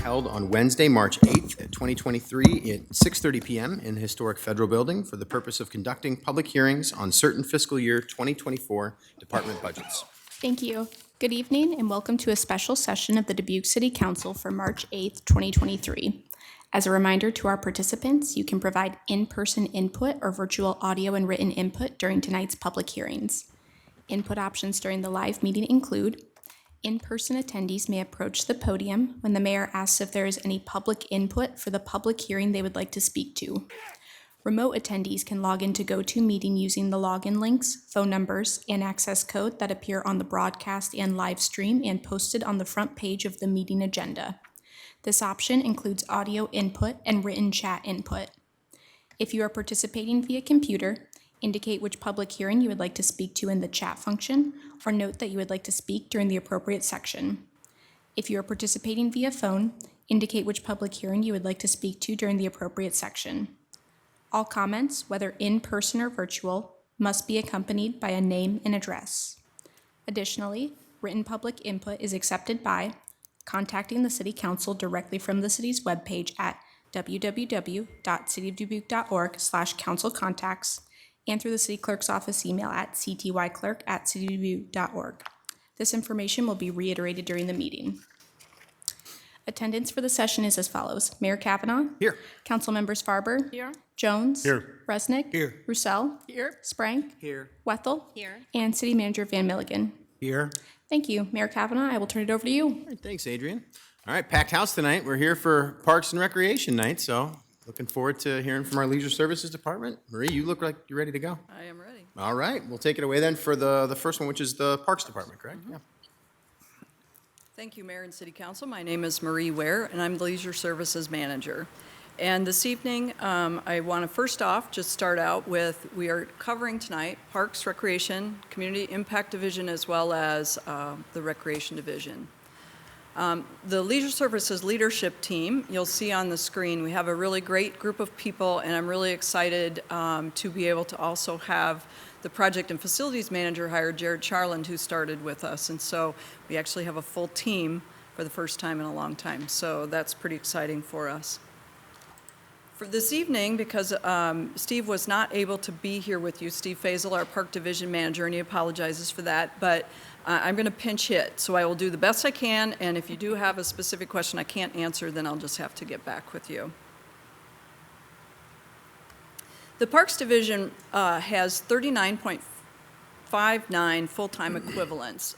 held on Wednesday, March 8th, 2023 at 6:30 p.m. in the historic Federal Building for the purpose of conducting public hearings on certain fiscal year 2024 department budgets. Thank you. Good evening and welcome to a special session of the Dubuque City Council for March 8th, 2023. As a reminder to our participants, you can provide in-person input or virtual audio and written input during tonight's public hearings. Input options during the live meeting include: in-person attendees may approach the podium when the mayor asks if there is any public input for the public hearing they would like to speak to. Remote attendees can log into GoToMeeting using the login links, phone numbers, and access code that appear on the broadcast and live stream and posted on the front page of the meeting agenda. This option includes audio input and written chat input. If you are participating via computer, indicate which public hearing you would like to speak to in the chat function, or note that you would like to speak during the appropriate section. If you are participating via phone, indicate which public hearing you would like to speak to during the appropriate section. All comments, whether in person or virtual, must be accompanied by a name and address. Additionally, written public input is accepted by contacting the City Council directly from the city's webpage at www.cityofdubuque.org/councilcontacts and through the City Clerk's office email at ctyclerk@cityofdubuque.org. This information will be reiterated during the meeting. Attendance for the session is as follows: Mayor Kavanaugh. Here. Council members Farber. Here. Jones. Here. Resnick. Here. Roussel. Here. Sprank. Here. Wethel. Here. And City Manager Van Milligan. Here. Thank you. Mayor Kavanaugh, I will turn it over to you. All right, thanks, Adrian. All right, packed house tonight. We're here for Parks and Recreation night, so looking forward to hearing from our Leisure Services Department. Marie, you look like you're ready to go. I am ready. All right, we'll take it away then for the first one, which is the Parks Department, correct? Yeah. Thank you, Mayor and City Council. My name is Marie Ware, and I'm the Leisure Services Manager. And this evening, I want to first off just start out with, we are covering tonight Parks, Recreation, Community Impact Division, as well as the Recreation Division. The Leisure Services leadership team, you'll see on the screen, we have a really great group of people, and I'm really excited to be able to also have the project and facilities manager hired, Jared Charland, who started with us. And so we actually have a full team for the first time in a long time. So that's pretty exciting for us. For this evening, because Steve was not able to be here with you, Steve Faisal, our Park Division Manager, and he apologizes for that, but I'm going to pinch hit. So I will do the best I can, and if you do have a specific question I can't answer, then I'll just have to get back with you. The Parks Division has 39.59 full-time equivalents.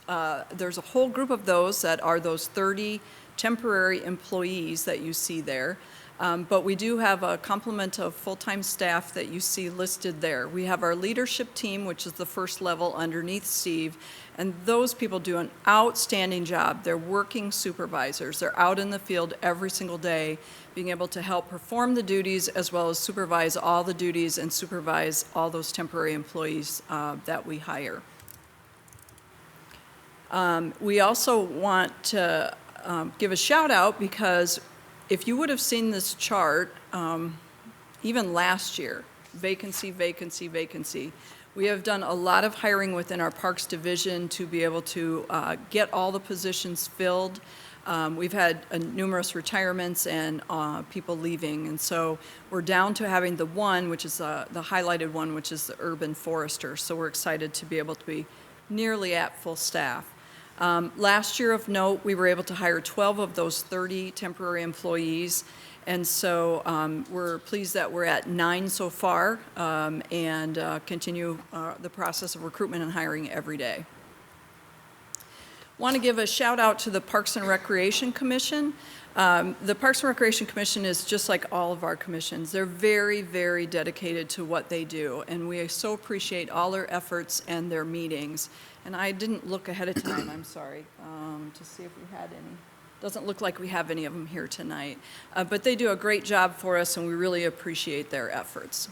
There's a whole group of those that are those 30 temporary employees that you see there. But we do have a complement of full-time staff that you see listed there. We have our leadership team, which is the first level underneath Steve, and those people do an outstanding job. They're working supervisors. They're out in the field every single day, being able to help perform the duties as well as supervise all the duties and supervise all those temporary employees that we hire. We also want to give a shout out because if you would have seen this chart, even last year, vacancy, vacancy, vacancy, we have done a lot of hiring within our Parks Division to be able to get all the positions filled. We've had numerous retirements and people leaving, and so we're down to having the one, which is the highlighted one, which is the urban forester. So we're excited to be able to be nearly at full staff. Last year of note, we were able to hire 12 of those 30 temporary employees, and so we're pleased that we're at 9 so far and continue the process of recruitment and hiring every day. Want to give a shout out to the Parks and Recreation Commission. The Parks and Recreation Commission is just like all of our commissions. They're very, very dedicated to what they do, and we so appreciate all their efforts and their meetings. And I didn't look ahead of time, I'm sorry, to see if we had any. Doesn't look like we have any of them here tonight. But they do a great job for us, and we really appreciate their efforts.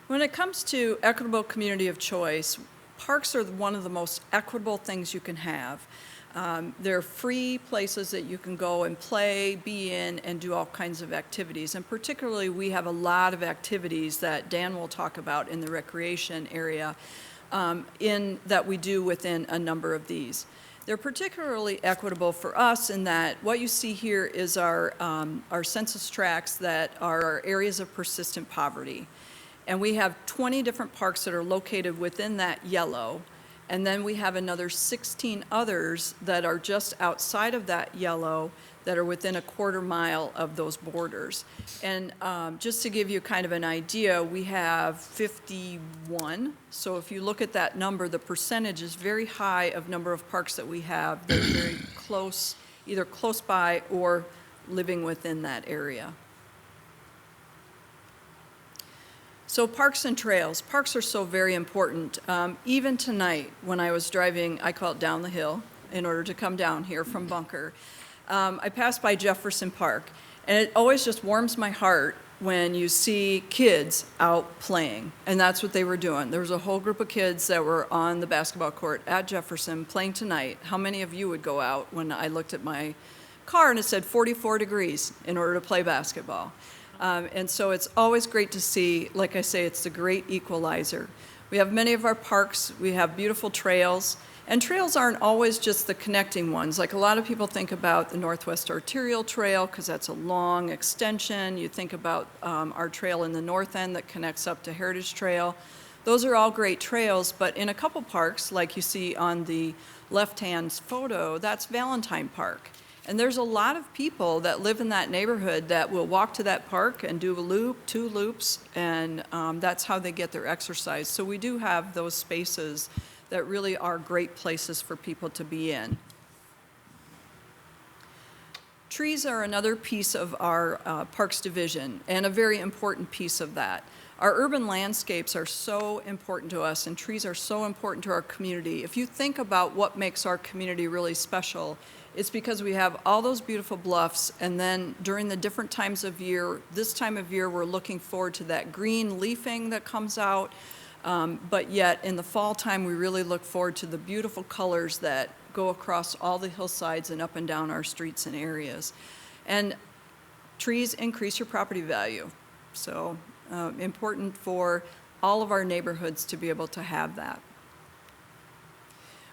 When it comes to equitable community of choice, parks are one of the most equitable things you can have. They're free places that you can go and play, be in, and do all kinds of activities. And particularly, we have a lot of activities that Dan will talk about in the recreation area that we do within a number of these. They're particularly equitable for us in that what you see here is our census tracts that are our areas of persistent poverty. And we have 20 different parks that are located within that yellow. And then we have another 16 others that are just outside of that yellow that are within a quarter mile of those borders. And just to give you kind of an idea, we have 51. So if you look at that number, the percentage is very high of number of parks that we have that are very close, either close by or living within that area. So parks and trails. Parks are so very important. Even tonight, when I was driving, I call it down the hill, in order to come down here from Bunker, I passed by Jefferson Park, and it always just warms my heart when you see kids out playing, and that's what they were doing. There was a whole group of kids that were on the basketball court at Jefferson playing tonight. How many of you would go out when I looked at my car and it said 44 degrees in order to play basketball? And so it's always great to see. Like I say, it's the great equalizer. We have many of our parks, we have beautiful trails, and trails aren't always just the connecting ones. Like a lot of people think about the Northwest Arterial Trail because that's a long extension. You think about our trail in the north end that connects up to Heritage Trail. Those are all great trails, but in a couple parks, like you see on the left-hand photo, that's Valentine Park. And there's a lot of people that live in that neighborhood that will walk to that park and do a loop, 2 loops, and that's how they get their exercise. So we do have those spaces that really are great places for people to be in. Trees are another piece of our Parks Division, and a very important piece of that. Our urban landscapes are so important to us, and trees are so important to our community. If you think about what makes our community really special, it's because we have all those beautiful bluffs, and then during the different times of year, this time of year we're looking forward to that green leafing that comes out, but yet in the fall time we really look forward to the beautiful colors that go across all the hillsides and up and down our streets and areas. And trees increase your property value, so important for all of our neighborhoods to be able to have that.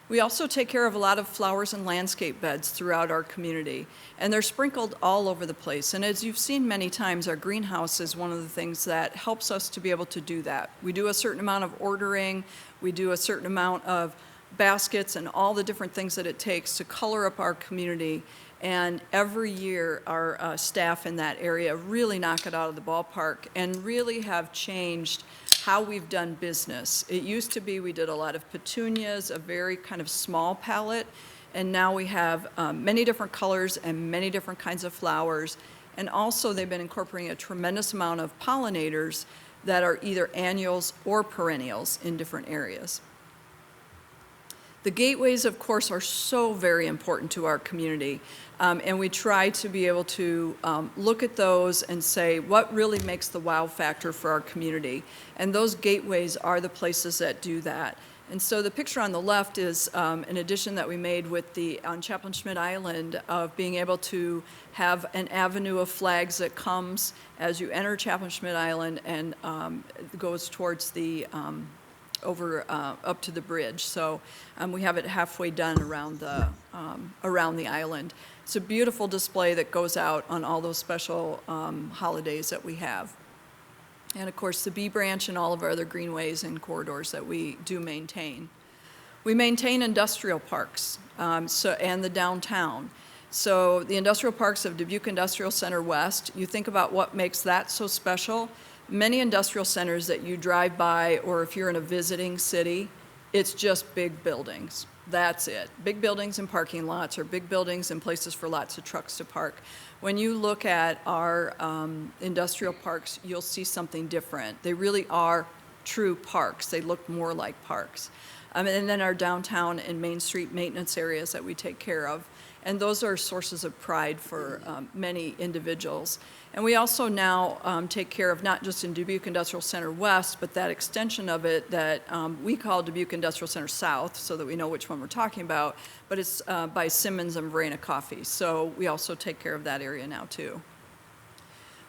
We also take care of a lot of flowers and landscape beds throughout our community, and they're sprinkled all over the place. And as you've seen many times, our greenhouse is one of the things that helps us to be able to do that. We do a certain amount of ordering, we do a certain amount of baskets and all the different things that it takes to color up our community. And every year, our staff in that area really knock it out of the ballpark and really have changed how we've done business. It used to be we did a lot of petunias, a very kind of small palette, and now we have many different colors and many different kinds of flowers. And also they've been incorporating a tremendous amount of pollinators that are either annuals or perennials in different areas. The gateways, of course, are so very important to our community, and we try to be able to look at those and say what really makes the wow factor for our community, and those gateways are the places that do that. And so the picture on the left is an addition that we made on Chaplain Schmidt Island of being able to have an avenue of flags that comes as you enter Chaplain Schmidt Island and goes towards the up to the bridge. So we have it halfway done around the island. It's a beautiful display that goes out on all those special holidays that we have. And of course the Bee Branch and all of our other greenways and corridors that we do maintain. We maintain industrial parks and the downtown. So the industrial parks of Dubuque Industrial Center West, you think about what makes that so special. Many industrial centers that you drive by, or if you're in a visiting city, it's just big buildings. That's it. Big buildings and parking lots, or big buildings and places for lots of trucks to park. When you look at our industrial parks, you'll see something different. They really are true parks. They look more like parks. And then our downtown and Main Street maintenance areas that we take care of. And those are sources of pride for many individuals. And we also now take care of not just in Dubuque Industrial Center West, but that extension of it that we call Dubuque Industrial Center South, so that we know which one we're talking about, but it's by Simmons and Verena Coffee. So we also take care of that area now too.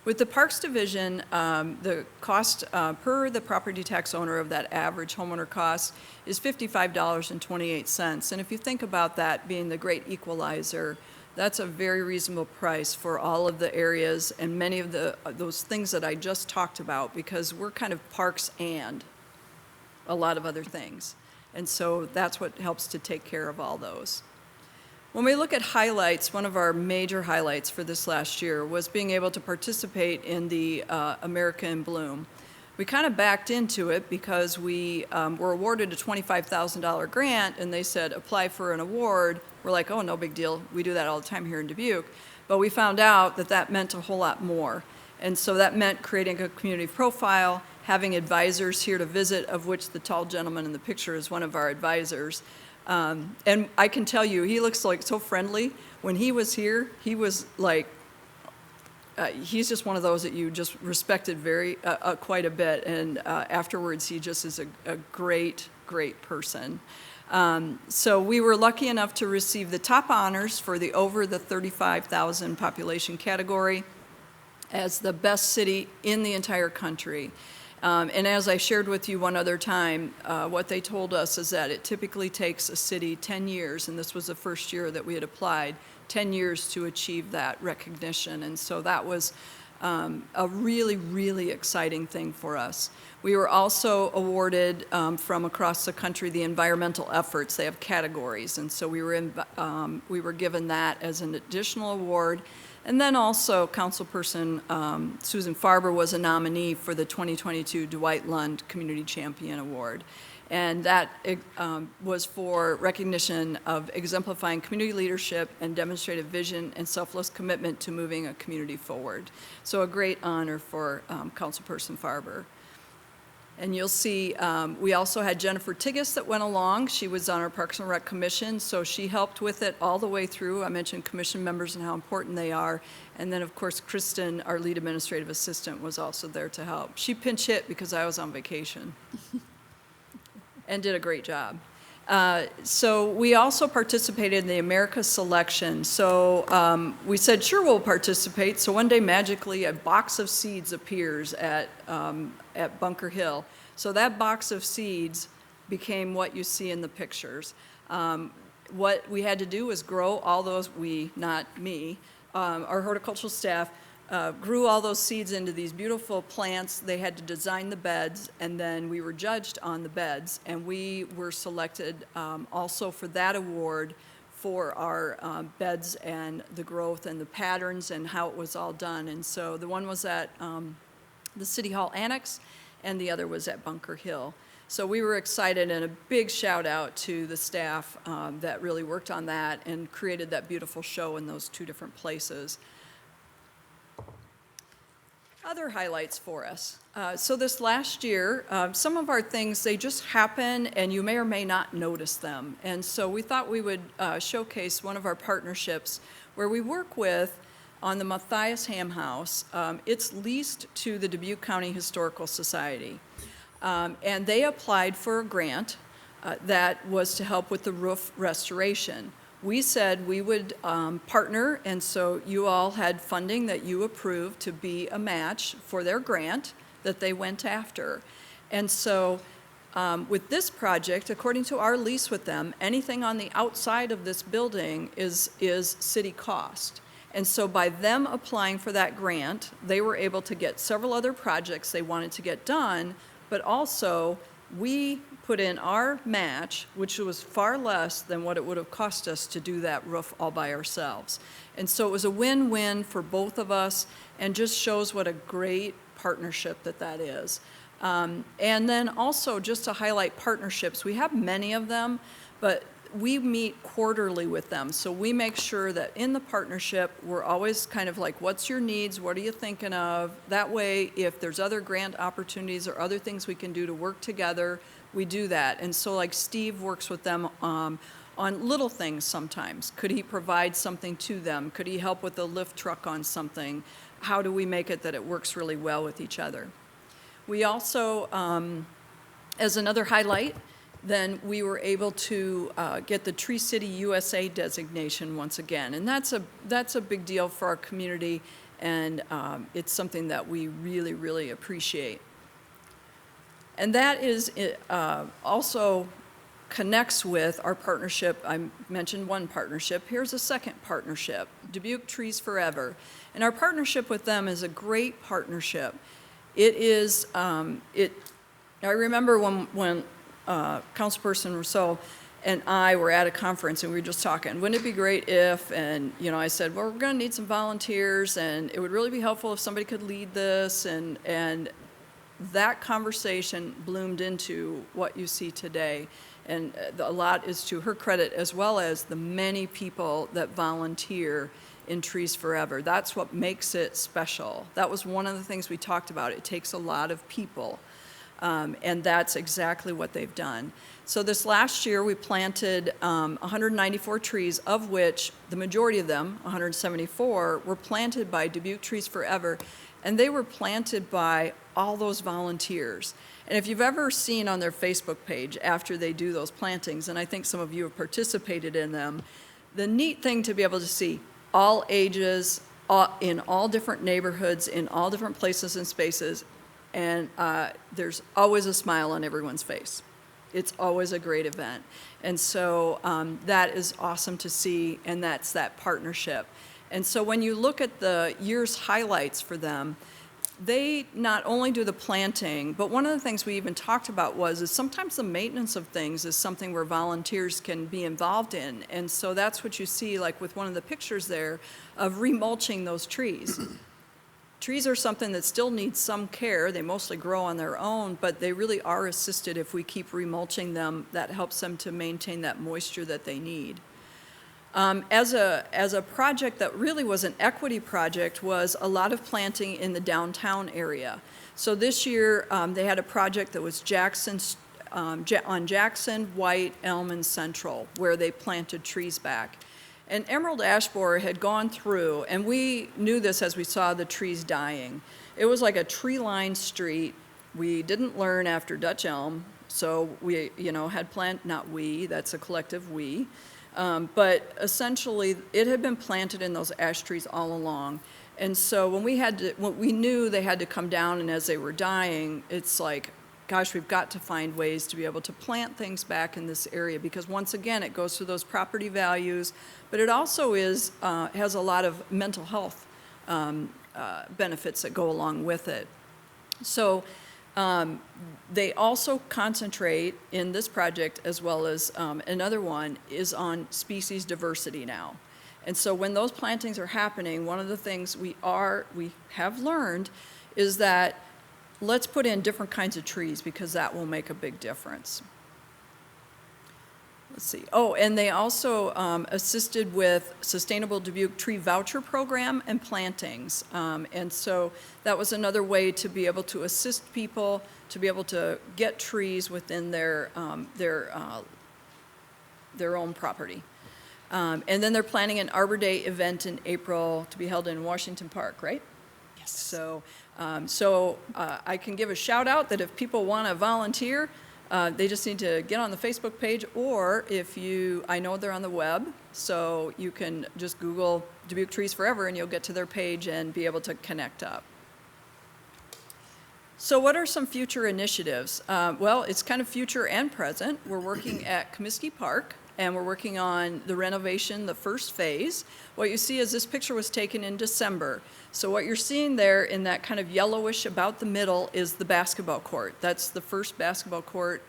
With the Parks Division, the cost per the property tax owner of that average homeowner cost is $55.28. And if you think about that being the great equalizer, that's a very reasonable price for all of the areas and many of those things that I just talked about, because we're kind of parks and a lot of other things. And so that's what helps to take care of all those. When we look at highlights, one of our major highlights for this last year was being able to participate in the America in Bloom. We kind of backed into it because we were awarded a $25,000 grant, and they said, apply for an award. We're like, oh, no big deal. We do that all the time here in Dubuque. But we found out that that meant a whole lot more. And so that meant creating a community profile, having advisors here to visit, of which the tall gentleman in the picture is one of our advisors. And I can tell you, he looks like so friendly. When he was here, he was like, he's just one of those that you just respected quite a bit. And afterwards, he just is a great, great person. So we were lucky enough to receive the top honors for the over the 35,000 population category as the best city in the entire country. And as I shared with you one other time, what they told us is that it typically takes a city 10 years, and this was the first year that we had applied, 10 years to achieve that recognition. And so that was a really, really exciting thing for us. We were also awarded from across the country the environmental efforts. They have categories, and so we were given that as an additional award. And then also, Councilperson Susan Farber was a nominee for the 2022 Dwight Lund Community Champion Award. And that was for recognition of exemplifying community leadership and demonstrated vision and selfless commitment to moving a community forward. So a great honor for Councilperson Farber. And you'll see, we also had Jennifer Tigas that went along. She was on our Parks and Rec Commission, so she helped with it all the way through. I mentioned commission members and how important they are. And then, of course, Kristen, our lead administrative assistant, was also there to help. She pinch hit because I was on vacation and did a great job. So we also participated in the America selection. So we said, sure, we'll participate. So one day, magically, a box of seeds appears at Bunker Hill. So that box of seeds became what you see in the pictures. What we had to do was grow all those, not me, our horticultural staff, grew all those seeds into these beautiful plants. They had to design the beds, and then we were judged on the beds, and we were selected also for that award for our beds and the growth and the patterns and how it was all done. And so the one was at the City Hall Annex, and the other was at Bunker Hill. So we were excited, and a big shout out to the staff that really worked on that and created that beautiful show in those two different places. Other highlights for us. So this last year, some of our things, they just happen and you may or may not notice them. And so we thought we would showcase one of our partnerships where we work with, on the Matthias Ham House, it's leased to the Dubuque County Historical Society. And they applied for a grant that was to help with the roof restoration. We said we would partner, and so you all had funding that you approved to be a match for their grant that they went after. And so with this project, according to our lease with them, anything on the outside of this building is city cost. And so by them applying for that grant, they were able to get several other projects they wanted to get done, but also we put in our match, which was far less than what it would have cost us to do that roof all by ourselves. And so it was a win-win for both of us and just shows what a great partnership that is. And then also just to highlight partnerships, we have many of them, but we meet quarterly with them. So we make sure that in the partnership, we're always kind of like, what's your needs? What are you thinking of? That way, if there's other grant opportunities or other things we can do to work together, we do that. And so like Steve works with them on little things sometimes. Could he provide something to them? Could he help with a lift truck on something? How do we make it that it works really well with each other? We also, as another highlight, then we were able to get the Tree City USA designation once again. And that's a big deal for our community. and it's something that we really, really appreciate. And that is also connects with our partnership. I mentioned one partnership. Here's a second partnership, Dubuque Trees Forever. And our partnership with them is a great partnership. It is, I remember when Councilperson Rousseau and I were at a conference and we were just talking, wouldn't it be great if, and I said, well, we're gonna need some volunteers and it would really be helpful if somebody could lead this, and that conversation bloomed into what you see today. And a lot is to her credit, as well as the many people that volunteer in Trees Forever. That's what makes it special. That was one of the things we talked about. It takes a lot of people, and that's exactly what they've done. So this last year, we planted 194 trees, of which the majority of them, 174, were planted by Dubuque Trees Forever, and they were planted by all those volunteers. And if you've ever seen on their Facebook page after they do those plantings, and I think some of you have participated in them, the neat thing to be able to see all ages, in all different neighborhoods, in all different places and spaces, and there's always a smile on everyone's face. It's always a great event. And so that is awesome to see, and that's that partnership. And so when you look at the year's highlights for them, they not only do the planting, but one of the things we even talked about is sometimes the maintenance of things is something where volunteers can be involved in. And so that's what you see, like with one of the pictures there, of remulching those trees. Trees are something that still needs some care. They mostly grow on their own, but they really are assisted if we keep remulching them. That helps them to maintain that moisture that they need. As a project that really was an equity project was a lot of planting in the downtown area. So this year they had a project that was on Jackson, White, Elm, and Central, where they planted trees back. And Emerald Ash Borer had gone through, and we knew this as we saw the trees dying. It was like a tree-lined street. We didn't learn after Dutch elm, so we had not we, that's a collective we. But essentially, it had been planted in those ash trees all along. And so when we knew they had to come down, and as they were dying, it's like, gosh, we've got to find ways to be able to plant things back in this area, because once again, it goes through those property values, but it also has a lot of mental health benefits that go along with it. So they also concentrate in this project, as well as another one, is on species diversity now. And so when those plantings are happening, one of the things we have learned is that let's put in different kinds of trees, because that will make a big difference. Let's see. Oh, and they also assisted with Sustainable Dubuque Tree Voucher Program and plantings. And so that was another way to be able to assist people to be able to get trees within their own property. And then they're planning an Arbor Day event in April to be held in Washington Park, right? Yes. So I can give a shout out that if people want to volunteer, they just need to get on the Facebook page, or I know they're on the web, so you can just Google Dubuque Trees Forever and you'll get to their page and be able to connect up. So what are some future initiatives? Well, it's kind of future and present. We're working at Comiskey Park, and we're working on the renovation, the first phase. What you see is this picture was taken in December. So what you're seeing there in that kind of yellowish about the middle is the basketball court. That's the first basketball court.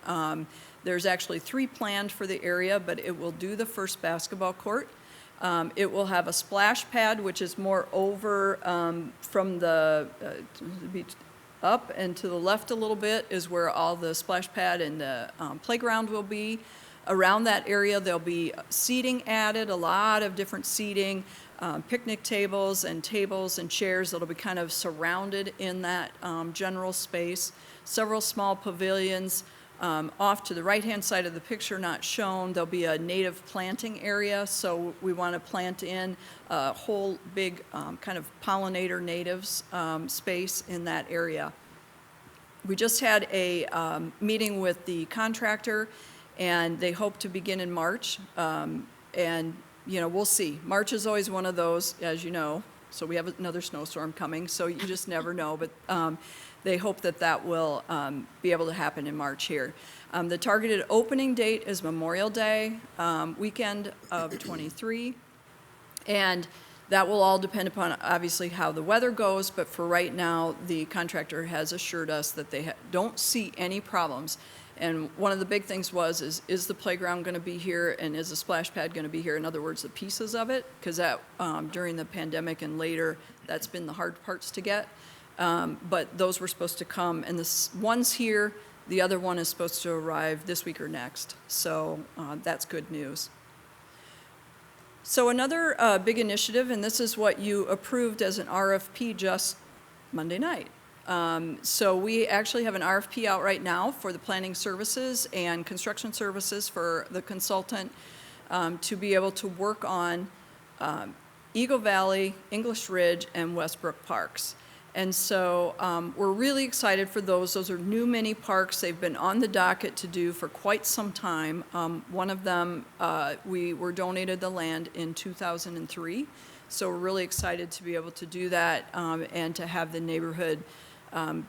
There's actually 3 planned for the area, but it will do the first basketball court. It will have a splash pad, which is more over from the beach up and to the left a little bit is where all the splash pad and the playground will be. Around that area, there'll be seating added, a lot of different seating, picnic tables and chairs that'll be kind of surrounded in that general space. Several small pavilions. Off to the right-hand side of the picture, not shown, there'll be a native planting area, so we want to plant in a whole big kind of pollinator natives space in that area. We just had a meeting with the contractor, and they hope to begin in March, and we'll see. March is always one of those, as you know, So we have another snowstorm coming, so you just never know. But they hope that that will be able to happen in March here. The targeted opening date is Memorial Day weekend of '23. And that will all depend upon, obviously, how the weather goes, but for right now, the contractor has assured us that they don't see any problems. And one of the big things is the playground going to be here, and is the splash pad going to be here? In other words, the pieces of it, because that, during the pandemic and later, that's been the hard parts to get. But those were supposed to come, and one's here, the other one is supposed to arrive this week or next. So that's good news. So another big initiative, and this is what you approved as an RFP just Monday night. So we actually have an RFP out right now for the planning services and construction services for the consultant to be able to work on Eagle Valley, English Ridge, and Westbrook parks. And so we're really excited for those. Those are new mini parks. They've been on the docket to do for quite some time. One of them, we were donated the land in 2003. So we're really excited to be able to do that and to have the neighborhood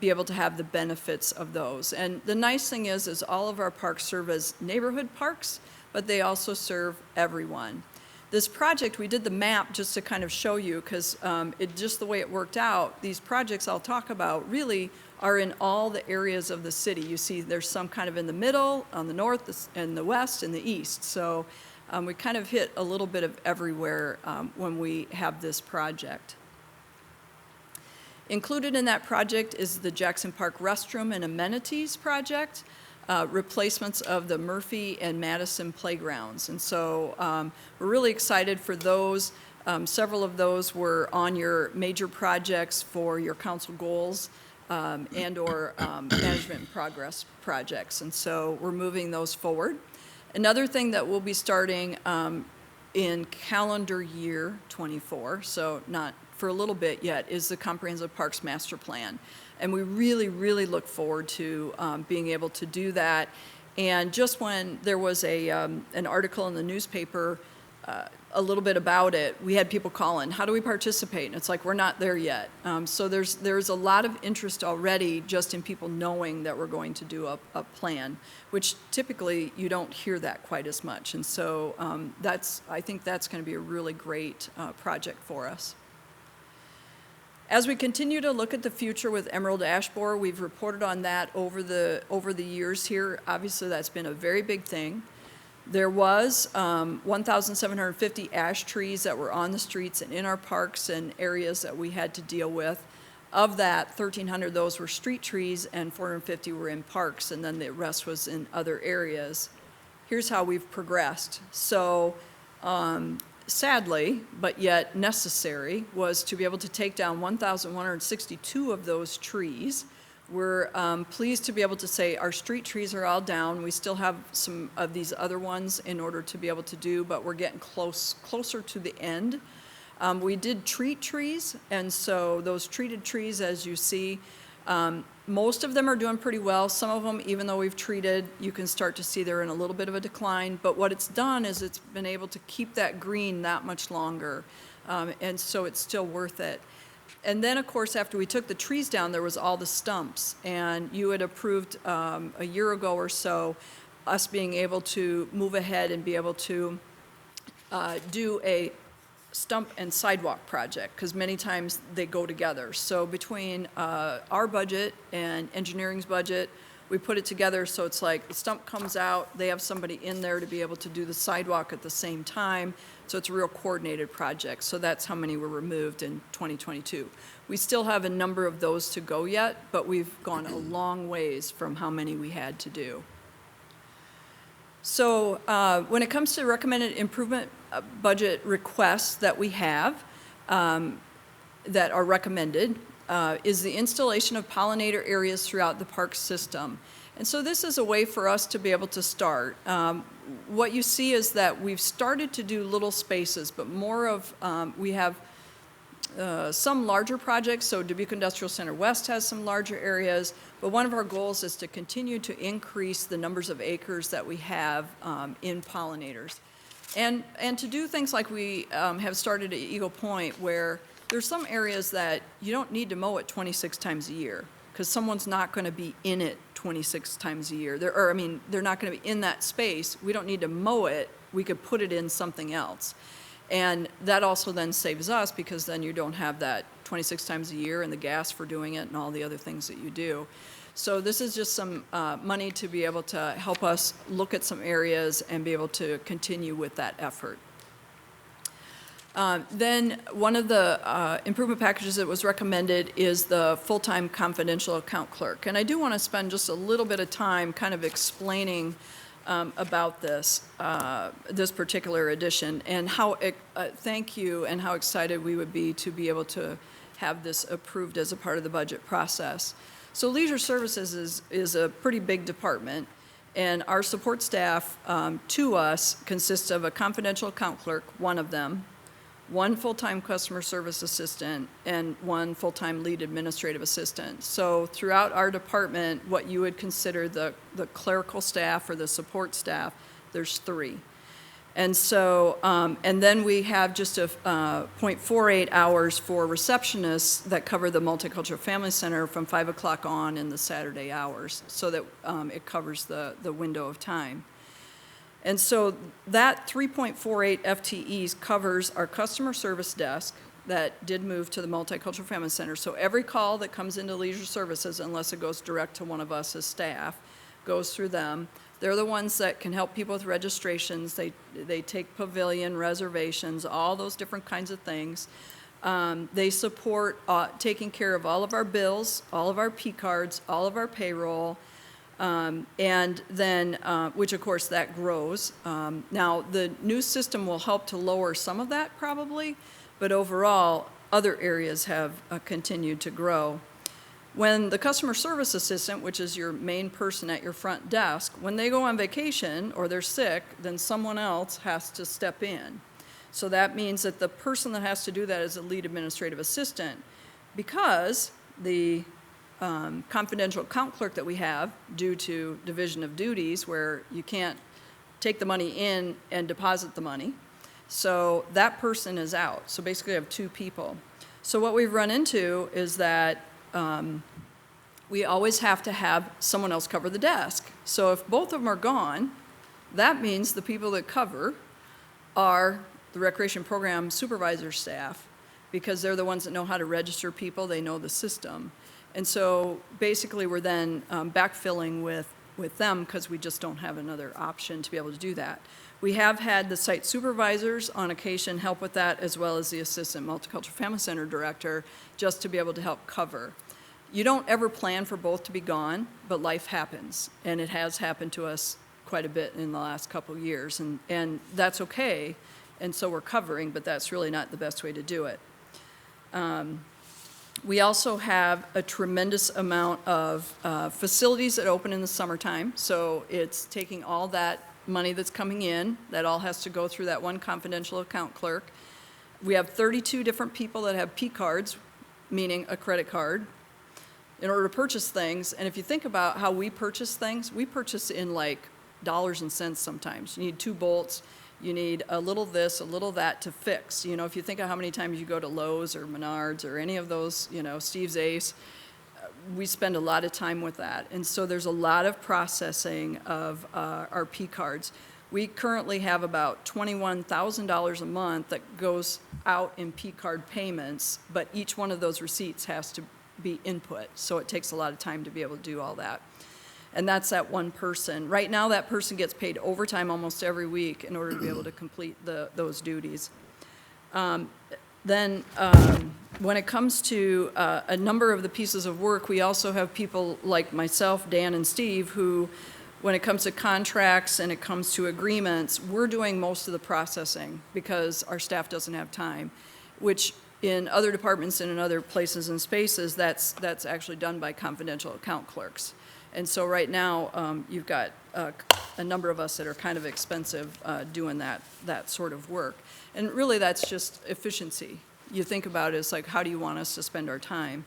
be able to have the benefits of those. And the nice thing is all of our parks serve as neighborhood parks, but they also serve everyone. This project, we did the map just to kind of show you, because just the way it worked out, these projects I'll talk about really are in all the areas of the city. You see there's some kind of in the middle, on the north, and the west, and the east. So we kind of hit a little bit of everywhere when we have this project. Included in that project is the Jackson Park restroom and amenities project. Replacements of the Murphy and Madison playgrounds. And so we're really excited for those. Several of those were on your major projects for your council goals and or management and progress projects. And so we're moving those forward. Another thing that we'll be starting in calendar year '24, so not for a little bit yet, is the Comprehensive Parks Master Plan. And we really, really look forward to being able to do that. And just when there was an article in the newspaper a little bit about it, we had people calling, how do we participate? And it's like, we're not there yet. So there's a lot of interest already just in people knowing that we're going to do a plan, which typically you don't hear that quite as much. And so I think that's going to be a really great project for us. As we continue to look at the future with Emerald Ash Borer, we've reported on that over the years here. Obviously, that's been a very big thing. There was 1,750 ash trees that were on the streets and in our parks and areas that we had to deal with. Of that, 1,300 of those were street trees and 450 were in parks, and then the rest was in other areas. Here's how we've progressed. So, sadly, but yet necessary, was to be able to take down 1,162 of those trees. We're pleased to be able to say our street trees are all down. We still have some of these other ones in order to be able to do, but we're getting closer to the end. We did treat trees, and so those treated trees, as you see, most of them are doing pretty well. Some of them, even though we've treated, you can start to see they're in a little bit of a decline. But what it's done is it's been able to keep that green that much longer. And so it's still worth it. And then, of course, after we took the trees down, there was all the stumps. And you had approved a year ago or so us being able to move ahead and be able to do a stump and sidewalk project, because many times they go together. So between our budget and engineering's budget, we put it together so it's like the stump comes out, they have somebody in there to be able to do the sidewalk at the same time. So it's a real coordinated project. So that's how many were removed in 2022. We still have a number of those to go yet, but we've gone a long ways from how many we had to do. So when it comes to recommended improvement budget requests that we have that are recommended is the installation of pollinator areas throughout the park system. And so this is a way for us to be able to start. What you see is that we've started to do little spaces, but more of, we have some larger projects. So Dubuque Industrial Center West has some larger areas, but one of our goals is to continue to increase the numbers of acres that we have in pollinators. And to do things like we have started at Eagle Point, where there's some areas that you don't need to mow it 26 times a year, because someone's not going to be in it 26 times a year. They're not going to be in that space. We don't need to mow it. We could put it in something else. And that also then saves us, because then you don't have that 26 times a year and the gas for doing it and all the other things that you do. So this is just some money to be able to help us look at some areas and be able to continue with that effort. Then one of the improvement packages that was recommended is the full-time confidential account clerk. And I do want to spend just a little bit of time kind of explaining about this particular addition, and how thank you, and how excited we would be to be able to have this approved as a part of the budget process. So Leisure Services is a pretty big department, and our support staff to us consists of a confidential account clerk, one of them, one full-time customer service assistant, and one full-time lead administrative assistant. So throughout our department, what you would consider the clerical staff or the support staff, there's 3. And so, and then we have just a 0.48 hours for receptionists that cover the Multicultural Family Center from 5 o'clock on in the Saturday hours, so that it covers the window of time. And so that 3.48 FTEs covers our customer service desk that did move to the Multicultural Family Center. So every call that comes into Leisure Services, unless it goes direct to one of us as staff, goes through them. They're the ones that can help people with registrations. They take pavilion reservations, all those different kinds of things. They support taking care of all of our bills, all of our P cards, all of our payroll, and then, which of course that grows. Now, the new system will help to lower some of that probably, but overall, other areas have continued to grow. When the customer service assistant, which is your main person at your front desk, when they go on vacation or they're sick, then someone else has to step in. So that means that the person that has to do that is a lead administrative assistant, because the confidential account clerk that we have, due to division of duties where you can't take the money in and deposit the money, so that person is out. So basically I have 2 people. So what we've run into is that we always have to have someone else cover the desk. So if both of them are gone, that means the people that cover are the recreation program supervisor staff, because they're the ones that know how to register people, they know the system. And so basically we're then backfilling with them, because we just don't have another option to be able to do that. We have had the site supervisors on occasion help with that, as well as the assistant Multicultural Family Center director, just to be able to help cover. You don't ever plan for both to be gone, but life happens, and it has happened to us quite a bit in the last couple of years, and that's okay, and so we're covering, but that's really not the best way to do it. We also have a tremendous amount of facilities that open in the summertime, so it's taking all that money that's coming in, that all has to go through that one confidential account clerk. We have 32 different people that have P cards, meaning a credit card, in order to purchase things. And if you think about how we purchase things, we purchase in like dollars and cents sometimes. You need 2 bolts, you need a little this, a little that to fix. You know, if you think of how many times you go to Lowe's or Menards or any of those, you know, Steve's Ace, we spend a lot of time with that. And so there's a lot of processing of our P cards. We currently have about $21,000 a month that goes out in P card payments, but each one of those receipts has to be input. So it takes a lot of time to be able to do all that. And that's that one person. Right now, that person gets paid overtime almost every week in order to be able to complete those duties. Then when it comes to a number of the pieces of work, we also have people like myself, Dan, and Steve, who, when it comes to contracts and it comes to agreements, we're doing most of the processing because our staff doesn't have time, which in other departments and in other places and spaces, that's actually done by confidential account clerks. And so right now, you've got a number of us that are kind of expensive doing that sort of work. And really, that's just efficiency. You think about it, it's like, how do you want us to spend our time?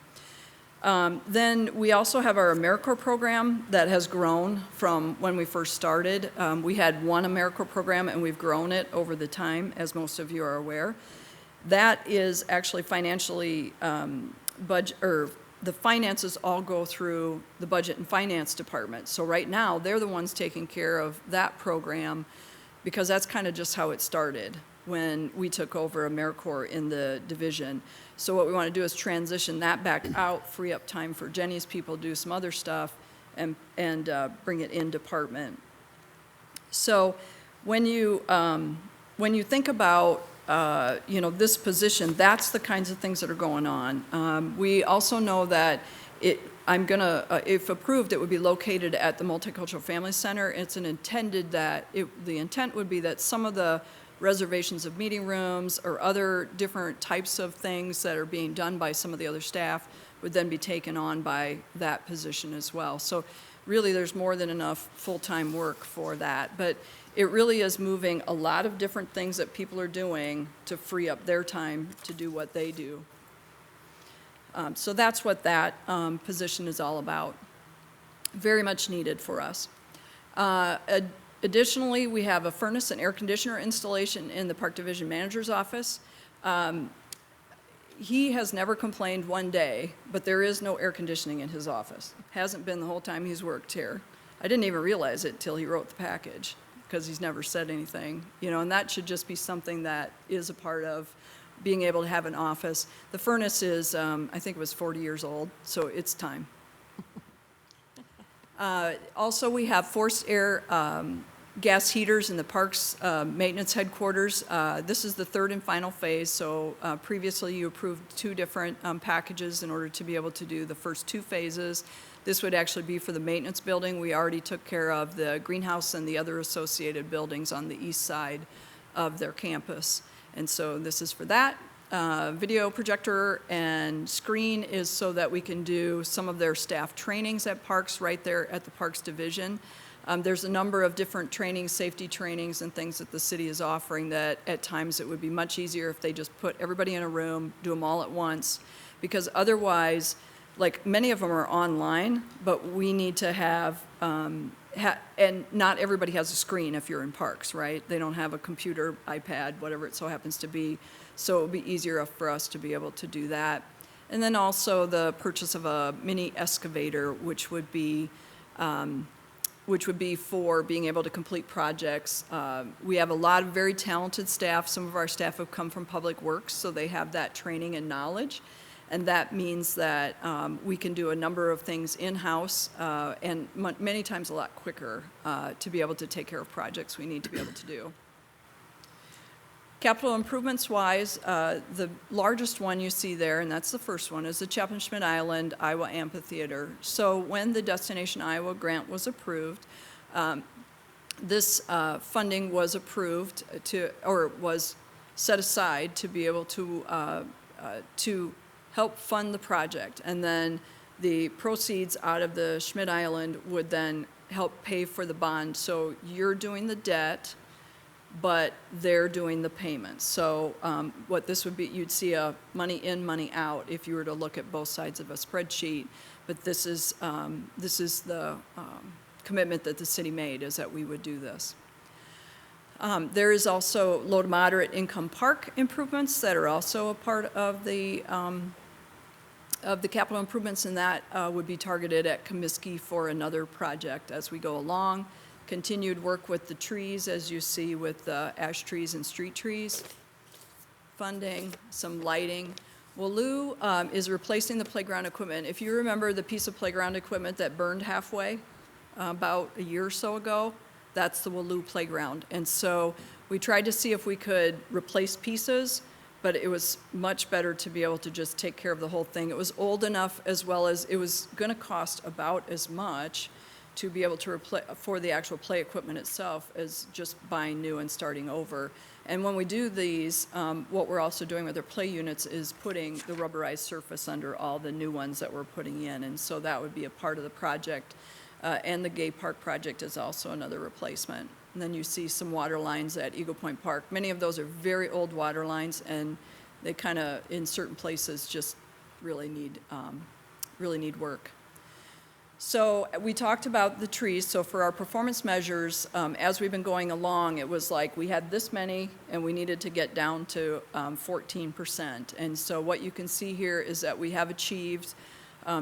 Then we also have our AmeriCorps program that has grown from when we first started. We had one AmeriCorps program, and we've grown it over the time, as most of you are aware. That is actually financially the finances all go through the Budget and Finance Department. So right now, they're the ones taking care of that program because that's kind of just how it started when we took over AmeriCorps in the division. So what we want to do is transition that back out, free up time for Jenny's people to do some other stuff, and bring it in department. So when you think about this position, that's the kinds of things that are going on. We also know that if approved, it would be located at the Multicultural Family Center. It's the intent would be that some of the reservations of meeting rooms or other different types of things that are being done by some of the other staff would then be taken on by that position as well. So really, there's more than enough full-time work for that. But it really is moving a lot of different things that people are doing to free up their time to do what they do. So that's what that position is all about. Very much needed for us. Additionally, we have a furnace and air conditioner installation in the Park Division Manager's office. He has never complained one day, but there is no air conditioning in his office. Hasn't been the whole time he's worked here. I didn't even realize it till he wrote the package, because he's never said anything, and that should just be something that is a part of being able to have an office. The furnace is, I think it was 40 years old, so it's time. Also, we have forced air gas heaters in the park's maintenance headquarters. This is the third and final phase, so previously you approved 2 different packages in order to be able to do the first 2 phases. This would actually be for the maintenance building. We already took care of the greenhouse and the other associated buildings on the east side of their campus. And so this is for that. Video projector and screen is so that we can do some of their staff trainings at parks right there at the Parks Division. There's a number of different trainings, safety trainings and things that the city is offering that at times it would be much easier if they just put everybody in a room, do them all at once, because otherwise, like many of them are online, but we need to have, and not everybody has a screen if you're in parks, right? They don't have a computer, iPad, whatever it so happens to be, so it would be easier for us to be able to do that. And then also the purchase of a mini excavator, which would be for being able to complete projects. We have a lot of very talented staff. Some of our staff have come from Public Works, so they have that training and knowledge. And that means that we can do a number of things in-house and many times a lot quicker to be able to take care of projects we need to be able to do. Capital improvements-wise, the largest one you see there, and that's the first one, is the Chapin-Schmidt Island Iowa Amphitheater. So when the Destination Iowa grant was approved, this funding was approved was set aside to be able to help fund the project. And then the proceeds out of the Schmidt Island would then help pay for the bond. So you're doing the debt, but they're doing the payments. So what this would be, you'd see a money in, money out if you were to look at both sides of a spreadsheet. But this is the commitment that the city made, is that we would do this. There is also low to moderate income park improvements that are also a part of the capital improvements, and that would be targeted at Comiskey for another project as we go along. Continued work with the trees, as you see, with ash trees and street trees. Funding, some lighting. Wallou is replacing the playground equipment. If you remember the piece of playground equipment that burned halfway about a year or so ago, that's the Wallou playground. And so we tried to see if we could replace pieces, but it was much better to be able to just take care of the whole thing. It was old enough, as well as it was going to cost about as much to be able to replace for the actual play equipment itself as just buying new and starting over. And when we do these, what we're also doing with our play units is putting the rubberized surface under all the new ones that we're putting in. And so that would be a part of the project. And the Gay Park project is also another replacement. And then you see some water lines at Eagle Point Park. Many of those are very old water lines, and they kind of, in certain places, just really need work. So we talked about the trees. So for our performance measures, as we've been going along, it was like we had this many and we needed to get down to 14%. And so what you can see here is that we have achieved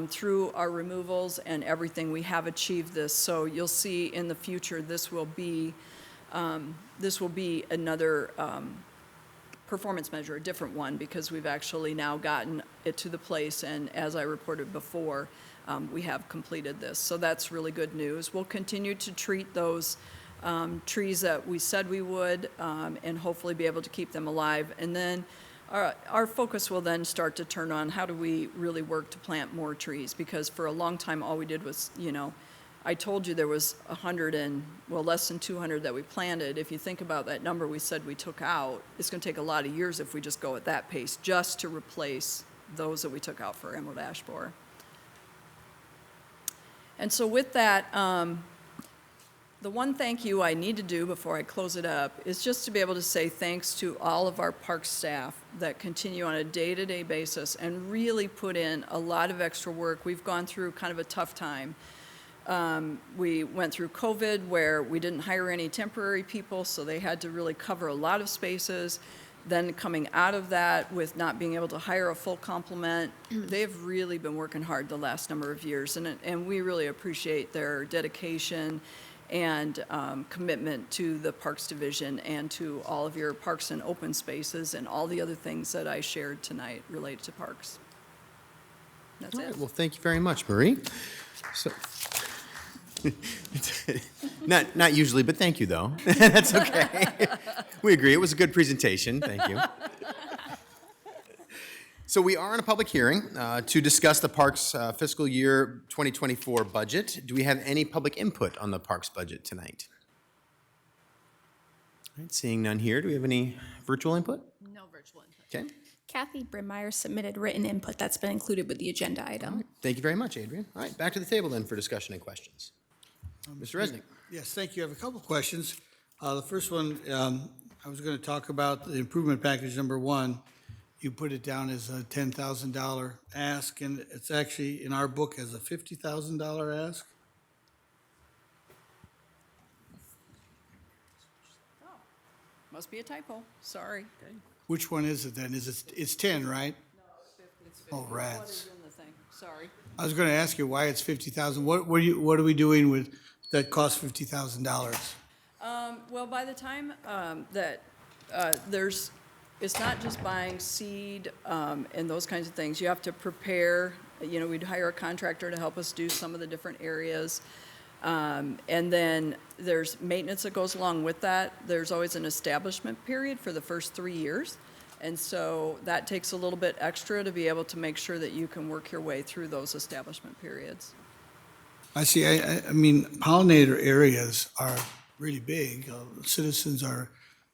through our removals and everything, we have achieved this. So you'll see in the future, this will be another performance measure, a different one, because we've actually now gotten it to the place, and as I reported before, we have completed this. So that's really good news. We'll continue to treat those trees that we said we would, and hopefully be able to keep them alive. And then our focus will then start to turn on how do we really work to plant more trees, because for a long time, all we did was, I told you there was 100 and, well, less than 200 that we planted. If you think about that number we said we took out, it's going to take a lot of years if we just go at that pace just to replace those that we took out for emerald ash borer. And so with that, the one thank you I need to do before I close it up is just to be able to say thanks to all of our park staff that continue on a day-to-day basis and really put in a lot of extra work. We've gone through kind of a tough time. We went through COVID where we didn't hire any temporary people, so they had to really cover a lot of spaces. Then coming out of that with not being able to hire a full complement, they've really been working hard the last number of years, and we really appreciate their dedication and commitment to the Parks Division and to all of your parks and open spaces and all the other things that I shared tonight related to parks. That's All it. right, well, thank you very much, Marie. So, not usually, but thank you, though. That's okay. We agree. It was a good presentation. Thank you. So we are in a public hearing to discuss the Parks Fiscal Year 2024 budget. Do we have any public input on the Parks budget tonight? All right, seeing none here, do we have any virtual input? No virtual input. Okay. Kathy Brimmeyer submitted written input that's been included with the agenda item. Thank you very much, Adrian. All right, back to the table then for discussion and questions. Mr. Resnick. Yes, thank you. I have a couple of questions. The first one, I was going to talk about the improvement package number 1. You put it down as a $10,000 ask, and it's actually in our book as a $50,000 ask. Must be a typo, sorry. Which one is it then? It's 10, right? It's 50. Oh, What rats. is in the thing? Sorry. I was going to ask you why it's 50,000. What are we doing with that costs $50,000? Well, by the time that it's not just buying seed and those kinds of things. You have to prepare, we'd hire a contractor to help us do some of the different areas. And then there's maintenance that goes along with that. There's always an establishment period for the first 3 years. And so that takes a little bit extra to be able to make sure that you can work your way through those establishment periods. I see. I mean, pollinator areas are really big. Citizens are,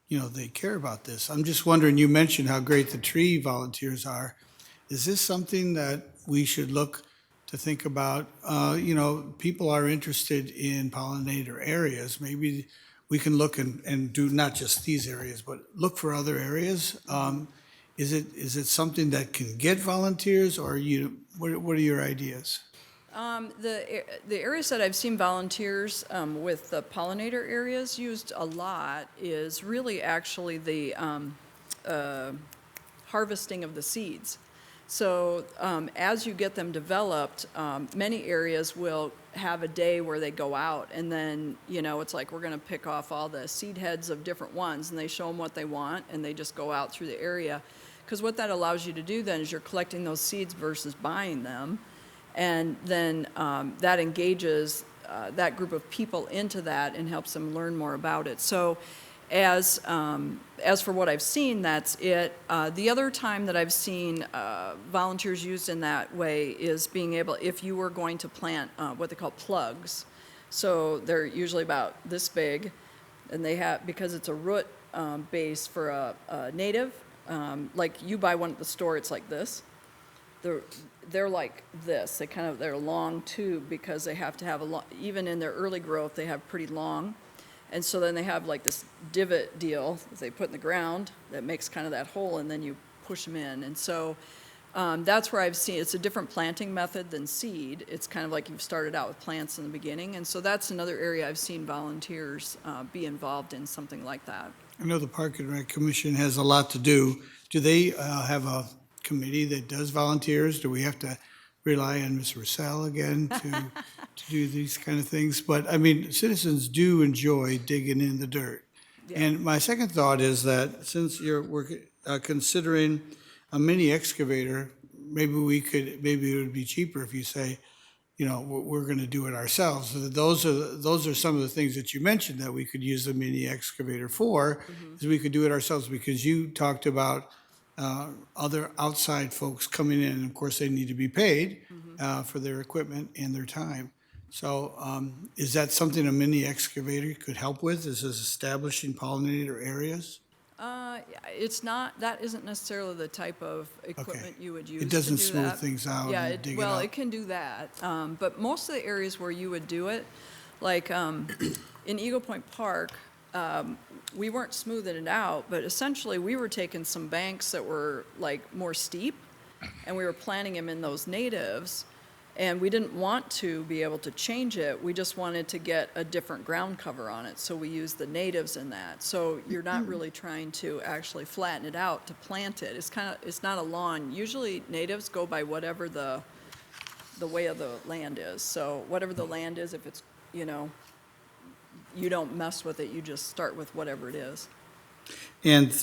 they care about this. I'm just wondering, you mentioned how great the tree volunteers are. Is this something that we should look to think about? People are interested in pollinator areas. Maybe we can look and do not just these areas, but look for other areas. Is it something that can get volunteers, or what are your ideas? The areas that I've seen volunteers with the pollinator areas used a lot is really actually the harvesting of the seeds. So as you get them developed, many areas will have a day where they go out, and then, it's like we're going to pick off all the seed heads of different ones, and they show them what they want, and they just go out through the area. Because what that allows you to do then is you're collecting those seeds versus buying them. And then that engages that group of people into that and helps them learn more about it. So as for what I've seen, that's it. The other time that I've seen volunteers used in that way is being able, if you were going to plant what they call plugs. So they're usually about this big, and they have, because it's a root base for a native, like you buy one at the store, it's like this. They're like this. They're a long tube because they have to have even in their early growth, they have pretty long. And so then they have like this divot deal that they put in the ground that makes kind of that hole, and then you push them in. And so That's where I've seen, it's a different planting method than seed. It's kind of like you've started out with plants in the beginning. And so that's another area I've seen volunteers be involved in something like that. I know the Park and Rec Commission has a lot to do. Do they have a committee that does volunteers? Do we have to rely on Ms. Russell again to do these kind of things? But, I mean, citizens do enjoy digging in the dirt. And my second thought is that since we're considering a mini excavator, maybe it would be cheaper if you say, you know, we're going to do it ourselves. So those are some of the things that you mentioned that we could use the mini excavator for, is we could do it ourselves, because you talked about other outside folks coming in, and of course they need to be paid for their equipment and their time. So is that something a mini excavator could help with? Is this establishing pollinator areas? It's not, that isn't necessarily the type of equipment you would use It to doesn't do smooth that. things out Yeah, and dig it well, up. it can do that. But most of the areas where you would do it, like in Eagle Point Park, we weren't smoothing it out, but essentially we were taking some banks that were like more steep, and we were planting them in those natives. And we didn't want to be able to change it. We just wanted to get a different ground cover on it. So we used the natives in that. So you're not really trying to actually flatten it out to plant it. It's not a lawn. Usually natives go by whatever the way of the land is. So whatever the land is, if it's, you know, you don't mess with it. You just start with whatever it is. And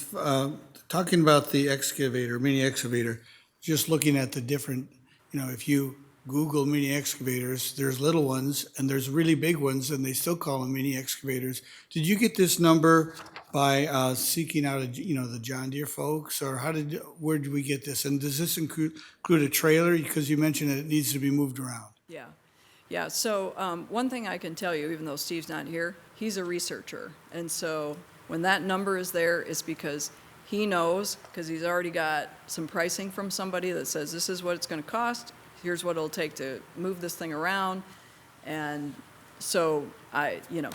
talking about the excavator, mini excavator, just looking at the different, you know, if you Google mini excavators, there's little ones and there's really big ones, and they still call them mini excavators. Did you get this number by seeking out, the John Deere folks, or where did we get this? And does this include a trailer? Because you mentioned that it needs to be moved around. Yeah. Yeah, so one thing I can tell you, even though Steve's not here, he's a researcher. And so when that number is there, it's because he knows, because he's already got some pricing from somebody that says this is what it's going to cost, here's what it'll take to move this thing around. And so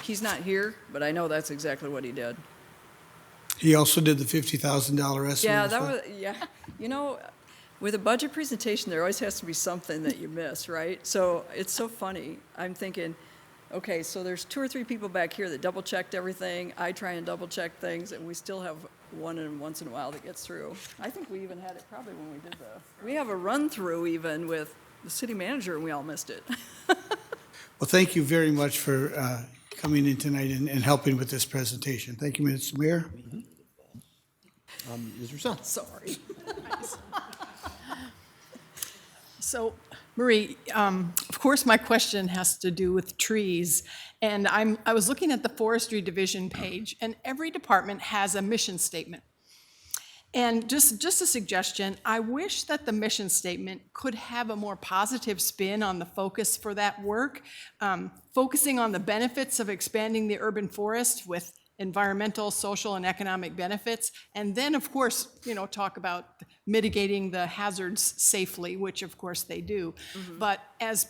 he's not here, but I know that's exactly what he did. He also did the $50,000 estimate. Yeah, that was, yeah. With a budget presentation, there always has to be something that you miss, right? So it's so funny. I'm thinking, okay, so there's 2 or 3 people back here that double-checked everything. I try and double-check things, and we still have one once in a while that gets through. I think we even had it probably when we did we have a run-through even with the city manager, and we all missed it. Well, thank you very much for coming in tonight and helping with this presentation. Thank you, Mr. Mayor. Ms. Russell? Sorry. So, Marie, of course, my question has to do with trees. And I was looking at the Forestry Division page, and every department has a mission statement. And just a suggestion, I wish that the mission statement could have a more positive spin on the focus for that work, focusing on the benefits of expanding the urban forest with environmental, social, and economic benefits, and then, of course, talk about mitigating the hazards safely, which, of course, they do. Mm-hmm. But as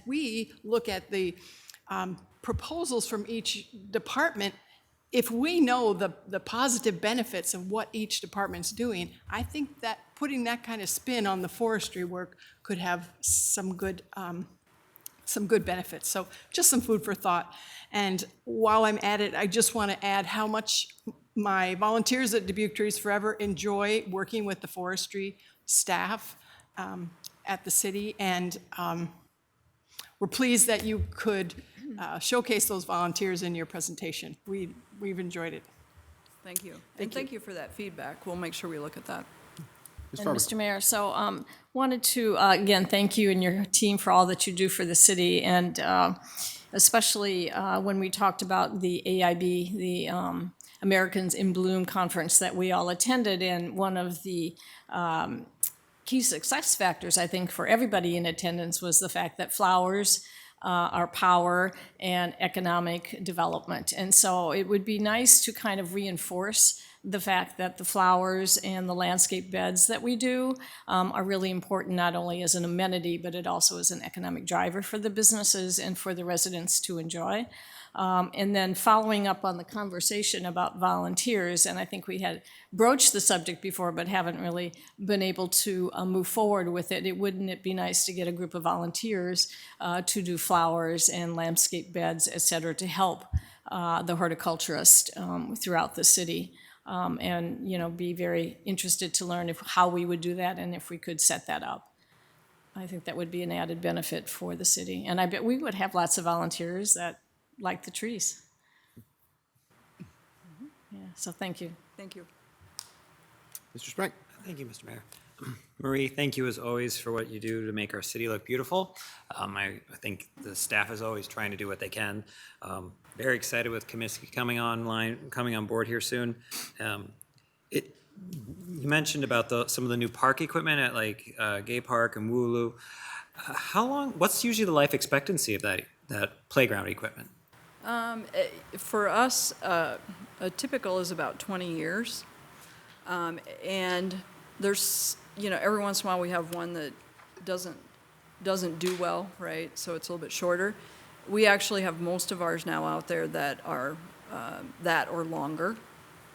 we look at the proposals from each department, if we know the positive benefits of what each department's doing, I think that putting that kind of spin on the forestry work could have some good benefits. So just some food for thought. And while I'm at it, I just want to add how much my volunteers at Dubuque Trees Forever enjoy working with the forestry staff at the city. And we're pleased that you could showcase those volunteers in your presentation. We've enjoyed it. Thank you. And thank you for that feedback. We'll make sure we look at that. Ms. And Farber? Mr. Mayor, so wanted to, again, thank you and your team for all that you do for the city, and especially when we talked about the AIB, the Americans in Bloom conference that we all attended, and one of the key success factors, I think, for everybody in attendance was the fact that flowers are power and economic development. And so it would be nice to kind of reinforce the fact that the flowers and the landscape beds that we do are really important, not only as an amenity, but it also is an economic driver for the businesses and for the residents to enjoy. And then following up on the conversation about volunteers, and I think we had broached the subject before, but haven't really been able to move forward with it. Wouldn't it be nice to get a group of volunteers to do flowers and landscape beds, et cetera, to help the horticulturist throughout the city? And, be very interested to learn how we would do that and if we could set that up. I think that would be an added benefit for the city. And I bet we would have lots of volunteers that like the trees. Yeah, so thank you. Thank you. Mr. Sprague? Thank you, Mr. Mayor. Marie, thank you as always for what you do to make our city look beautiful. I think the staff is always trying to do what they can. Very excited with Comiskey coming on board here soon. You mentioned about some of the new park equipment at like Gay Park and Wooloo. What's usually the life expectancy of that playground equipment? For us, a typical is about 20 years. And there's, every once in a while we have one that doesn't do well, right? So it's a little bit shorter. We actually have most of ours now out there that are that or longer.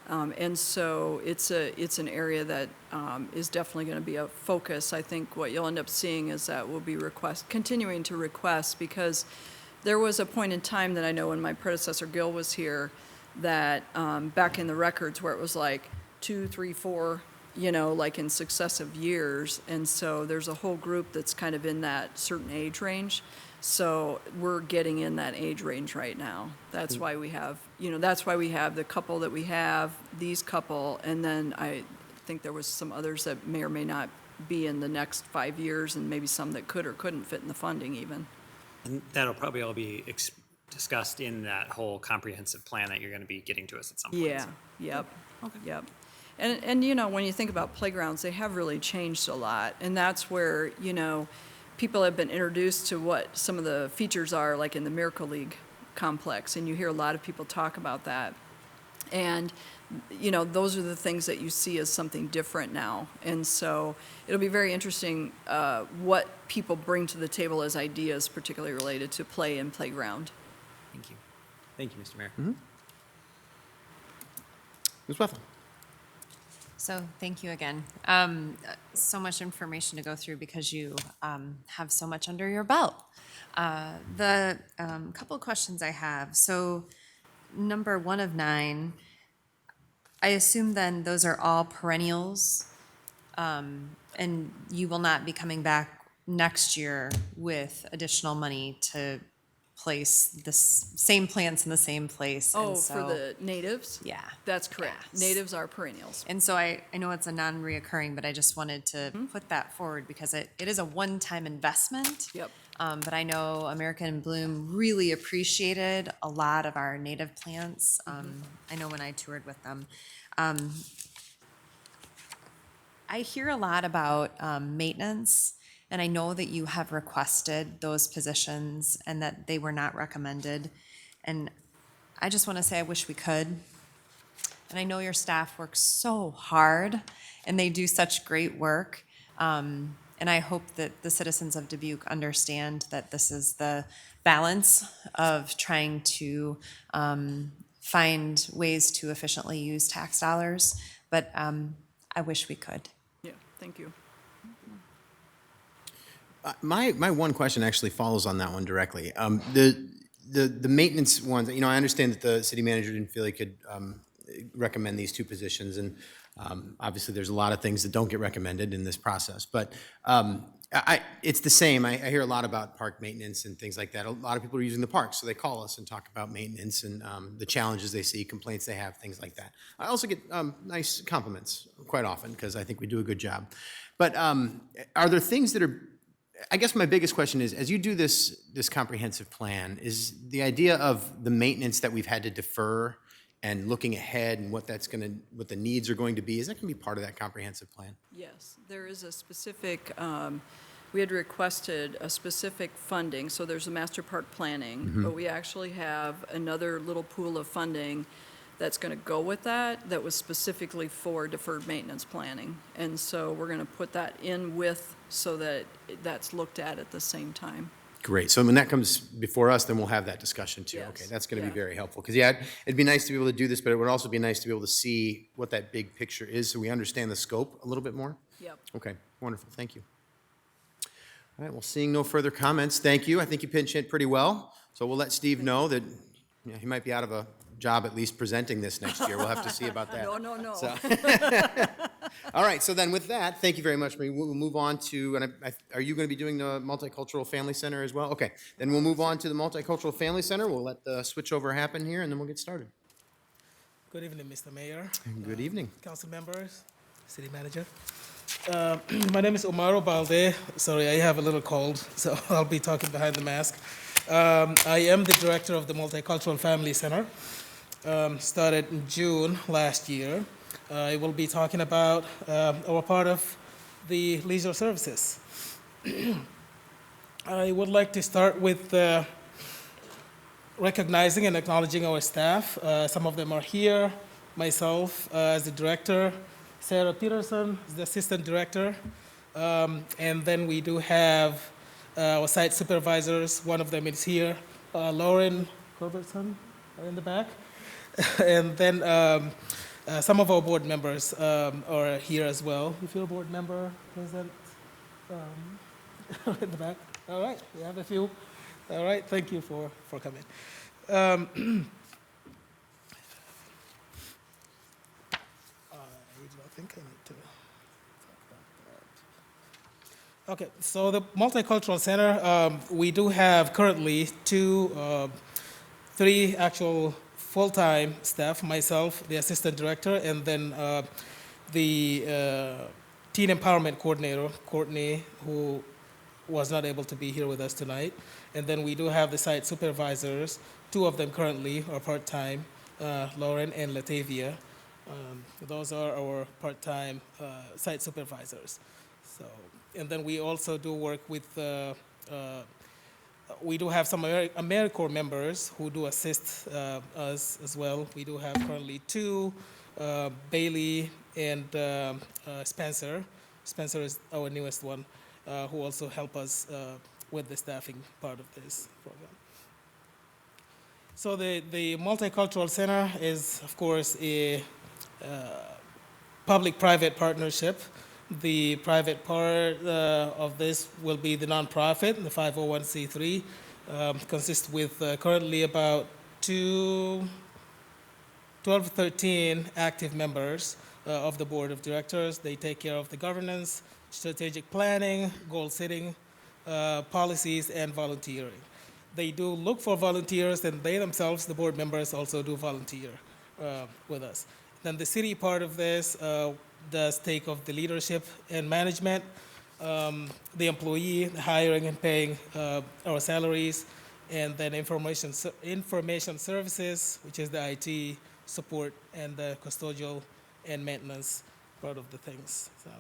And so it's an area that is definitely going to be a focus. I think what you'll end up seeing is that we'll be continuing to request, because there was a point in time that I know when my predecessor Gil was here that back in the records where it was like 2, 3, 4, like in successive years. And so there's a whole group that's kind of in that certain age range. So we're getting in that age range right now. That's why we have, the couple that we have, these couple, and then I think there was some others that may or may not be in the next 5 years, and maybe some that could or couldn't fit in the funding even. And that'll probably all be discussed in that whole comprehensive plan that you're going to be getting to us at some point. Yeah, yep, yep. And when you think about playgrounds, they have really changed a lot. And that's where, people have been introduced to what some of the features are, like in the Miracle League complex. And you hear a lot of people talk about that. And, those are the things that you see as something different now. And so it'll be very interesting what people bring to the table as ideas, particularly related to play and playground. Thank you. Thank you, Mr. Mayor. Ms. Wethel? So thank you again. So much information to go through because you have so much under your belt. The couple of questions I have. So number 1 of 9, I assume then those are all perennials, and you will not be coming back next year with additional money to place the same plants in the same place. Oh, and so, for the natives? Yeah. That's correct. Yes. Natives are perennials. And so I know it's a non-reoccurring, but I just wanted to put that forward because it is a one-time investment. Yep. But I know American Bloom really appreciated a lot of our native plants. I know when I toured with them. I hear a lot about maintenance, and I know that you have requested those positions and that they were not recommended. And I just want to say I wish we could. And I know your staff works so hard and they do such great work. And I hope that the citizens of Dubuque understand that this is the balance of trying to find ways to efficiently use tax dollars. But I wish we could. Yeah, thank you. My one question actually follows on that one directly. The maintenance ones, I understand that the city manager didn't feel he could recommend these 2 positions, and obviously there's a lot of things that don't get recommended in this process. But it's the same. I hear a lot about park maintenance and things like that. A lot of people are using the parks, so they call us and talk about maintenance and the challenges they see, complaints they have, things like that. I also get nice compliments quite often because I think we do a good job. But are there things that are, I guess my biggest question is, as you do this comprehensive plan, is the idea of the maintenance that we've had to defer and looking ahead and what the needs are going to be, is that going to be part of that comprehensive plan? Yes, there is a specific, we had requested a specific funding, so there's a master park planning, but we actually have another little pool of funding that's going to go with that, that was specifically for deferred maintenance planning. And so we're going to put that in with, so that that's looked at the same time. Great. So when that comes before us, then we'll have that discussion too. Yes. Okay, that's going to be Yeah. very helpful. Because, yeah, it'd be nice to be able to do this, but it would also be nice to be able to see what that big picture is so we understand the scope a little bit more. Yep. Okay, wonderful. Thank you. All right, well, seeing no further comments, thank you. I think you pinch hit pretty well. So we'll let Steve know that he might be out of a job at least presenting this next year. We'll have to see about that. No. So- All right, so then with that, thank you very much. We'll move on to, and are you going to be doing the Multicultural Family Center as well? Okay, then we'll move on to the Multicultural Family Center. We'll let the switchover happen here, and then we'll get started. Good evening, Mr. Mayor, Good evening. council members, city manager. My name is Omaro Balde. Sorry, I have a little cold, so I'll be talking behind the mask. I am the director of the Multicultural Family Center. Started in June last year. I will be talking about our part of the leisure services. I would like to start with recognizing and acknowledging our staff. Some of them are here. Myself as the director, Sarah Peterson is the assistant director, and then we do have our site supervisors. One of them is here, Lauren Culbertson in the back, and then some of our board members are here as well. If you're a board member, present in the back. All right, we have a few. All right, thank you for coming. I think I need to talk about that. Okay, so the Multicultural Center, we do have currently three actual full-time staff, myself, the assistant director, and then the teen empowerment coordinator, Courtney, who was not able to be here with us tonight. And then we do have the site supervisors. Two of them currently are part-time, Lauren and Latavia. Those are our part-time site supervisors. So, and then we also do work with, we do have some AmeriCorps members who do assist us as well. We do have currently two, Bailey and Spencer. Spencer is our newest one, who also help us with the staffing part of this program. So the Multicultural Center is, of course, a public-private partnership. The private part of this will be the nonprofit, the 501c3, consists with currently about 12 to 13 active members of the board of directors. They take care of the governance, strategic planning, goal setting, policies, and volunteering. They do look for volunteers, and they themselves, the board members, also do volunteer with us. Then the city part of this does take of the leadership and management, the employee, the hiring and paying our salaries, and then information services, which is the IT support and the custodial and maintenance part of the things. So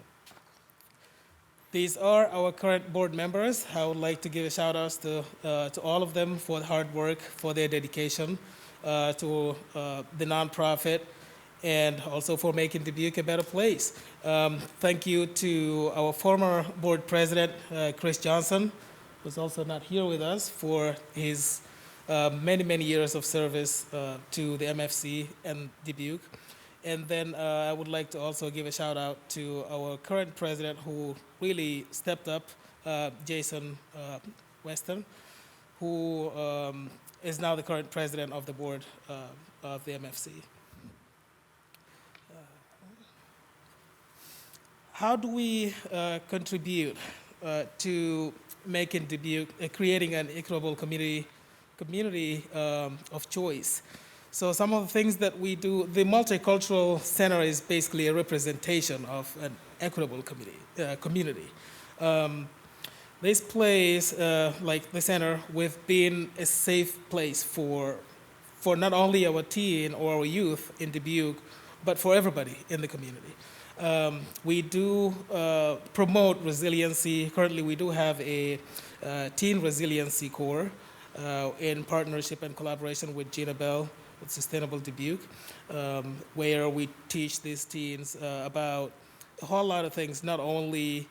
these are our current board members. I would like to give a shout out to all of them for the hard work, for their dedication to the nonprofit, and also for making Dubuque a better place. Thank you to our former board president, Chris Johnson, who's also not here with us, for his many years of service to the MFC and Dubuque. And then I would like to also give a shout out to our current president who really stepped up, Jason Weston, who is now the current president of the board of the MFC. How do we contribute to making Dubuque, creating an equitable community of choice? So some of the things that we do, the Multicultural Center is basically a representation of an equitable community. This place, like the center, with being a safe place for not only our teen or our youth in Dubuque, but for everybody in the community. We do promote resiliency. Currently, we do have a teen resiliency corps in partnership and collaboration with Gina Bell, with Sustainable Dubuque, where we teach these teens about a whole lot of things, not only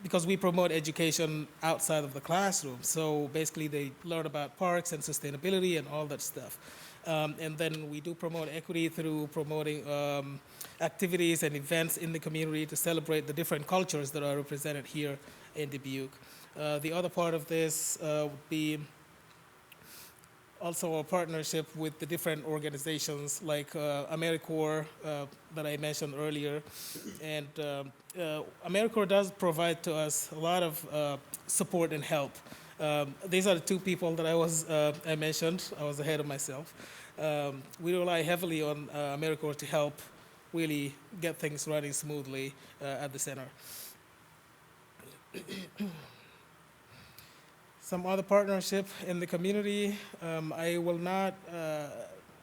because we promote education outside of the classroom. So basically they learn about parks and sustainability and all that stuff. And then we do promote equity through promoting activities and events in the community to celebrate the different cultures that are represented here in Dubuque. The other part of this would be also a partnership with the different organizations like AmeriCorps that I mentioned earlier. And AmeriCorps does provide to us a lot of support and help. These are the two people that I mentioned. I was ahead of myself. We rely heavily on AmeriCorps to help really get things running smoothly at the center. Some other partnership in the community, I will not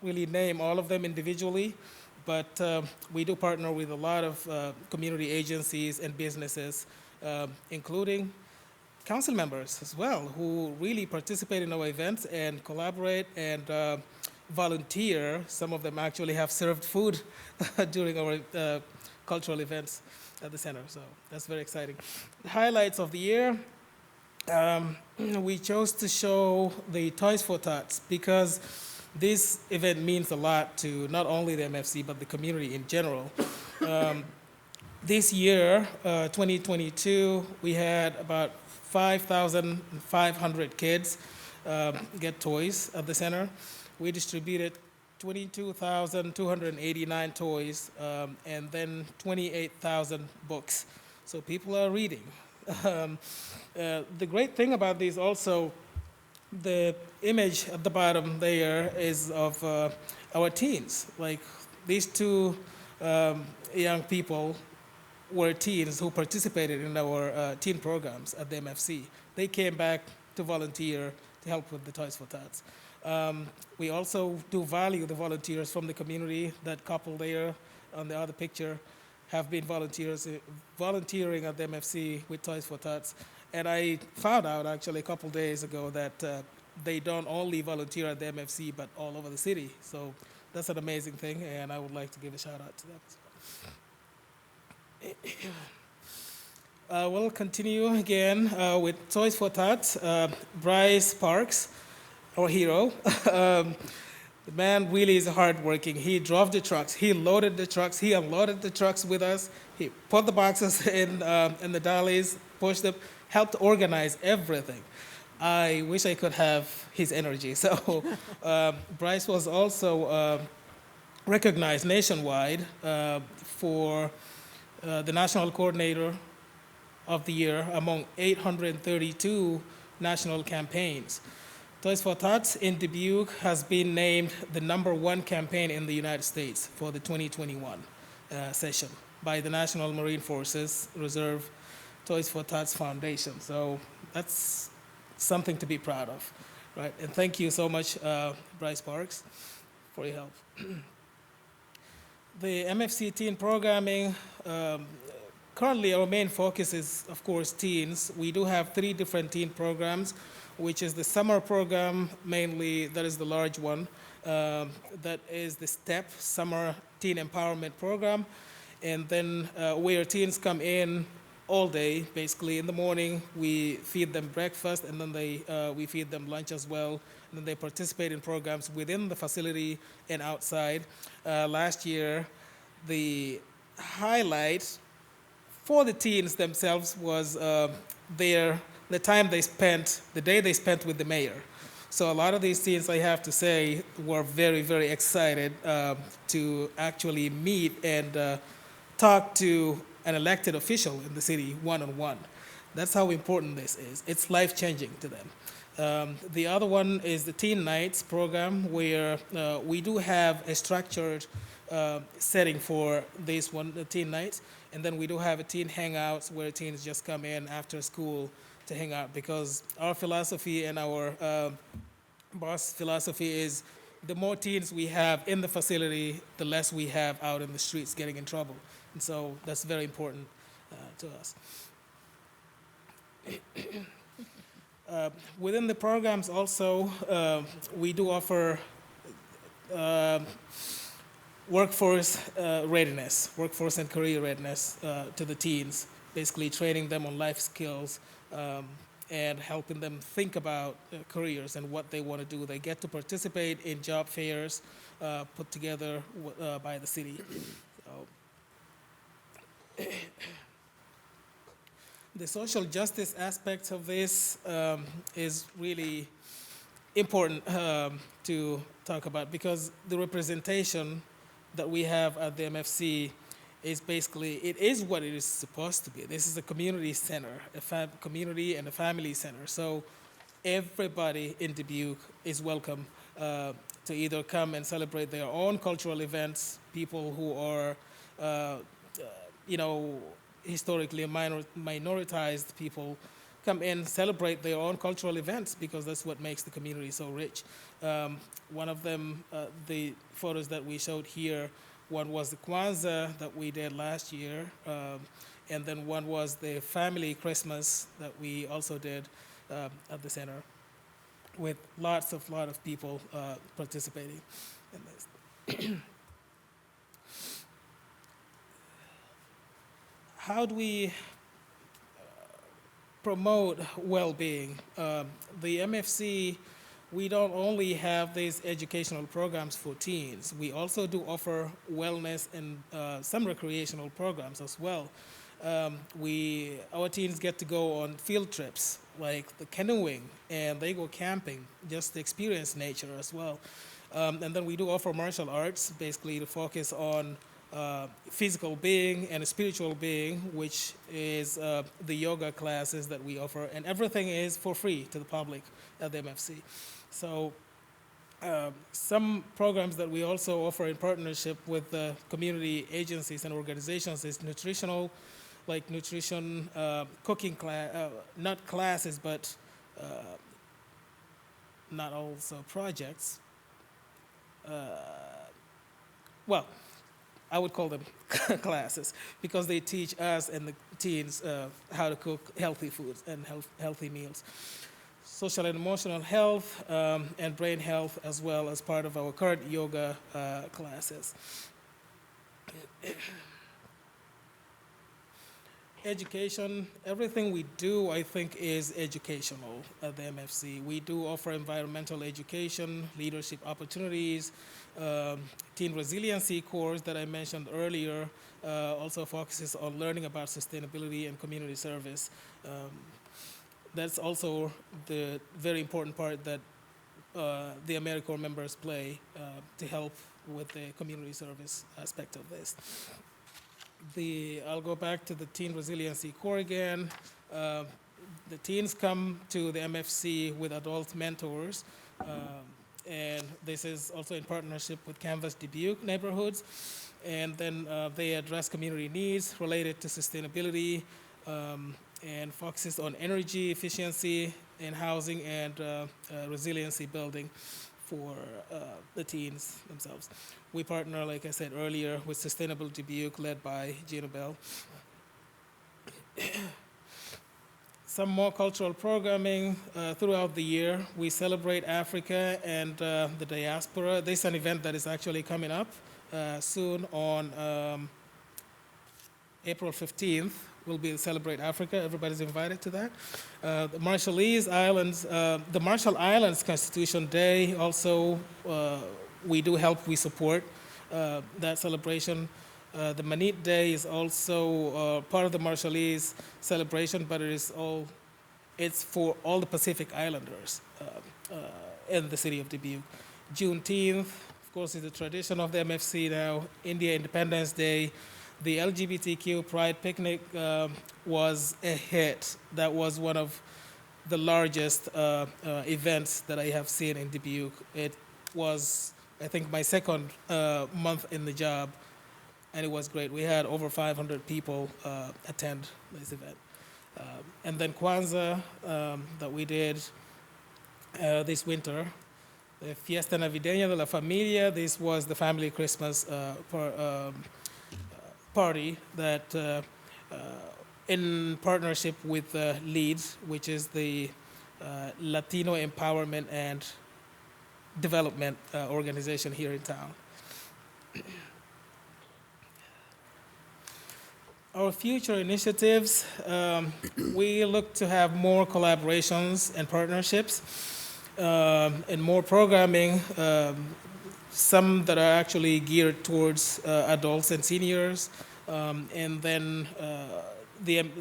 really name all of them individually, but we do partner with a lot of community agencies and businesses, including council members as well, who really participate in our events and collaborate and volunteer. Some of them actually have served food during our cultural events at the center, so that's very exciting. The highlights of the year. We chose to show the Toys for Tots because this event means a lot to not only the MFC but the community in general. This year, 2022, we had about 5,500 kids get toys at the center. We distributed 22,289 toys and then 28,000 books. So people are reading. The great thing about these also, the image at the bottom there is of our teens. Like these two young people were teens who participated in our teen programs at the MFC. They came back to volunteer to help with the Toys for Tots. We also do value the volunteers from the community. That couple there on the other picture have been volunteering at the MFC with Toys for Tots. And I found out actually a couple days ago that they don't only volunteer at the MFC, but all over the city. So that's an amazing thing, and I would like to give a shout out to them. We'll continue again with Toys for Tots. Bryce Parks, our hero. The man really is hardworking. He drove the trucks, he loaded the trucks, he unloaded the trucks with us. He put the boxes in the dollies, pushed them, helped organize everything. I wish I could have his energy. So Bryce was also recognized nationwide for the National Coordinator of the Year among 832 national campaigns. Toys for Tots in Dubuque has been named the #1 campaign in the United States for the 2021 session by the National Marine Forces Reserve Toys for Tots Foundation. So that's something to be proud of, right? And thank you so much, Bryce Parks, for your help. The MFC teen programming, currently our main focus is, of course, teens. We do have 3 different teen programs, which is the summer program, mainly, that is the large one. That is the STEP, Summer Teen Empowerment Program. And then where teens come in all day, basically in the morning, we feed them breakfast, and then we feed them lunch as well. And then they participate in programs within the facility and outside. Last year, the highlight for the teens themselves was the day they spent with the mayor. So a lot of these teens, I have to say, were very, very excited to actually meet and talk to an elected official in the city one-on-one. That's how important this is. It's life-changing to them. The other one is the Teen Nights program, where we do have a structured setting for this one, the Teen Nights, and then we do have a teen hangouts where teens just come in after school to hang out, because our philosophy and our boss philosophy is the more teens we have in the facility, the less we have out in the streets getting in trouble. And so that's very important to us. Within the programs also, we do offer workforce readiness, workforce and career readiness to the teens, basically training them on life skills and helping them think about careers and what they want to do. They get to participate in job fairs put together by the city. So, the social justice aspect of this is really important to talk about, because the representation that we have at the MFC is basically, it is what it is supposed to be. This is a community center, a community and a family center. So everybody in Dubuque is welcome to either come and celebrate their own cultural events, people who are, historically minoritized people come in, celebrate their own cultural events, because that's what makes the community so rich. One of them, the photos that we showed here, one was the Kwanzaa that we did last year, and then one was the family Christmas that we also did at the center, with lot of people participating in this. How do we promote well-being? The MFC, we don't only have these educational programs for teens, we also do offer wellness and some recreational programs as well. Our teens get to go on field trips, like the canoeing, and they go camping, just to experience nature as well. And then we do offer martial arts, basically to focus on physical being and spiritual being, which is the yoga classes that we offer, and everything is for free to the public at the MFC. So some programs that we also offer in partnership with the community agencies and organizations is nutritional, like nutrition, cooking class, not classes, but not also projects. Well, I would call them classes, because they teach us and the teens how to cook healthy foods and healthy meals. Social and emotional health and brain health, as well as part of our current yoga classes. Education, everything we do, I think, is educational at the MFC. We do offer environmental education, leadership opportunities, teen resiliency course that I mentioned earlier, also focuses on learning about sustainability and community service. That's also the very important part that the AmeriCorps members play to help with the community service aspect of this. I'll go back to the Teen Resiliency Corps again. The teens come to the MFC with adult mentors, and this is also in partnership with Canvas Dubuque neighborhoods. And then they address community needs related to sustainability and focuses on energy efficiency in housing and resiliency building for the teens themselves. We partner, like I said earlier, with Sustainable Dubuque, led by Gina Bell. Some more cultural programming throughout the year. We celebrate Africa and the diaspora. This is an event that is actually coming up soon on April 15th. We'll be Celebrate Africa. Everybody's invited to that. The Marshallese Islands, the Marshall Islands Constitution Day, also we do help, we support that celebration. The Manit Day is also part of the Marshallese celebration, but it's for all the Pacific Islanders in the city of Dubuque. Juneteenth, of course, is the tradition of the MFC now. India Independence Day. The LGBTQ Pride Picnic was a hit. That was one of the largest events that I have seen in Dubuque. It was, I think, my second month in the job, and it was great. We had over 500 people attend this event. And then Kwanzaa that we did this winter, the Fiesta Navideña de la Familia. This was the family Christmas party that in partnership with LEADS, which is the Latino Empowerment and development organization here in town. Our future initiatives, we look to have more collaborations and partnerships, and more programming, some that are actually geared towards adults and seniors, and then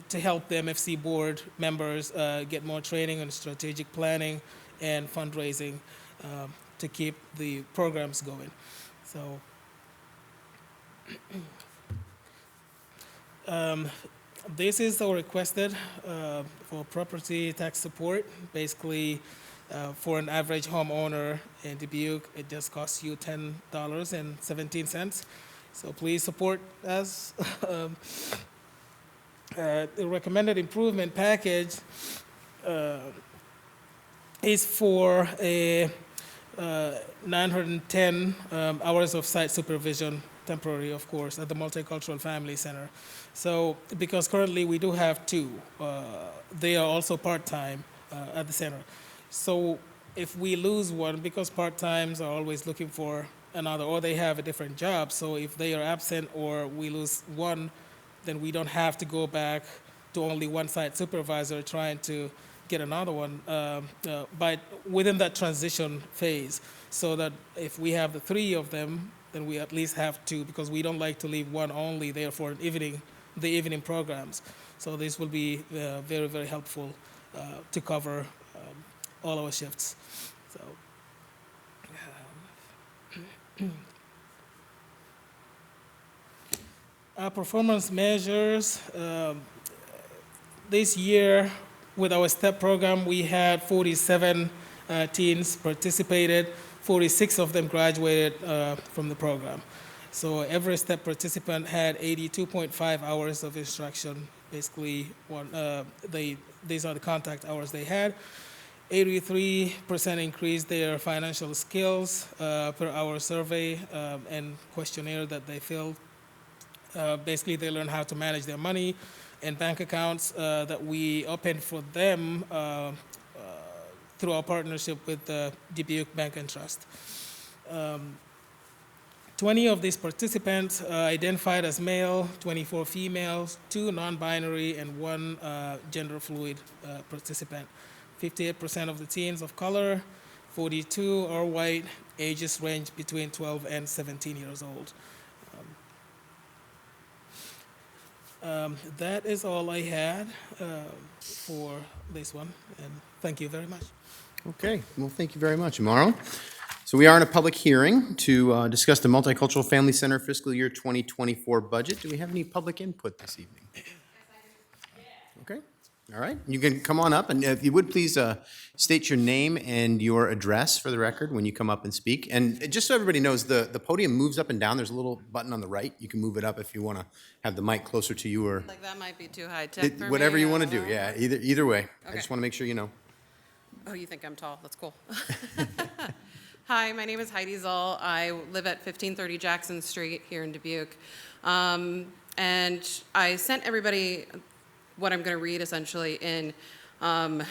to help the MFC board members get more training on strategic planning and fundraising to keep the programs going. So this is our requested for property tax support. Basically, for an average homeowner in Dubuque, it just costs you $10.17. So please support us. The recommended improvement package is for a 910 hours of site supervision, temporary, of course, at the Multicultural Family Center. So, because currently we do have two, they are also part-time at the center. So, if we lose one, because part-times are always looking for another, or they have a different job, so if they are absent or we lose one, then we don't have to go back to only one site supervisor trying to get another one, but within that transition phase, so that if we have the three of them, then we at least have two, because we don't like to leave one only there for the evening programs. So this will be very, very helpful to cover all our shifts. So. Our performance measures, this year with our STEP program, we had 47 teens participated, 46 of them graduated from the program. So every STEP participant had 82.5 hours of instruction. Basically, these are the contact hours they had. 83% increased their financial skills per hour survey and questionnaire that they filled. Basically, they learn how to manage their money and bank accounts that we opened for them through our partnership with the Dubuque Bank and Trust. 20 of these participants identified as male, 24 females, 2 non-binary, and 1 gender fluid participant. 58% of the teens of color, 42 are white, ages range between 12 and 17 years old. That is all I had for this one, and thank you very much. Okay, well, thank you very much, Amaro. So we are in a public hearing to discuss the Multicultural Family Center Fiscal Year 2024 budget. Do we have any public input this evening? Okay, all right. You can come on up, and if you would, please state your name and your address for the record when you come up and speak. And just so everybody knows, the podium moves up and down. There's a little button on the right. You can move it up if you want to have the mic closer to you, or Like that might be too high tech for me. whatever you I want to don't do. know. Yeah, either way. I Okay. just want to make sure you know. Oh, you think I'm tall? That's cool. Hi, my name is Heidi Zoll. I live at 1530 Jackson Street here in Dubuque. And I sent everybody what I'm going to read essentially in, I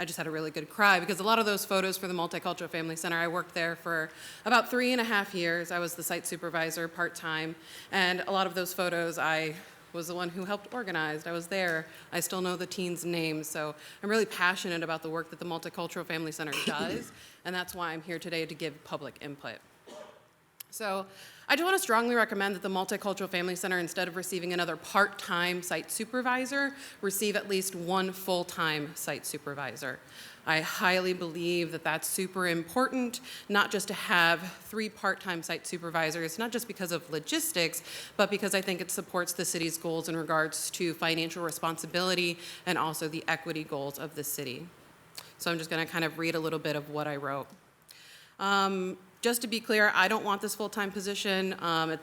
just had a really good cry because a lot of those photos for the Multicultural Family Center, I worked there for about 3.5 years. I was the site supervisor part-time, and a lot of those photos I was the one who helped organize. I was there. I still know the teens' names, so I'm really passionate about the work that the Multicultural Family Center does, and that's why I'm here today to give public input. So I just want to strongly recommend that the Multicultural Family Center, instead of receiving another part-time site supervisor, receive at least 1 full-time site supervisor. I highly believe that that's super important, not just to have 3 part-time site supervisors, not just because of logistics, but because I think it supports the city's goals in regards to financial responsibility and also the equity goals of the city. So I'm just going to kind of read a little bit of what I wrote. Just to be clear, I don't want this full-time position.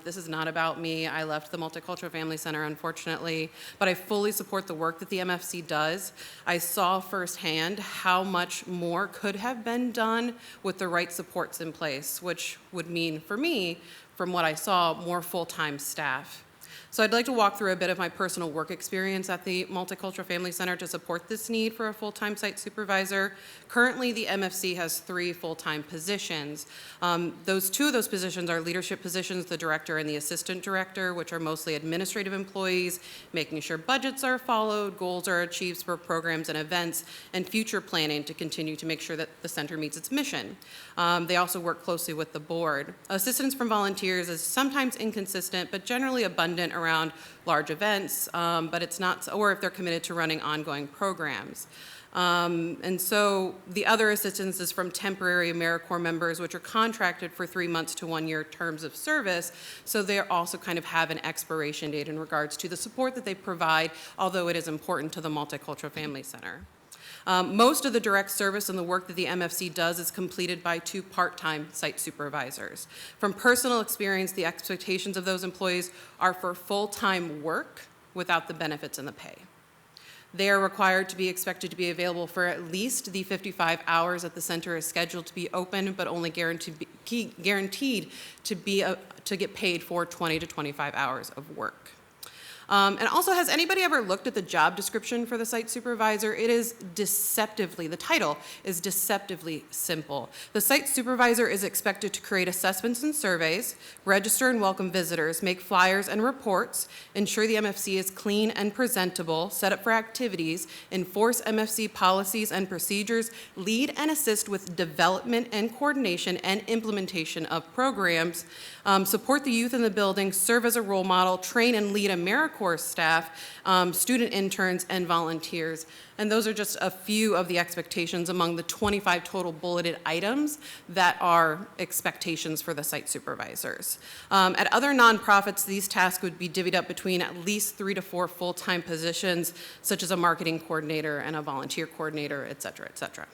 This is not about me. I left the Multicultural Family Center, unfortunately, but I fully support the work that the MFC does. I saw firsthand how much more could have been done with the right supports in place, which would mean, for me, from what I saw, more full-time staff. So I'd like to walk through a bit of my personal work experience at the Multicultural Family Center to support this need for a full-time site supervisor. Currently, the MFC has 3 full-time positions. Two of those positions are leadership positions, the director and the assistant director, which are mostly administrative employees, making sure budgets are followed, goals are achieved for programs and events, and future planning to continue to make sure that the center meets its mission. They also work closely with the board. Assistance from volunteers is sometimes inconsistent, but generally abundant around large events, but it's not, or if they're committed to running ongoing programs. And so the other assistance is from temporary AmeriCorps members, which are contracted for 3 months to 1 year terms of service. So they also kind of have an expiration date in regards to the support that they provide, although it is important to the Multicultural Family Center. Most of the direct service and the work that the MFC does is completed by 2 part-time site supervisors. From personal experience, the expectations of those employees are for full-time work without the benefits and the pay. They are required to be expected to be available for at least the 55 hours that the center is scheduled to be open, but only guaranteed to get paid for 20 to 25 hours of work. And also, has anybody ever looked at the job description for the site supervisor? It is the title is deceptively simple. The site supervisor is expected to create assessments and surveys, register and welcome visitors, make flyers and reports, ensure the MFC is clean and presentable, set up for activities, enforce MFC policies and procedures, lead and assist with development and coordination and implementation of programs, support the youth in the building, serve as a role model, train and lead AmeriCorps staff, student interns, and volunteers. And those are just a few of the expectations among the 25 total bulleted items that are expectations for the site supervisors. At other nonprofits, these tasks would be divvied up between at least 3 to 4 full-time positions, such as a marketing coordinator and a volunteer coordinator, et cetera, et cetera.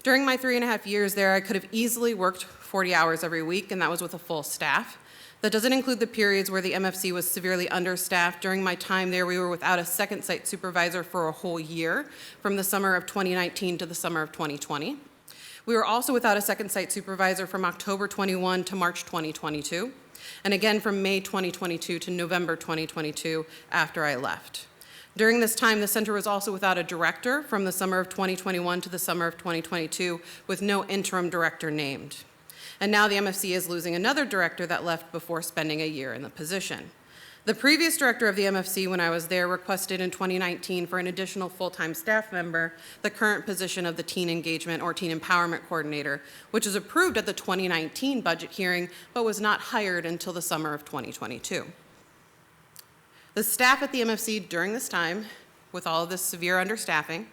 During my 3.5 years there, I could have easily worked 40 hours every week, and that was with a full staff. That doesn't include the periods where the MFC was severely understaffed. During my time there, we were without a second site supervisor for a whole year, from the summer of 2019 to the summer of 2020. We were also without a second site supervisor from October 21 to March 2022, and again from May 2022 to November 2022 after I left. During this time, the center was also without a director from the summer of 2021 to the summer of 2022, with no interim director named. And now the MFC is losing another director that left before spending a year in the position. The previous director of the MFC, when I was there, requested in 2019 for an additional full-time staff member the current position of the Teen Engagement or Teen Empowerment Coordinator, which was approved at the 2019 budget hearing, but was not hired until the summer of 2022. The staff at the MFC during this time, with all of this severe understaffing,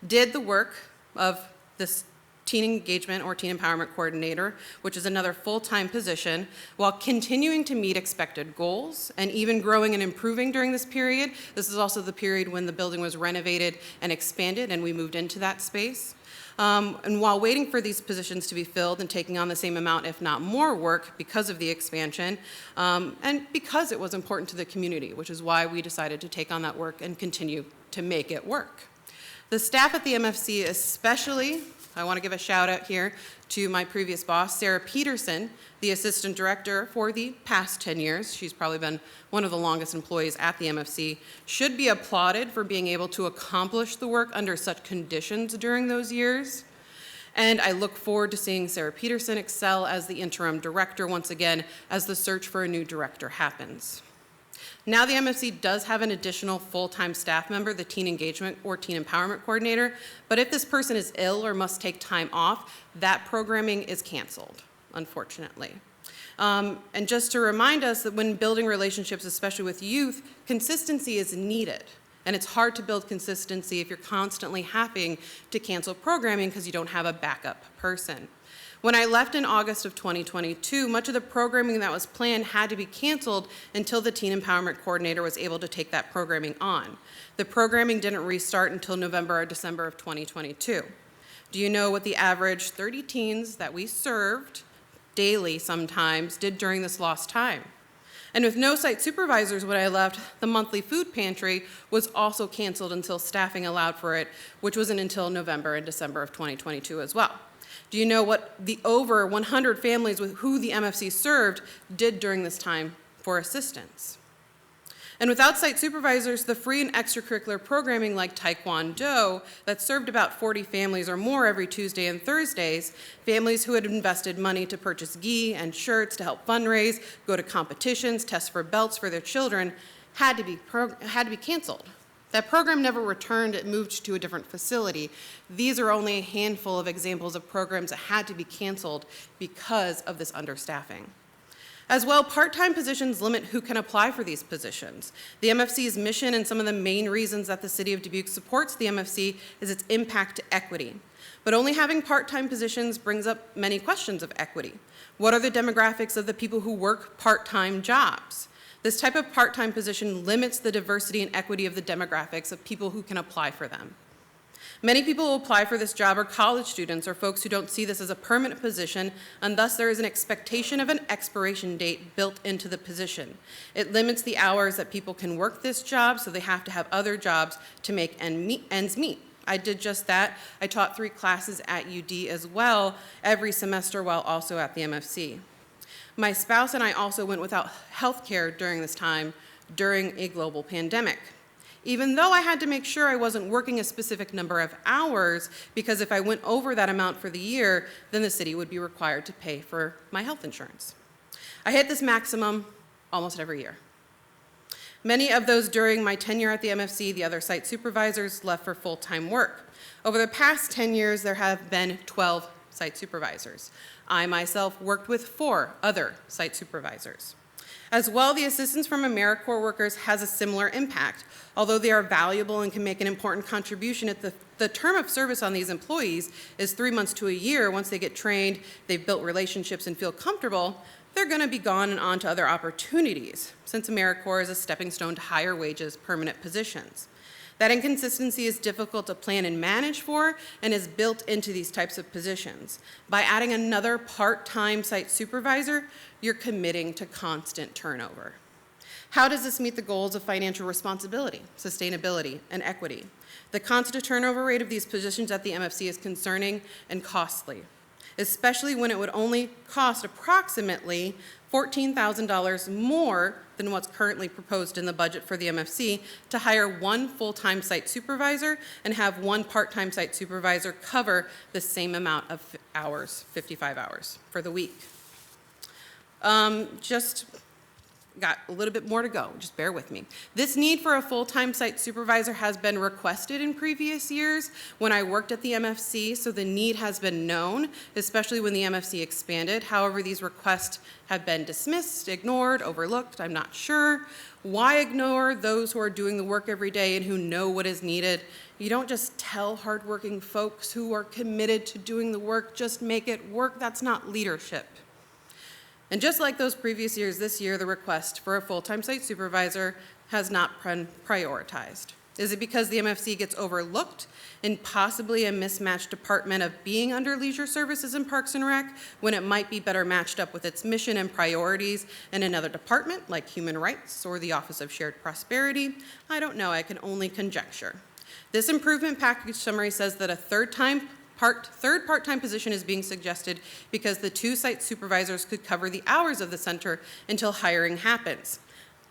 did the work of this Teen Engagement or Teen Empowerment Coordinator, which is another full-time position, while continuing to meet expected goals and even growing and improving during this period. This is also the period when the building was renovated and expanded and we moved into that space. And while waiting for these positions to be filled and taking on the same amount, if not more work because of the expansion, and because it was important to the community, which is why we decided to take on that work and continue to make it work. The staff at the MFC especially, I want to give a shout out here to my previous boss, Sarah Peterson, the assistant director for the past 10 years. She's probably been one of the longest employees at the MFC, should be applauded for being able to accomplish the work under such conditions during those years. And I look forward to seeing Sarah Peterson excel as the interim director once again as the search for a new director happens. Now the MFC does have an additional full-time staff member, the Teen Engagement or Teen Empowerment Coordinator, but if this person is ill or must take time off, that programming is canceled, unfortunately. And just to remind us that when building relationships, especially with youth, consistency is needed. And it's hard to build consistency if you're constantly having to cancel programming because you don't have a backup person. When I left in August of 2022, much of the programming that was planned had to be canceled until the Teen Empowerment Coordinator was able to take that programming on. The programming didn't restart until November or December of 2022. Do you know what the average 30 teens that we served daily sometimes did during this lost time? And with no site supervisors when I left, the monthly food pantry was also canceled until staffing allowed for it, which wasn't until November and December of 2022 as well. Do you know what the over 100 families with who the MFC served did during this time for assistance? And without site supervisors, the free and extracurricular programming like Taekwondo that served about 40 families or more every Tuesday and Thursdays, families who had invested money to purchase gi and shirts to help fundraise, go to competitions, test for belts for their children, had to be canceled. That program never returned, it moved to a different facility. These are only a handful of examples of programs that had to be canceled because of this understaffing. As well, part-time positions limit who can apply for these positions. The MFC's mission and some of the main reasons that the City of Dubuque supports the MFC is its impact to equity. But only having part-time positions brings up many questions of equity. What are the demographics of the people who work part-time jobs? This type of part-time position limits the diversity and equity of the demographics of people who can apply for them. Many people who apply for this job are college students or folks who don't see this as a permanent position, and thus there is an expectation of an expiration date built into the position. It limits the hours that people can work this job, so they have to have other jobs to make ends meet. I did just that. I taught 3 classes at UD as well every semester while also at the MFC. My spouse and I also went without health care during this time during a global pandemic. Even though I had to make sure I wasn't working a specific number of hours, because if I went over that amount for the year, then the city would be required to pay for my health insurance. I hit this maximum almost every year. Many of those during my tenure at the MFC, the other site supervisors, left for full-time work. Over the past 10 years, there have been 12 site supervisors. I myself worked with 4 other site supervisors. As well, the assistance from AmeriCorps workers has a similar impact. Although they are valuable and can make an important contribution, the term of service on these employees is 3 months to a year. Once they get trained, they've built relationships and feel comfortable, they're going to be gone and on to other opportunities, since AmeriCorps is a stepping stone to higher wages, permanent positions. That inconsistency is difficult to plan and manage for and is built into these types of positions. By adding another part-time site supervisor, you're committing to constant turnover. How does this meet the goals of financial responsibility, sustainability, and equity? The constant turnover rate of these positions at the MFC is concerning and costly, especially when it would only cost approximately $14,000 more than what's currently proposed in the budget for the MFC to hire 1 full-time site supervisor and have 1 part-time site supervisor cover the same amount of hours, 55 hours for the week. Just got a little bit more to go, just bear with me. This need for a full-time site supervisor has been requested in previous years when I worked at the MFC, so the need has been known, especially when the MFC expanded. However, these requests have been dismissed, ignored, overlooked, I'm not sure. Why ignore those who are doing the work every day and who know what is needed? You don't just tell hardworking folks who are committed to doing the work, just make it work. That's not leadership. And just like those previous years, this year the request for a full-time site supervisor has not been prioritized. Is it because the MFC gets overlooked in possibly a mismatched department of being under leisure services and Parks and Rec when it might be better matched up with its mission and priorities in another department like Human Rights or the Office of Shared Prosperity? I don't know, I can only conjecture. This improvement package summary says that a third part-time position is being suggested because the 2 site supervisors could cover the hours of the center until hiring happens.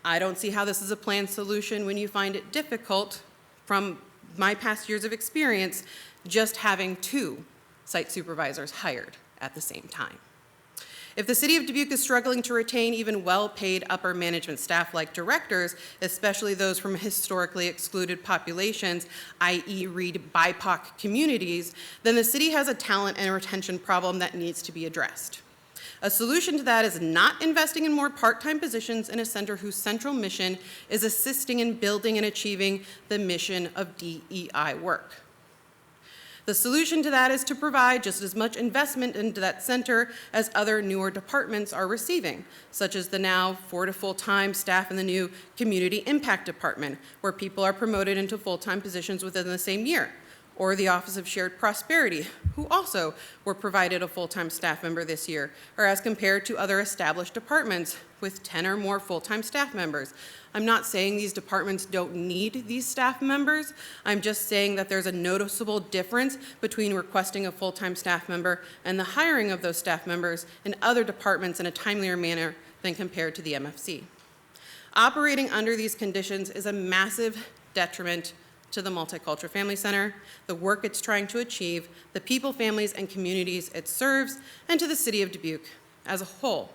I don't see how this is a planned solution when you find it difficult, from my past years of experience, just having 2 site supervisors hired at the same time. If the City of Dubuque is struggling to retain even well-paid upper management staff like directors, especially those from historically excluded populations, i.e. read BIPOC communities, then the city has a talent and retention problem that needs to be addressed. A solution to that is not investing in more part-time positions in a center whose central mission is assisting in building and achieving the mission of DEI work. The solution to that is to provide just as much investment into that center as other newer departments are receiving, such as the now 4 full-time staff in the new Community Impact Department, where people are promoted into full-time positions within the same year, or the Office of Shared Prosperity, who also were provided a full-time staff member this year, or as compared to other established departments with 10 or more full-time staff members. I'm not saying these departments don't need these staff members. I'm just saying that there's a noticeable difference between requesting a full-time staff member and the hiring of those staff members in other departments in a timelier manner than compared to the MFC. Operating under these conditions is a massive detriment to the Multicultural Family Center, the work it's trying to achieve, the people, families, and communities it serves, and to the city of Dubuque as a whole.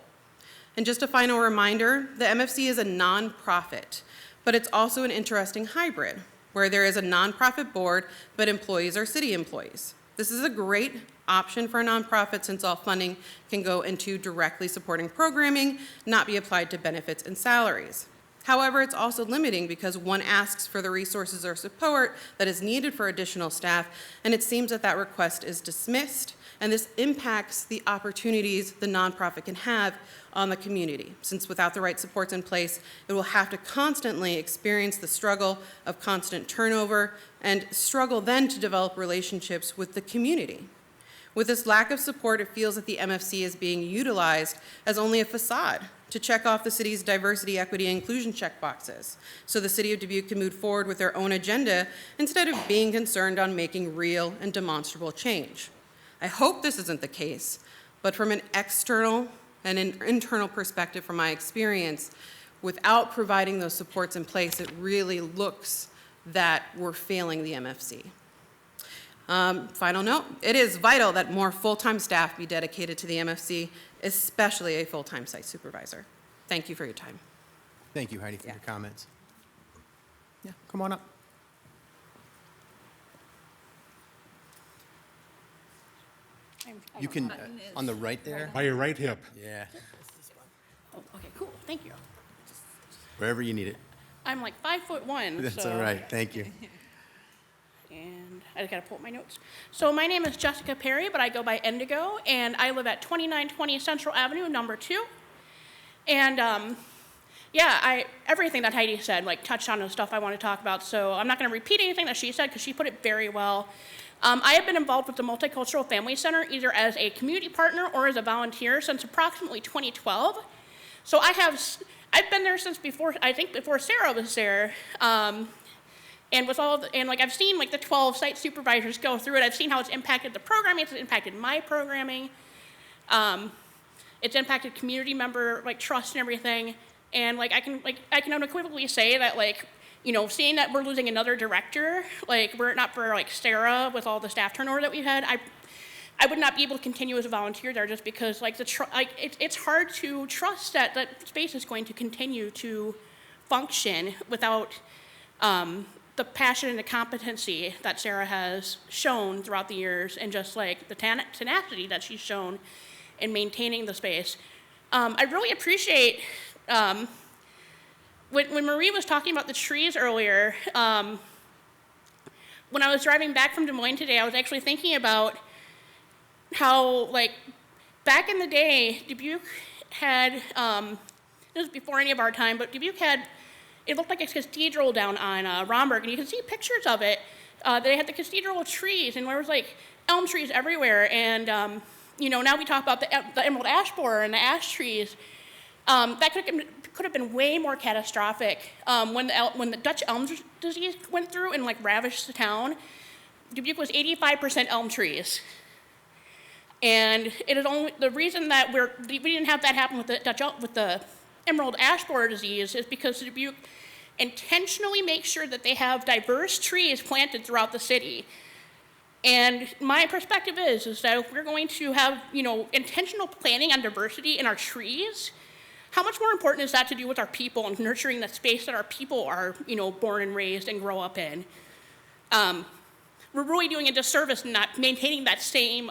And just a final reminder, the MFC is a nonprofit, but it's also an interesting hybrid, where there is a nonprofit board, but employees are city employees. This is a great option for a nonprofit since all funding can go into directly supporting programming, not be applied to benefits and salaries. However, it's also limiting because one asks for the resources or support that is needed for additional staff, and it seems that that request is dismissed, and this impacts the opportunities the nonprofit can have on the community, since without the right supports in place, it will have to constantly experience the struggle of constant turnover and struggle then to develop relationships with the community. With this lack of support, it feels that the MFC is being utilized as only a facade to check off the city's diversity, equity, and inclusion checkboxes, so the city of Dubuque can move forward with their own agenda instead of being concerned on making real and demonstrable change. I hope this isn't the case, but from an external and an internal perspective from my experience, without providing those supports in place, it really looks that we're failing the MFC. Final note, it is vital that more full-time staff be dedicated to the MFC, especially a full-time site supervisor. Thank you for your time. Thank you, Heidi, for your comments. Yeah, come on up. You can, on the right there? By your right hip. Yeah, Oh, okay, cool, thank you. wherever you need it. I'm like 5'1". That's so- all right, thank you. And I just gotta pull up my notes. So my name is Jessica Perry, but I go by Indigo, and I live at 2920 Central Avenue, number 2. And yeah, everything that Heidi said, like, touched on the stuff I want to talk about, so I'm not gonna repeat anything that she said, because she put it very well. I have been involved with the Multicultural Family Center either as a community partner or as a volunteer since approximately 2012. So I've been there since before Sarah was there. And with like I've seen like the 12 site supervisors go through it. I've seen how it's impacted the programming, it's impacted my programming. It's impacted community member like trust and everything. And like I can unequivocally say that, like, you know, seeing that we're losing another director, like, were it not for like Sarah with all the staff turnover that we've had, I would not be able to continue as a volunteer there, just because like it's hard to trust that that space is going to continue to function without the passion and the competency that Sarah has shown throughout the years, and just like the tenacity that she's shown in maintaining the space. I really appreciate when Marie was talking about the trees earlier. When I was driving back from Des Moines today, I was actually thinking about how, like, back in the day, Dubuque had, this was before any of our time, but Dubuque had, it looked like a cathedral down on Romberg, and you can see pictures of it. They had the cathedral trees, and there was like elm trees everywhere, and you know, now we talk about the emerald ash borer and the ash trees. That could have been way more catastrophic. When the Dutch elm disease went through and like ravaged the town, Dubuque was 85% elm trees. And it is only the reason that we didn't have that happen with the emerald ash borer disease is because Dubuque intentionally makes sure that they have diverse trees planted throughout the city. And my perspective is that if we're going to have, you know, intentional planning on diversity in our trees, how much more important is that to do with our people and nurturing the space that our people are, you know, born and raised and grow up in? We're really doing a disservice in not maintaining that same,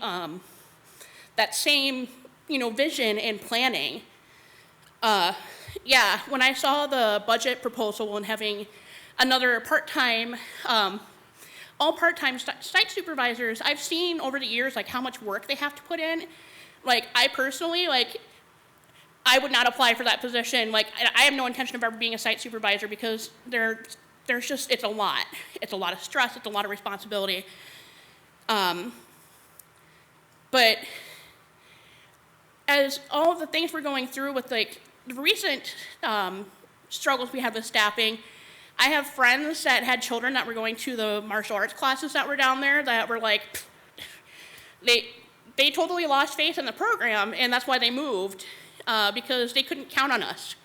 you know, vision and planning. Yeah, when I saw the budget proposal and having another part-time, all part-time site supervisors, I've seen over the years like how much work they have to put in. Like, I personally, like, I would not apply for that position. Like, I have no intention of ever being a site supervisor because there's just, it's a lot. It's a lot of stress, it's a lot of responsibility. But as all of the things we're going through with like the recent struggles we have with staffing, I have friends that had children that were going to the martial arts classes that were down there that were like, they totally lost faith in the program, and that's why they moved, because they couldn't count on us.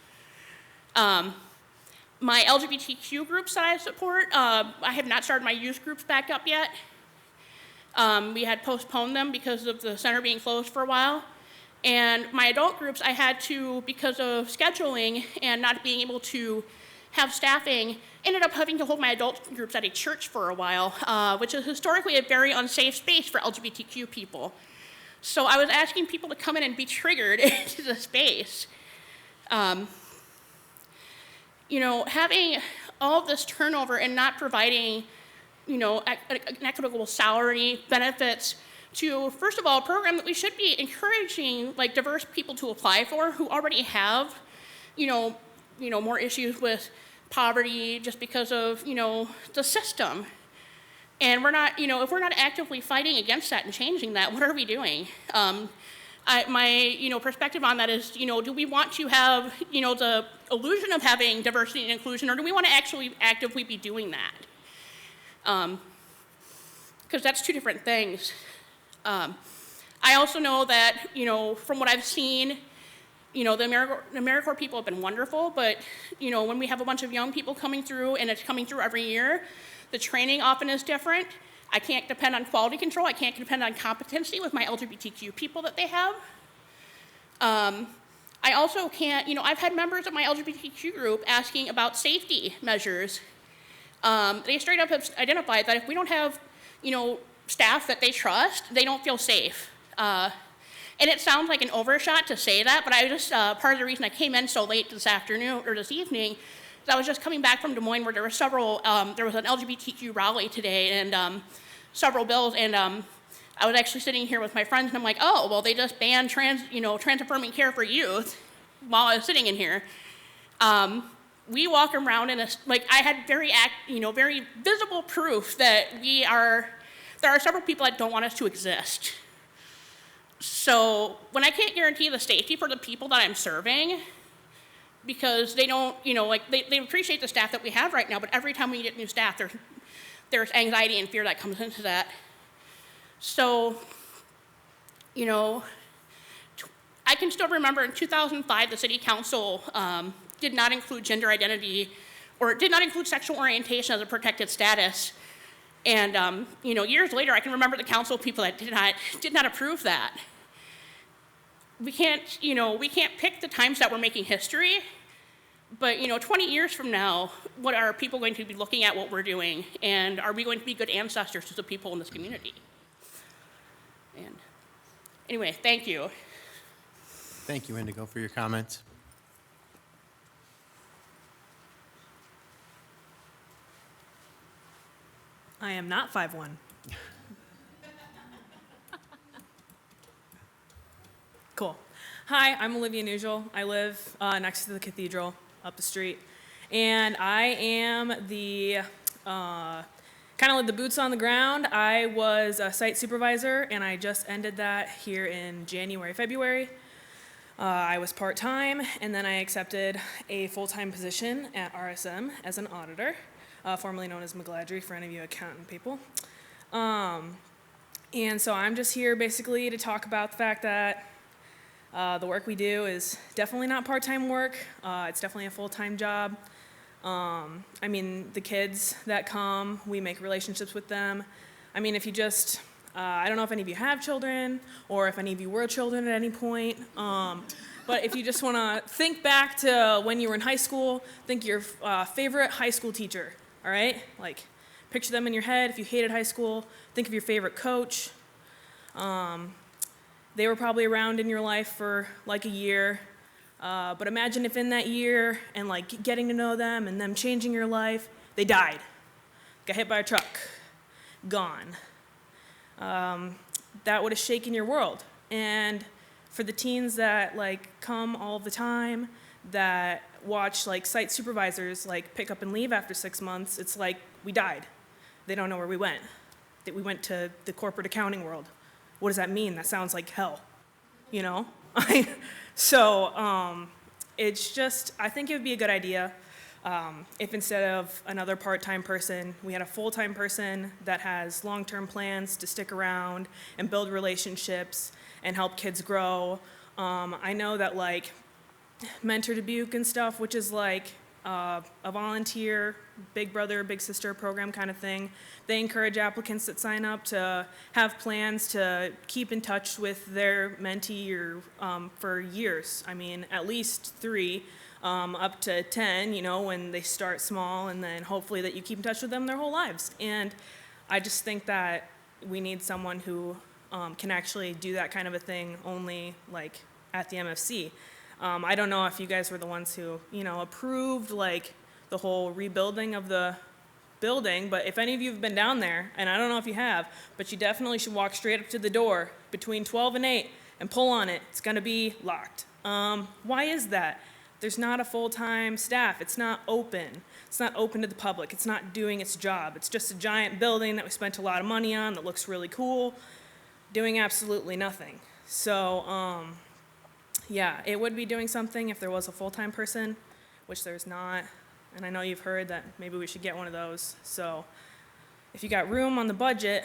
My LGBTQ groups that I support, I have not started my youth groups back up yet. We had postponed them because of the center being closed for a while. And my adult groups, I had to, because of scheduling and not being able to have staffing, ended up having to hold my adult groups at a church for a while, which is historically a very unsafe space for LGBTQ people. So I was asking people to come in and be triggered into the space. You know, having all of this turnover and not providing, you know, an equitable salary, benefits to, first of all, a program that we should be encouraging like diverse people to apply for who already have, you know, more issues with poverty just because of, you know, the system. And we're not, you know, if we're not actively fighting against that and changing that, what are we doing? My, you know, perspective on that is, you know, do we want to have, you know, the illusion of having diversity and inclusion, or do we want to actually actively be doing that? Because that's two different things. I also know that, you know, from what I've seen, you know, the AmeriCorps people have been wonderful, but, you know, when we have a bunch of young people coming through, and it's coming through every year, the training often is different. I can't depend on quality control. I can't depend on competency with my LGBTQ people that they have. I also can't, you know, I've had members of my LGBTQ group asking about safety measures. They straight up have identified that if we don't have, you know, staff that they trust, they don't feel safe. And it sounds like an overshot to say that, but I just, part of the reason I came in so late this afternoon, or this evening, is I was just coming back from Des Moines where there were several, there was an LGBTQ rally today and several bills, and I was actually sitting here with my friends and I'm like, oh, well, they just banned trans-affirming care for youth while I was sitting in here. We walk around in a, like, I had very visible proof that there are several people that don't want us to exist. So when I can't guarantee the safety for the people that I'm serving, because they don't, you know, like, they appreciate the staff that we have right now, but every time we get new staff, there's anxiety and fear that comes into that. So, you know, I can still remember in 2005, the city council did not include gender identity, or did not include sexual orientation as a protected status. And, you know, years later, I can remember the council people that did not approve that. We can't pick the times that we're making history, but, you know, 20 years from now, what are people going to be looking at what we're doing? And are we going to be good ancestors to the people in this community? And anyway, thank you. Thank you, Indigo, for your comments. I am not 5'1". Cool. Hi, I'm Olivia Nugel. I live next to the cathedral up the street. And I am the, kind of like the boots on the ground. I was a site supervisor, and I just ended that here in January, February. I was part-time, and then I accepted a full-time position at RSM as an auditor. Formerly known as McGladrey for any of you accountant people. And so I'm just here basically to talk about the fact that the work we do is definitely not part-time work. It's definitely a full-time job. I mean, the kids that come, we make relationships with them. I mean, if you just, I don't know if any of you have children or if any of you were children at any point, but if you just want to think back to when you were in high school, think your favorite high school teacher. All right? Like, picture them in your head. If you hated high school, think of your favorite coach. They were probably around in your life for like a year. But imagine if in that year and like getting to know them and them changing your life, they died. Got hit by a truck. Gone. That would have shaken your world. And for the teens that like come all the time, that watch like site supervisors like pick up and leave after 6 months, it's like we died. They don't know where we went. That we went to the corporate accounting world. What does that mean? That sounds like hell, you know? So it's just, I think it would be a good idea if instead of another part-time person, we had a full-time person that has long-term plans to stick around and build relationships and help kids grow. I know that like Mentor Dubuque and stuff, which is like a volunteer, big brother, big sister program kind of thing. They encourage applicants that sign up to have plans to keep in touch with their mentee or, for years. I mean, at least 3, up to 10, you know, when they start small, and then hopefully that you keep in touch with them their whole lives. And I just think that we need someone who can actually do that kind of a thing only like at the MFC. I don't know if you guys were the ones who, you know, approved like the whole rebuilding of the building, but if any of you have been down there, and I don't know if you have, but you definitely should walk straight up to the door between 12 and 8 and pull on it. It's gonna be locked. Why is that? There's not a full-time staff. It's not open. It's not open to the public. It's not doing its job. It's just a giant building that we spent a lot of money on that looks really cool, doing absolutely nothing. So, yeah, it would be doing something if there was a full-time person, which there's not. And I know you've heard that maybe we should get one of those. So if you got room on the budget,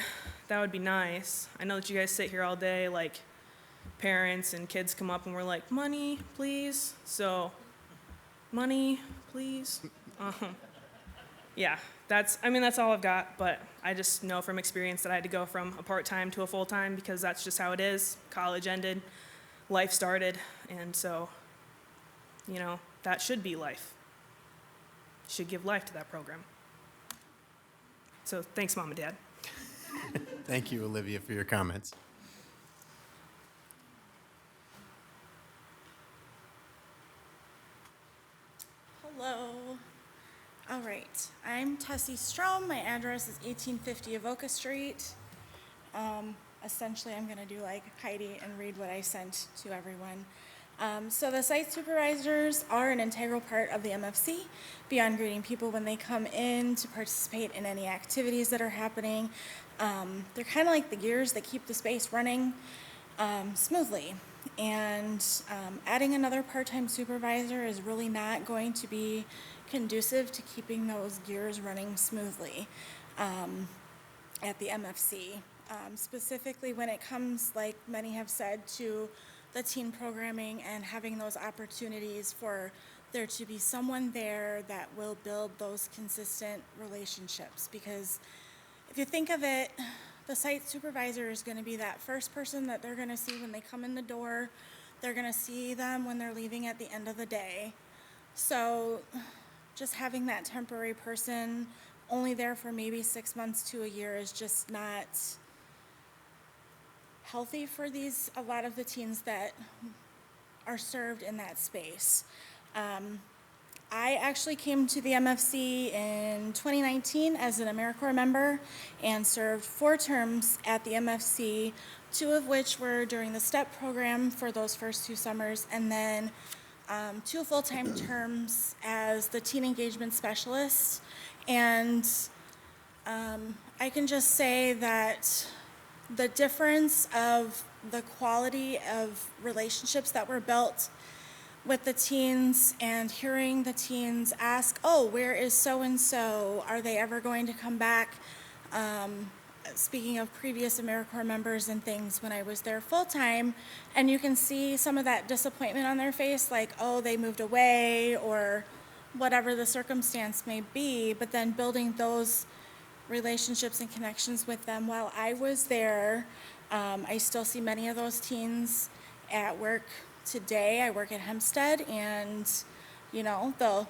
that would be nice. I know that you guys sit here all day, like parents and kids come up and we're like, money, please. So money, please. Yeah, that's all I've got, but I just know from experience that I had to go from a part-time to a full-time because that's just how it is. College ended, life started, and so, you know, that should be life. Should give life to that program. So thanks, Mom and Dad. Thank you, Olivia, for your comments. Hello. All right. I'm Tessie Strom. My address is 1850 Avoca Street. Essentially, I'm going to do like Heidi and read what I sent to everyone. So the site supervisors are an integral part of the MFC, beyond greeting people when they come in to participate in any activities that are happening. They're kind of like the gears that keep the space running smoothly. And adding another part-time supervisor is really not going to be conducive to keeping those gears running smoothly at the MFC. Specifically when it comes, like many have said, to the teen programming and having those opportunities for there to be someone there that will build those consistent relationships. Because if you think of it, the site supervisor is going to be that first person that they're going to see when they come in the door. They're going to see them when they're leaving at the end of the day. So just having that temporary person only there for maybe 6 months to a year is just not healthy for a lot of the teens that are served in that space. I actually came to the MFC in 2019 as an AmeriCorps member and served 4 terms at the MFC, 2 of which were during the STEP program for those first 2 summers, and then 2 full-time terms as the teen engagement specialist. And I can just say that the difference of the quality of relationships that were built with the teens and hearing the teens ask, oh, where is so-and-so? Are they ever going to come back? Speaking of previous AmeriCorps members and things when I was there full-time, and you can see some of that disappointment on their face, like, oh, they moved away or whatever the circumstance may be, but then building those relationships and connections with them while I was there. I still see many of those teens at work today. I work at Hempstead, and, you know, they'll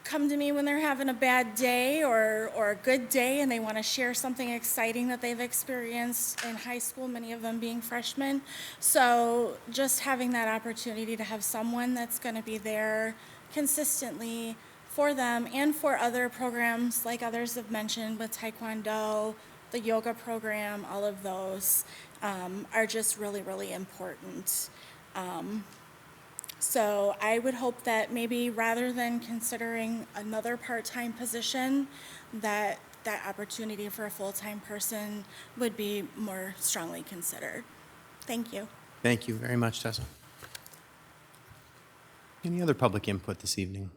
come to me when they're having a bad day or a good day, and they want to share something exciting that they've experienced in high school, many of them being freshmen. So just having that opportunity to have someone that's going to be there consistently for them and for other programs like others have mentioned with Taekwondo, the yoga program, all of those are just really, really important. So I would hope that maybe rather than considering another part-time position, that opportunity for a full-time person would be more strongly considered. Thank you. Thank you very much, Tessa. Any other public input this evening?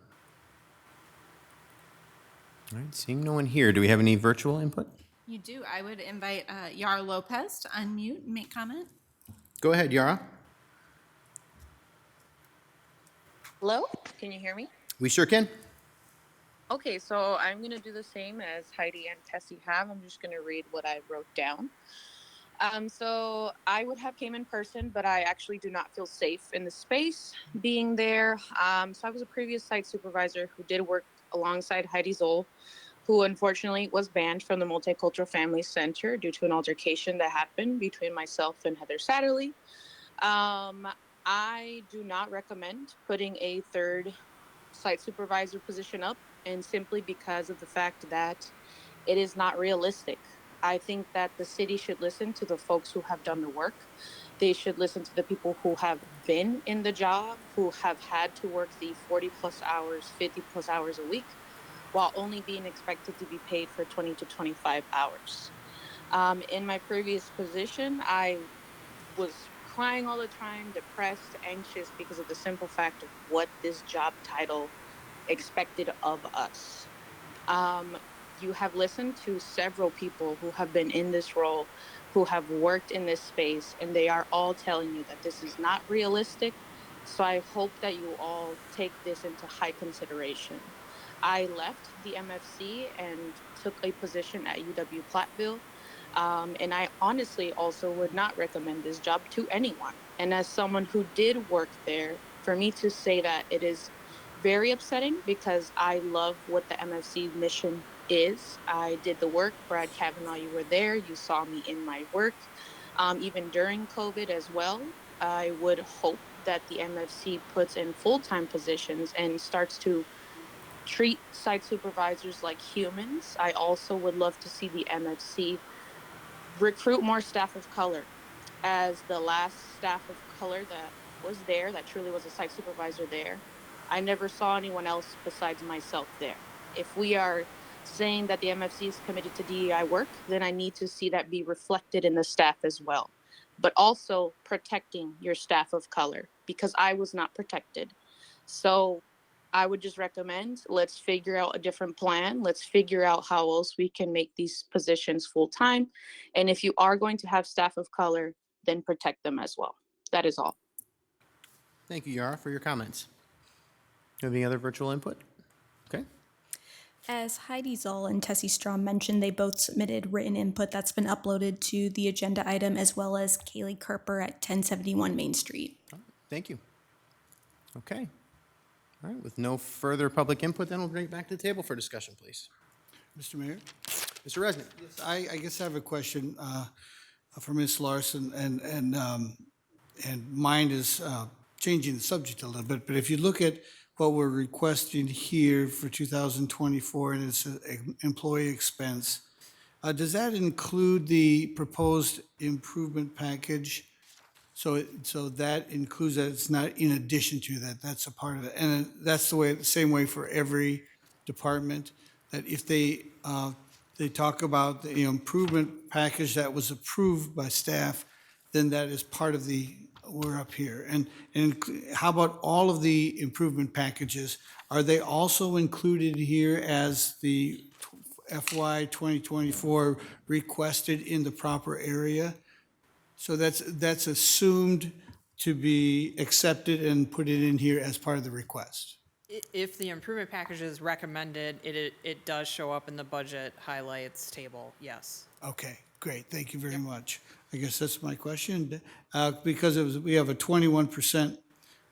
All right, seeing no one here, do we have any virtual input? You do. I would invite Yara Lopez to unmute and make comment. Go ahead, Yara. Hello? Can you hear me? We sure can. Okay, so I'm going to do the same as Heidi and Tessie have. I'm just going to read what I wrote down. So I would have came in person, but I actually do not feel safe in the space being there. So I was a previous site supervisor who did work alongside Heidi Zoll, who unfortunately was banned from the Multicultural Family Center due to an altercation that happened between myself and Heather Satterley. Um, I do not recommend putting a third site supervisor position up, and simply because of the fact that it is not realistic. I think that the city should listen to the folks who have done the work. They should listen to the people who have been in the job, who have had to work the 40 plus hours, 50 plus hours a week, while only being expected to be paid for 20 to 25 hours. In my previous position, I was crying all the time, depressed, anxious because of the simple fact of what this job title expected of us. Um, you have listened to several people who have been in this role, who have worked in this space, and they are all telling you that this is not realistic. So I hope that you all take this into high consideration. I left the MFC and took a position at UW Platteville. And I honestly also would not recommend this job to anyone. And as someone who did work there, for me to say that it is very upsetting because I love what the MFC mission is. I did the work. Brad Kavanaugh, you were there. You saw me in my work, even during COVID as well. I would hope that the MFC puts in full-time positions and starts to treat site supervisors like humans. I also would love to see the MFC recruit more staff of color. As the last staff of color that was there, that truly was a site supervisor there, I never saw anyone else besides myself there. If we are saying that the MFC is committed to DEI work, then I need to see that be reflected in the staff as well. But also protecting your staff of color, because I was not protected. So I would just recommend, let's figure out a different plan. Let's figure out how else we can make these positions full time. And if you are going to have staff of color, then protect them as well. That is all. Thank you, Yara, for your comments. Any other virtual input? Okay. As Heidi Zoll and Tessie Strom mentioned, they both submitted written input that's been uploaded to the agenda item, as well as Kaylee Kerper at 1071 Main Street. Thank you. Okay. All right, with no further public input, then we'll bring it back to the table for discussion, please. Mr. Mayor? Mr. Resnick. Yes, I guess I have a question for Ms. Larson, and mine is changing the subject a little bit, but if you look at what we're requesting here for 2024 and it's employee expense, does that include the proposed improvement package? So that includes that, it's not in addition to that, that's a part of it. And that's the same way for every department, that if they talk about the improvement package that was approved by staff, then that is part of we're up here. And how about all of the improvement packages? Are they also included here as the FY 2024 requested in the proper area? So that's assumed to be accepted and put it in here as part of the request. If the improvement package is recommended, it does show up in the budget highlights table, yes. Okay, great, thank you very much. I guess that's my question. Because we have a 21%,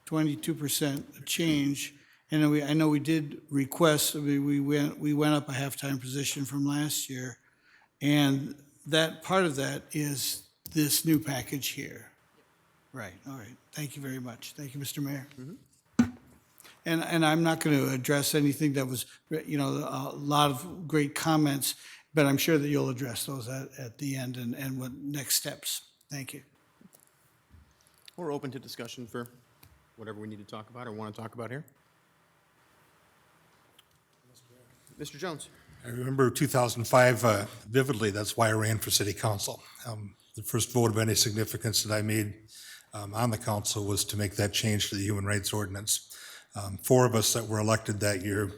22% change, and I know we did request, we went up a half-time position from last year, and that part of that is this new package here. Right, all right, thank you very much. Thank you, Mr. Mayor. And I'm not going to address anything that was, a lot of great comments, but I'm sure that you'll address those at the end and what next steps. Thank you. We're open to discussion for whatever we need to talk about or want to talk about here. Mr. Jones. I remember 2005 vividly. That's why I ran for city council. The first vote of any significance that I made on the council was to make that change to the human rights ordinance. 4 of us that were elected that year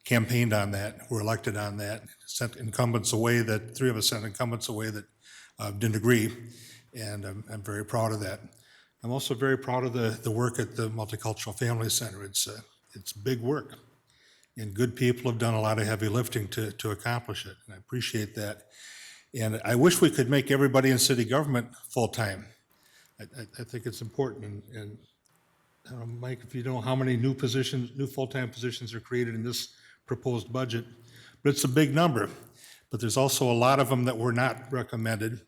campaigned on that, were elected on that, sent incumbents away 3 of us sent incumbents away that didn't agree, and I'm very proud of that. I'm also very proud of the work at the Multicultural Family Center. It's big work. and good people have done a lot of heavy lifting to accomplish it, and I appreciate that. And I wish we could make everybody in city government full-time. I think it's important, and I don't know, Mike, if you know how many new positions, new full-time positions are created in this proposed budget, but it's a big number. But there's also a lot of them that were not recommended.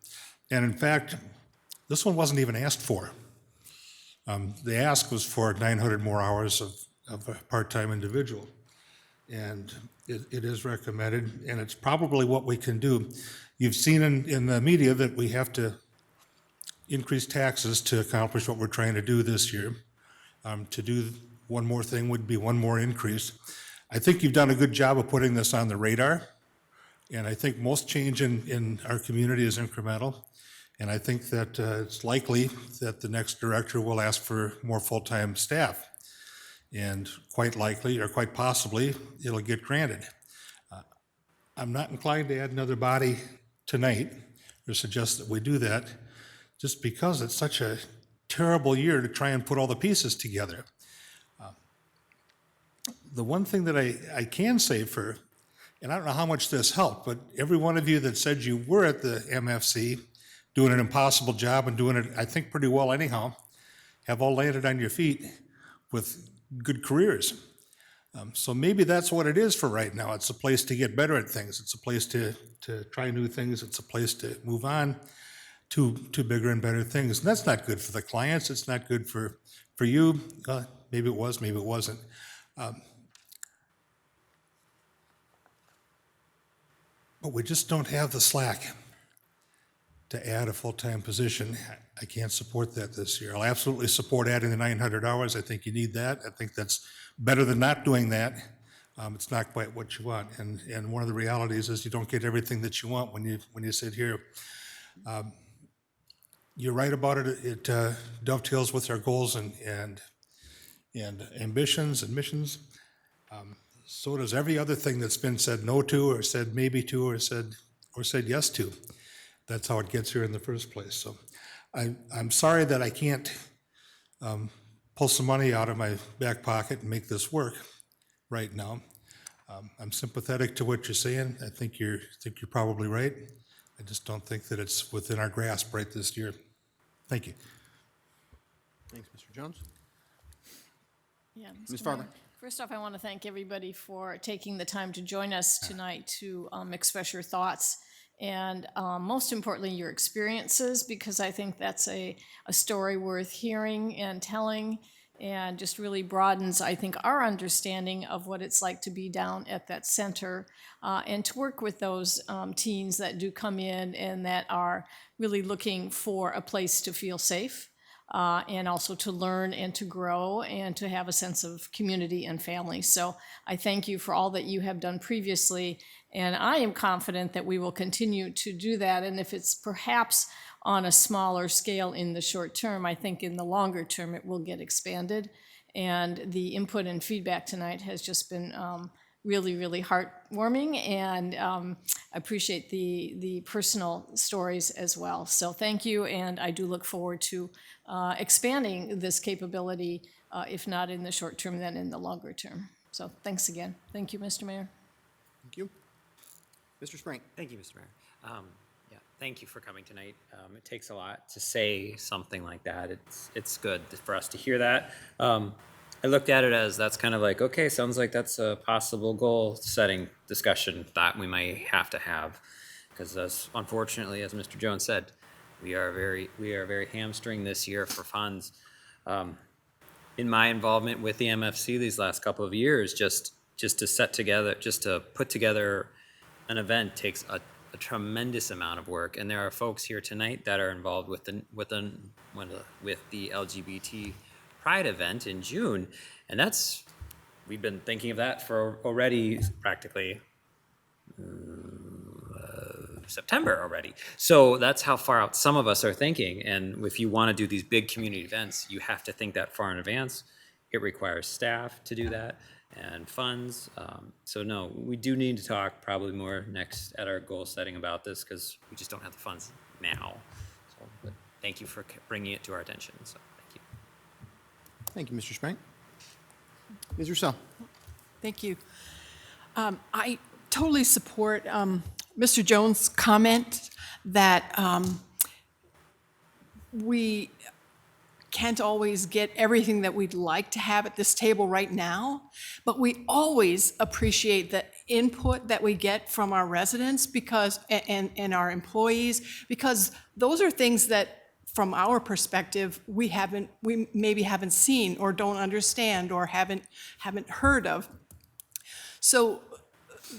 And in fact, this one wasn't even asked for. The ask was for 900 more hours of a part-time individual. And it is recommended, and it's probably what we can do. You've seen in the media that we have to increase taxes to accomplish what we're trying to do this year. To do one more thing would be one more increase. I think you've done a good job of putting this on the radar, and I think most change in our community is incremental. And I think that it's likely that the next director will ask for more full-time staff. And quite likely, or quite possibly, it'll get granted. I'm not inclined to add another body tonight, or suggest that we do that, just because it's such a terrible year to try and put all the pieces together. The one thing that I can say and I don't know how much this helped, but every one of you that said you were at the MFC doing an impossible job and doing it, I think, pretty well anyhow, have all landed on your feet with good careers. So maybe that's what it is for right now. It's a place to get better at things. It's a place to try new things. It's a place to move on to bigger and better things. And that's not good for the clients. It's not good for you. Maybe it was, maybe it wasn't. But we just don't have the slack to add a full-time position. I can't support that this year. I'll absolutely support adding the 900 hours. I think you need that. I think that's better than not doing that. It's not quite what you want. And one of the realities is you don't get everything that you want when you sit here. You're right about it. It dovetails with our goals and ambitions and missions. So does every other thing that's been said no to, or said maybe to, or said yes to. That's how it gets here in the first place. So I'm sorry that I can't pull some money out of my back pocket and make this work right now. I'm sympathetic to what you're saying. I think you're probably right. I just don't think that it's within our grasp right this year. Thank you. Thanks, Mr. Jones. Yeah, Ms. Mr. Farber. Mayor, first off, I want to thank everybody for taking the time to join us tonight to express your thoughts and most importantly, your experiences, because I think that's a story worth hearing and telling, and just really broadens, I think, our understanding of what it's like to be down at that center and to work with those teens that do come in and that are really looking for a place to feel safe. And also to learn and to grow and to have a sense of community and family. So I thank you for all that you have done previously, and I am confident that we will continue to do that. And if it's perhaps on a smaller scale in the short term, I think in the longer term it will get expanded. And the input and feedback tonight has just been really, really heartwarming, and I appreciate the personal stories as well. So thank you, and I do look forward to expanding this capability, if not in the short term, then in the longer term. So thanks again. Thank you, Mr. Mayor. Thank you. Mr. Sprank. Thank you, Mr. Mayor. Yeah, thank you for coming tonight. It takes a lot to say something like that. It's good for us to hear that. I looked at it as that's kind of like, okay, sounds like that's a possible goal-setting discussion that we might have to have, because unfortunately, as Mr. Jones said, we are very hamstring this year for funds. In my involvement with the MFC these last couple of years, just to put together an event takes a tremendous amount of work, and there are folks here tonight that are involved with the LGBT Pride event in June, and we've been thinking of that for already practically September already. So that's how far out some of us are thinking. And if you want to do these big community events, you have to think that far in advance. It requires staff to do that and funds. So no, we do need to talk probably more next at our goal setting about this, because we just don't have the funds now. So, but thank you for bringing it to our attention. So thank you. Thank you, Mr. Sprank. Ms. Russell. Thank you. I totally support Mr. Jones' comment that we can't always get everything that we'd like to have at this table right now, but we always appreciate the input that we get from our residents because, and our employees, because those are things that, from our perspective, we maybe haven't seen or don't understand or haven't heard of. So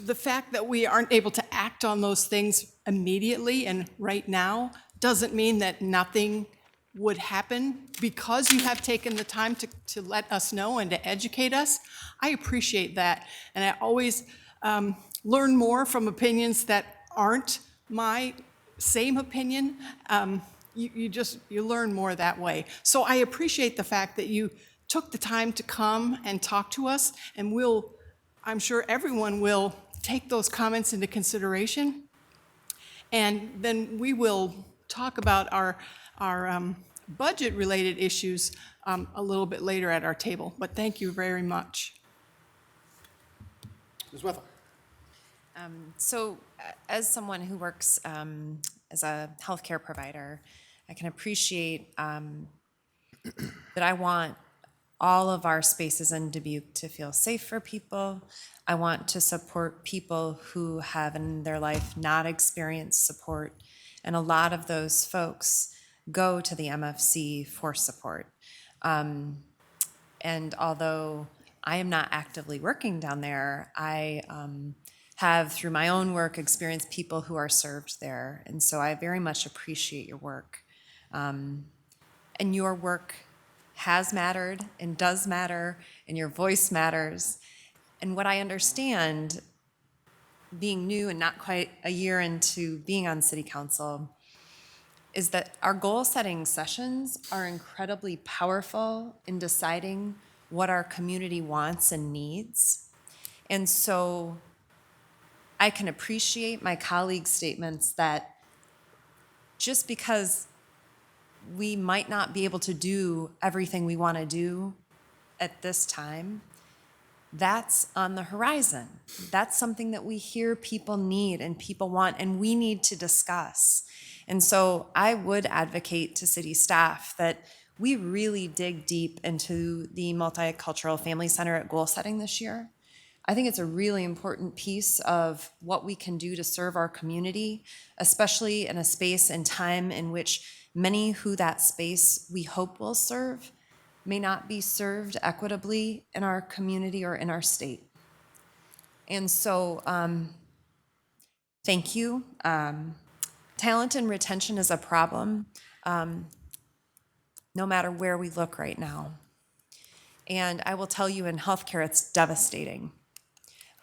the fact that we aren't able to act on those things immediately and right now doesn't mean that nothing would happen because you have taken the time to let us know and to educate us. I appreciate that. And I always learn more from opinions that aren't my same opinion. You learn more that way. So I appreciate the fact that you took the time to come and talk to us, and I'm sure everyone will take those comments into consideration. And then we will talk about our budget-related issues a little bit later at our table. But thank you very much. Ms. Wethel. So as someone who works as a healthcare provider, I can appreciate that I want all of our spaces in Dubuque to feel safe for people. I want to support people who have in their life not experienced support. And a lot of those folks go to the MFC for support. And although I am not actively working down there, I have, through my own work, experienced people who are served there. And so I very much appreciate your work. And your work has mattered and does matter, and your voice matters. And what I understand, being new and not quite a year into being on city council, is that our goal-setting sessions are incredibly powerful in deciding what our community wants and needs. And so I can appreciate my colleagues' statements that just because we might not be able to do everything we want to do at this time, that's on the horizon. That's something that we hear people need and people want, and we need to discuss. And so I would advocate to city staff that we really dig deep into the Multicultural Family Center at goal setting this year. I think it's a really important piece of what we can do to serve our community, especially in a space and time in which many who that space we hope will serve may not be served equitably in our community or in our state. And so, thank you. Talent and retention is a problem, no matter where we look right now. And I will tell you, in healthcare, it's devastating.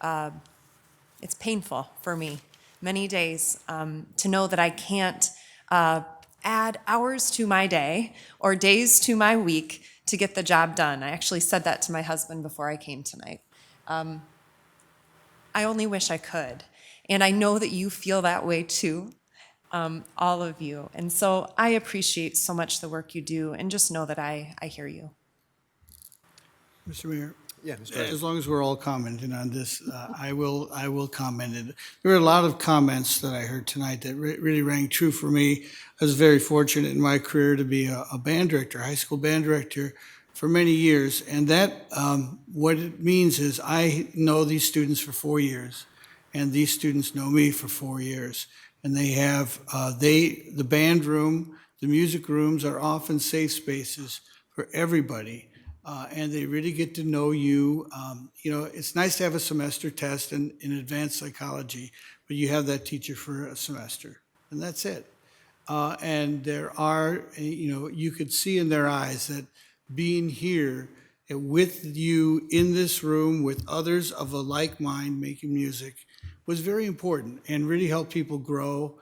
It's painful for me many days to know that I can't add hours to my day or days to my week to get the job done. I actually said that to my husband before I came tonight. I only wish I could. And I know that you feel that way too, all of you. And so I appreciate so much the work you do, and just know that I hear you. Mr. Mayor? Yeah, Mr. President. As long as we're all commenting on this, I will comment. And there were a lot of comments that I heard tonight that really rang true for me. I was very fortunate in my career to be a band director, high school band director for many years. And that, what it means is I know these students for 4 years, and these students know me for 4 years. And they have, the band room, the music rooms are often safe spaces for everybody. And they really get to know you. You know, it's nice to have a semester test in advanced psychology, but you have that teacher for a semester, and that's it. And there are, you know, you could see in their eyes that being here with you in this room with others of a like mind making music was very important and really helped people grow.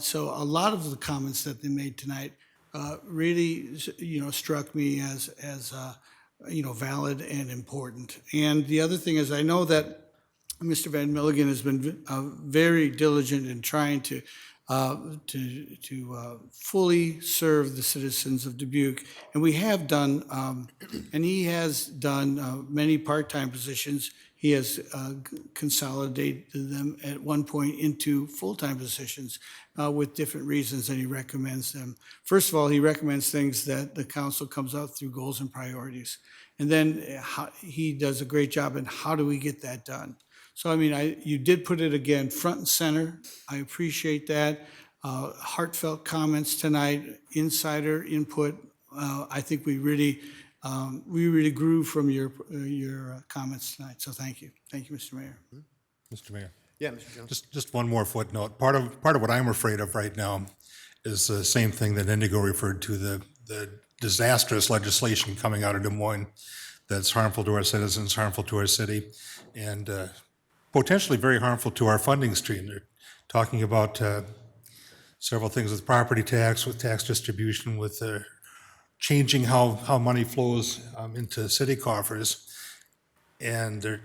So a lot of the comments that they made tonight really, you know, struck me as you know, valid and important. And the other thing is, I know that Mr. Van Milligan has been very diligent in trying to fully serve the citizens of Dubuque, and we have done, and he has done many part-time positions. he has consolidated them at one point into full-time positions with different reasons, and he recommends them. First of all, he recommends things that the council comes out through goals and priorities. And then he does a great job in how do we get that done. So, I mean, you did put it again front and center. I appreciate that. Heartfelt comments tonight, insider input. I think we really grew from your comments tonight. So thank you. Thank you, Mr. Mayor. Mr. Mayor. Yeah, Mr. Jones. Just one more footnote. Part of what I'm afraid of right now is the same thing that Indigo referred to, the disastrous legislation coming out of Des Moines that's harmful to our citizens, harmful to our city, and potentially very harmful to our funding stream. They're talking about several things with property tax, with tax distribution, with changing how money flows into city coffers. And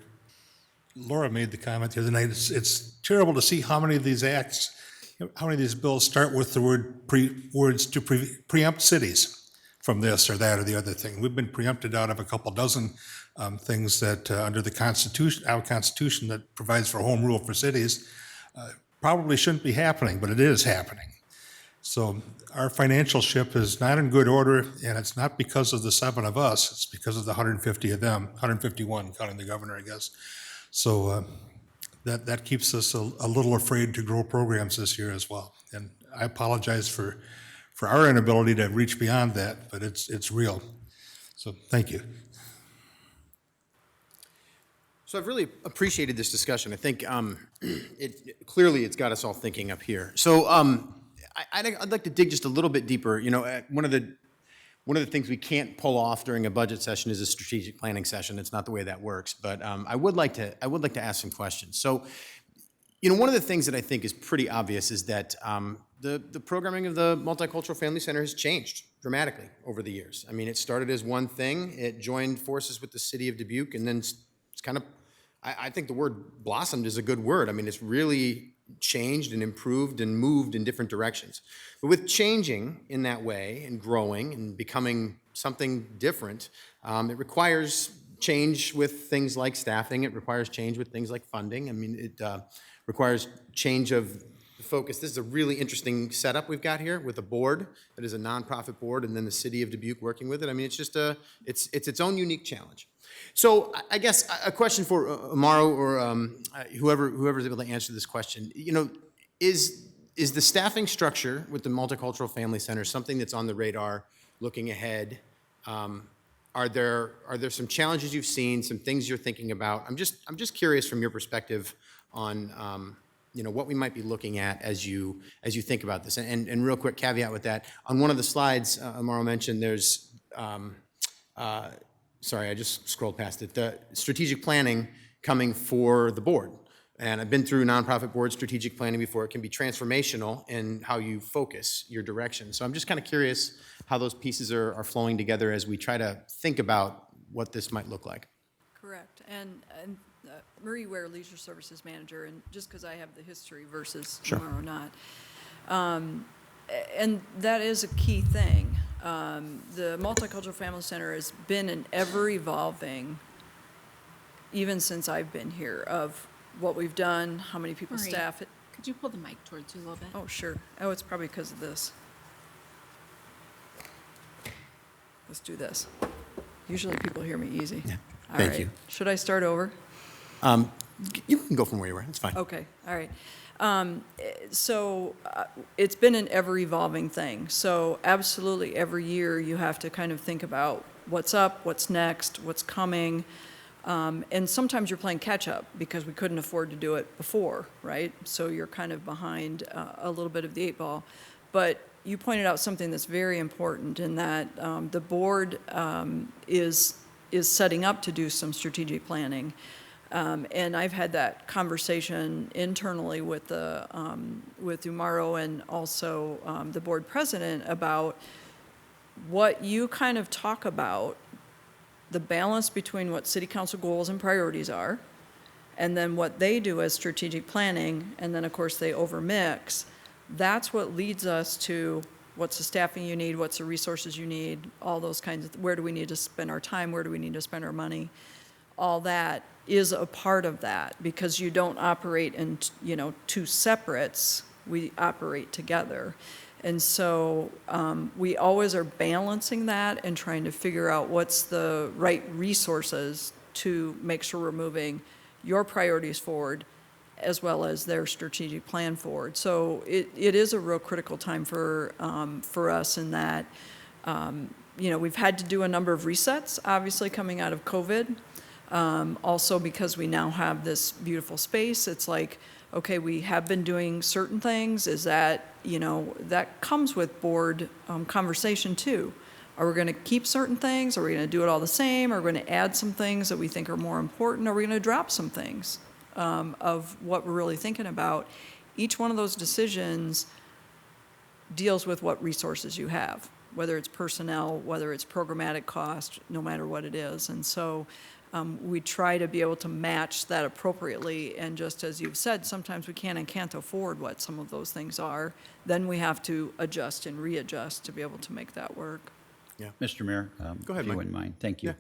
Laura made the comment the other night, it's terrible to see how many of these acts, how many of these bills start with the words to preempt cities from this or that or the other thing. We've been preempted out of a couple dozen things that under the Constitution, our Constitution that provides for home rule for cities, probably shouldn't be happening, but it is happening. So our financial ship is not in good order, and it's not because of the 7 of us, it's because of the 150 of them, 151, counting the governor, I guess. So that keeps us a little afraid to grow programs this year as well. And I apologize for our inability to reach beyond that, but it's real. So thank you. So I've really appreciated this discussion. I think clearly it's got us all thinking up here. So I'd like to dig just a little bit deeper. You know, one of the things we can't pull off during a budget session is a strategic planning session. It's not the way that works. But I would like to ask some questions. So, you know, one of the things that I think is pretty obvious is that the programming of the Multicultural Family Center has changed dramatically over the years. I mean, it started as one thing. It joined forces with the city of Dubuque, and then it's kind of, I think the word blossomed is a good word. I mean, it's really changed and improved and moved in different directions. But with changing in that way and growing and becoming something different, it requires change with things like staffing. It requires change with things like funding. I mean, it requires change of focus. This is a really interesting setup we've got here with a board that is a nonprofit board and then the city of Dubuque working with it. I mean, it's just it's its own unique challenge. So I guess a question for Amaro or whoever's able to answer this question, you know, is the staffing structure with the Multicultural Family Center something that's on the radar looking ahead? Are there some challenges you've seen, some things you're thinking about? I'm just curious from your perspective on you know, what we might be looking at as you think about this. And real quick caveat with that, on one of the slides Amaro mentioned, there's sorry, I just scrolled past it, the strategic planning coming for the board. And I've been through nonprofit board strategic planning before. It can be transformational in how you focus your direction. So I'm just kind of curious how those pieces are flowing together as we try to think about what this might look like. Correct. And Marie Ware, Leisure Services Manager, and just because I have the history versus Sure. Amaro not. And that is a key thing. The Multicultural Family Center has been an ever-evolving, even since I've been here, of what we've done, how many people Marie, staff it. Could you pull the mic towards you a little bit? Oh, sure. Oh, it's probably because of this. Let's do this. Usually people hear me easy. Yeah. All Thank right. you. Should I start over? You can go from where you were. It's fine. Okay, all right. So it's been an ever-evolving thing. So absolutely every year you have to kind of think about what's up, what's next, what's coming. And sometimes you're playing catch-up because we couldn't afford to do it before, right? So you're kind of behind a little bit of the 8 ball. But you pointed out something that's very important in that the board is setting up to do some strategic planning. And I've had that conversation internally with with Umaro and also the board president about what you kind of talk about, the balance between what city council goals and priorities are, and then what they do as strategic planning, and then of course they overmix. That's what leads us to what's the staffing you need, what's the resources you need, all those kinds of, where do we need to spend our time, where do we need to spend our money. all that is a part of that, because you don't operate in, two separates, we operate together. And so we always are balancing that and trying to figure out what's the right resources to make sure we're moving your priorities forward as well as their strategic plan forward. So it is a real critical time for us in that, we've had to do a number of resets, obviously coming out of COVID. Also because we now have this beautiful space, it's like, okay, we have been doing certain things, is that, that comes with board conversation too. Are we gonna keep certain things? Are we gonna do it all the same? Are we gonna add some things that we think are more important? Are we gonna drop some things of what we're really thinking about? Each one of those decisions deals with what resources you have, whether it's personnel, whether it's programmatic cost, no matter what it is. And so we try to be able to match that appropriately, and just as you've said, sometimes we can and can't afford what some of those things are. Then we have to adjust and readjust to be able to make that work. Yeah. Mr. Mayor, Go ahead, if you Mike. wouldn't mind, thank you.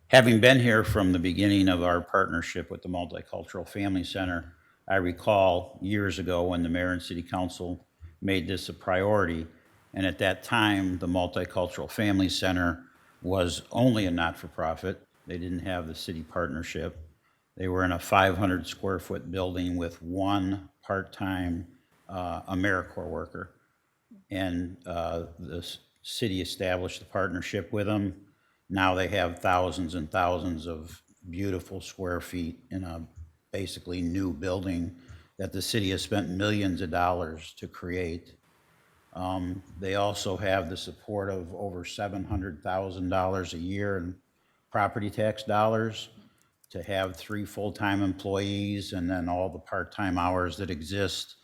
Having been here from the beginning of our partnership with the Multicultural Family Center, I recall years ago when the mayor and city council made this a priority, and at that time, the Multicultural Family Center was only a not-for-profit. They didn't have the city partnership. They were in a 500 square foot building with one part-time AmeriCorps worker. And the city established a partnership with them. Now they have thousands and thousands of beautiful square feet in a basically new building that the city has spent millions of dollars to create. They also have the support of over $700,000 a year in property tax dollars to have 3 full-time employees and then all the part-time hours that exist.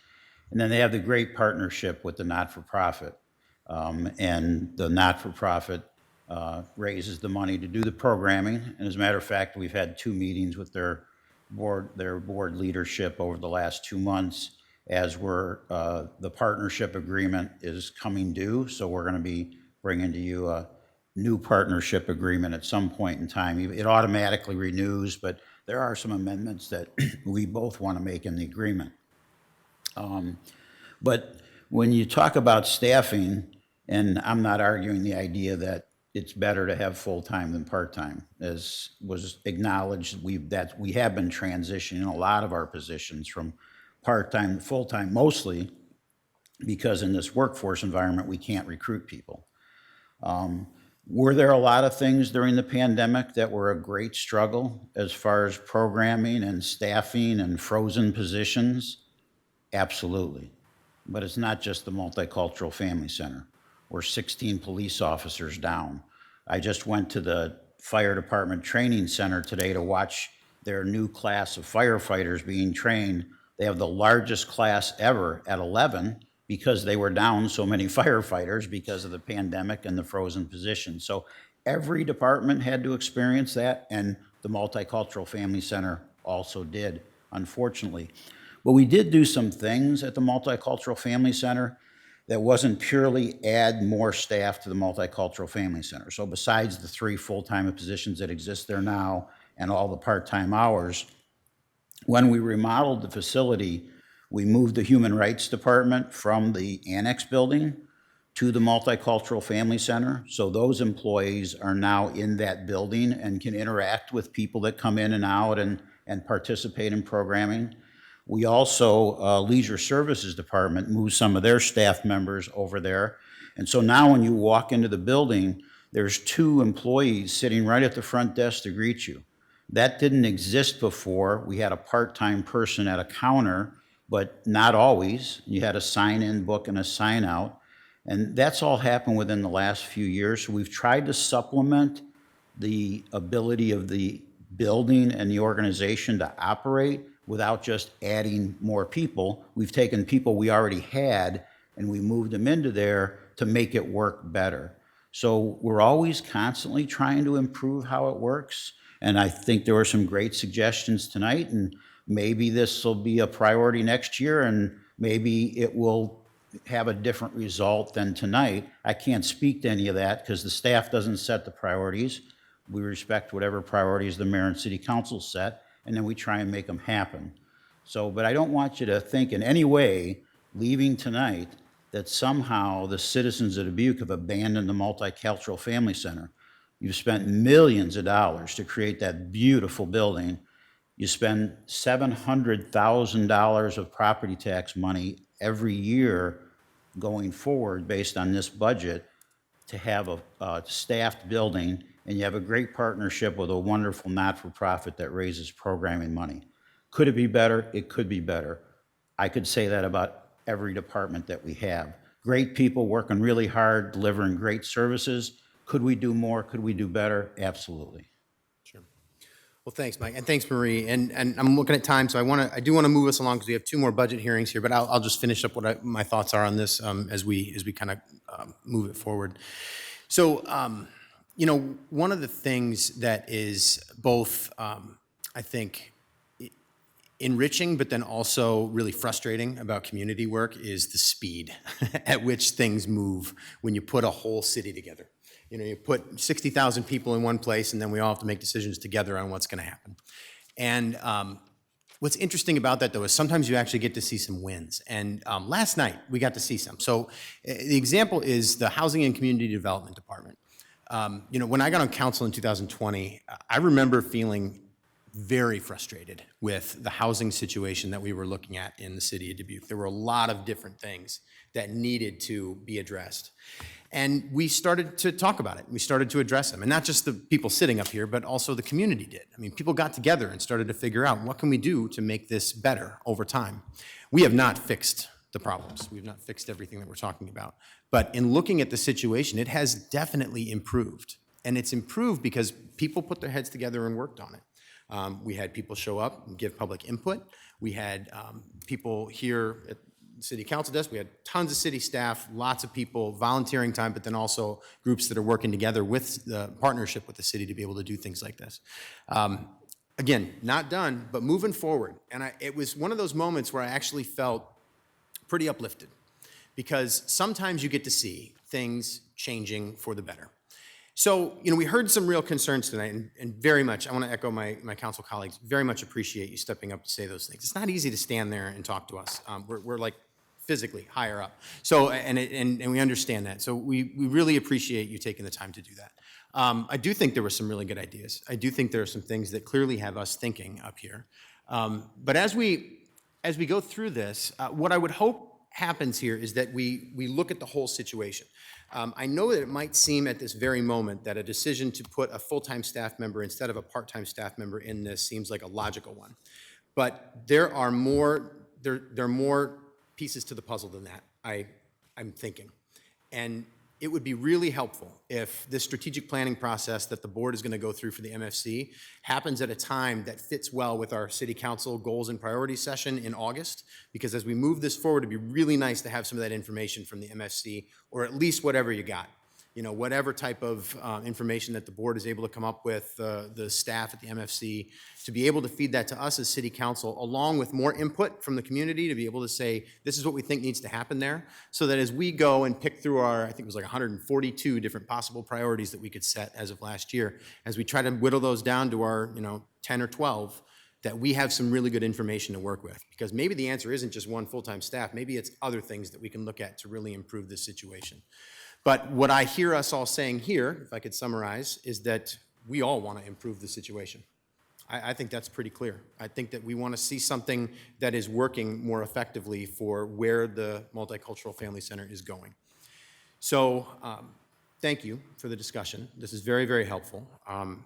And then they have the great partnership with the not-for-profit. And the not-for-profit raises the money to do the programming. And as a matter of fact, we've had 2 meetings with their board leadership over the last 2 months, as the partnership agreement is coming due. So we're gonna be bringing to you a new partnership agreement at some point in time. It automatically renews, but there are some amendments that we both want to make in the agreement. But when you talk about staffing, and I'm not arguing the idea that it's better to have full-time than part-time, as was acknowledged, we have been transitioning a lot of our positions from part-time to full-time, mostly because in this workforce environment, we can't recruit people. Were there a lot of things during the pandemic that were a great struggle as far as programming and staffing and frozen positions? Absolutely. But it's not just the Multicultural Family Center. We're 16 police officers down. I just went to the fire department training center today to watch their new class of firefighters being trained. They have the largest class ever at 11 because they were down so many firefighters because of the pandemic and the frozen positions. So every department had to experience that, and the Multicultural Family Center also did, unfortunately. But we did do some things at the Multicultural Family Center that wasn't purely add more staff to the Multicultural Family Center. So besides the 3 full-time positions that exist there now and all the part-time hours, when we remodeled the facility, we moved the Human Rights Department from the Annex building to the Multicultural Family Center. So those employees are now in that building and can interact with people that come in and out and participate in programming. We also, Leisure Services Department, moved some of their staff members over there. And so now when you walk into the building, there's 2 employees sitting right at the front desk to greet you. That didn't exist before. We had a part-time person at a counter, but not always. You had a sign-in book and a sign-out. And that's all happened within the last few years. So we've tried to supplement the ability of the building and the organization to operate without just adding more people. We've taken people we already had and we moved them into there to make it work better. So we're always constantly trying to improve how it works. And I think there were some great suggestions tonight, and maybe this will be a priority next year, and maybe it will have a different result than tonight. I can't speak to any of that because the staff doesn't set the priorities, We respect whatever priorities the mayor and city council set, and then we try and make them happen. So, but I don't want you to think in any way, leaving tonight, that somehow the citizens of Dubuque have abandoned the Multicultural Family Center. You've spent millions of dollars to create that beautiful building. You spend $700,000 of property tax money every year going forward based on this budget to have a staffed building, and you have a great partnership with a wonderful not-for-profit that raises programming money. Could it be better? It could be better. I could say that about every department that we have. Great people working really hard, delivering great services. Could we do more? Could we do better? Absolutely. Well, thanks, Mike, and thanks, Marie. And I'm looking at time, so I do want to move us along because we have 2 more budget hearings here. But I'll just finish up what my thoughts are on this as we kind of move it forward. So, one of the things that is both, I think, enriching, but then also really frustrating about community work is the speed at which things move when you put a whole city together. You put 60,000 people in one place, and then we all have to make decisions together on what's going to happen. And what's interesting about that, though, is sometimes you actually get to see some wins. And last night, we got to see some. So the example is the Housing and Community Development Department. When I got on council in 2020, I remember feeling very frustrated with the housing situation that we were looking at in the city of Dubuque. There were a lot of different things that needed to be addressed. And we started to talk about it. We started to address them. And not just the people sitting up here, but also the community did. I mean, people got together and started to figure out what can we do to make this better over time. We have not fixed the problems. We've not fixed everything that we're talking about. But in looking at the situation, it has definitely improved. And it's improved because people put their heads together and worked on it. We had people show up and give public input. We had people here at the city council desk. We had tons of city staff, lots of people volunteering time, but then also groups that are working together with the partnership with the city to be able to do things like this. Again, not done, but moving forward. And it was one of those moments where I actually felt pretty uplifted, because sometimes you get to see things changing for the better. So, we heard some real concerns tonight, and very much, I want to echo my council colleagues, very much appreciate you stepping up to say those things. It's not easy to stand there and talk to us. We're like physically higher up. So, and we understand that. So we really appreciate you taking the time to do that. I do think there were some really good ideas. I do think there are some things that clearly have us thinking up here. But as we go through this, what I would hope happens here is that we look at the whole situation. I know that it might seem at this very moment that a decision to put a full-time staff member instead of a part-time staff member in this seems like a logical one. But there are more pieces to the puzzle than that, I'm thinking. And it would be really helpful if this strategic planning process that the board is going to go through for the MFC happens at a time that fits well with our city council goals and priorities session in August, because as we move this forward, it'd be really nice to have some of that information from the MFC, or at least whatever you got. Whatever type of information that the board is able to come up with, the staff at the MFC, to be able to feed that to us as city council, along with more input from the community to be able to say, this is what we think needs to happen there, so that as we go and pick through our, I think it was like 142 different possible priorities that we could set as of last year, as we try to whittle those down to our 10 or 12, that we have some really good information to work with. Because maybe the answer isn't just one full-time staff, maybe it's other things that we can look at to really improve this situation. But what I hear us all saying here, if I could summarize, is that we all want to improve the situation. I think that's pretty clear. I think that we want to see something that is working more effectively for where the Multicultural Family Center is going. So thank you for the discussion. This is very, very helpful.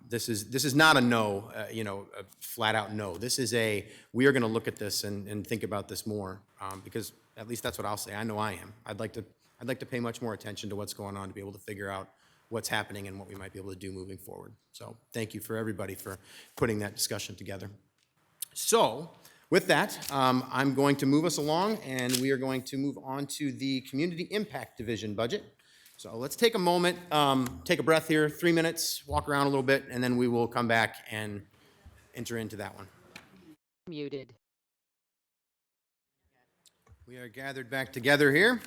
This is not a no, a flat out no. This is we are going to look at this and think about this more, because at least that's what I'll say. I know I am. I'd like to pay much more attention to what's going on to be able to figure out what's happening and what we might be able to do moving forward. So thank you for everybody for putting that discussion together. So with that, I'm going to move us along, and we are going to move on to the Community Impact Division budget. So let's take a moment, take a breath here, 3 minutes, walk around a little bit, and then we will come back and enter into that one. Muted. We are gathered back together here.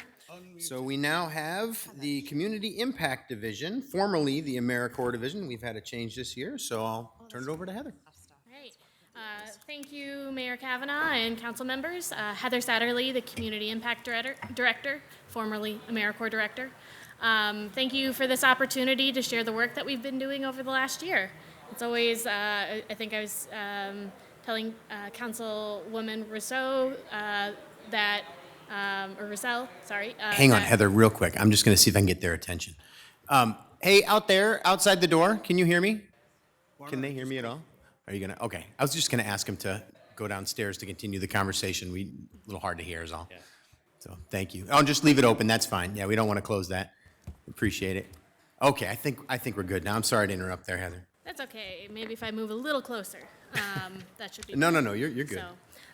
So we now have the Community Impact Division, formerly the AmeriCorps Division. We've had a change this year, so I'll turn it over to Heather. Right. Thank you, Mayor Kavanaugh and council members. Heather Satterley, the Community Impact Director, formerly AmeriCorps Director. Thank you for this opportunity to share the work that we've been doing over the last year. It's always, I think I was telling Councilwoman Rousseau that, or Roussel, sorry. Hang on, Heather, real quick. I'm just going to see if I can get their attention. Hey, out there, outside the door, can you hear me? Can they hear me at all? Are you going to? Okay. I was just going to ask them to go downstairs to continue the conversation. A little hard to hear is all. So thank you. I'll just leave it open. That's fine. Yeah, we don't want to close that. Appreciate it. Okay, I think we're good now. I'm sorry to interrupt there, Heather. That's okay. Maybe if I move a little closer, that should be. No, you're good. So,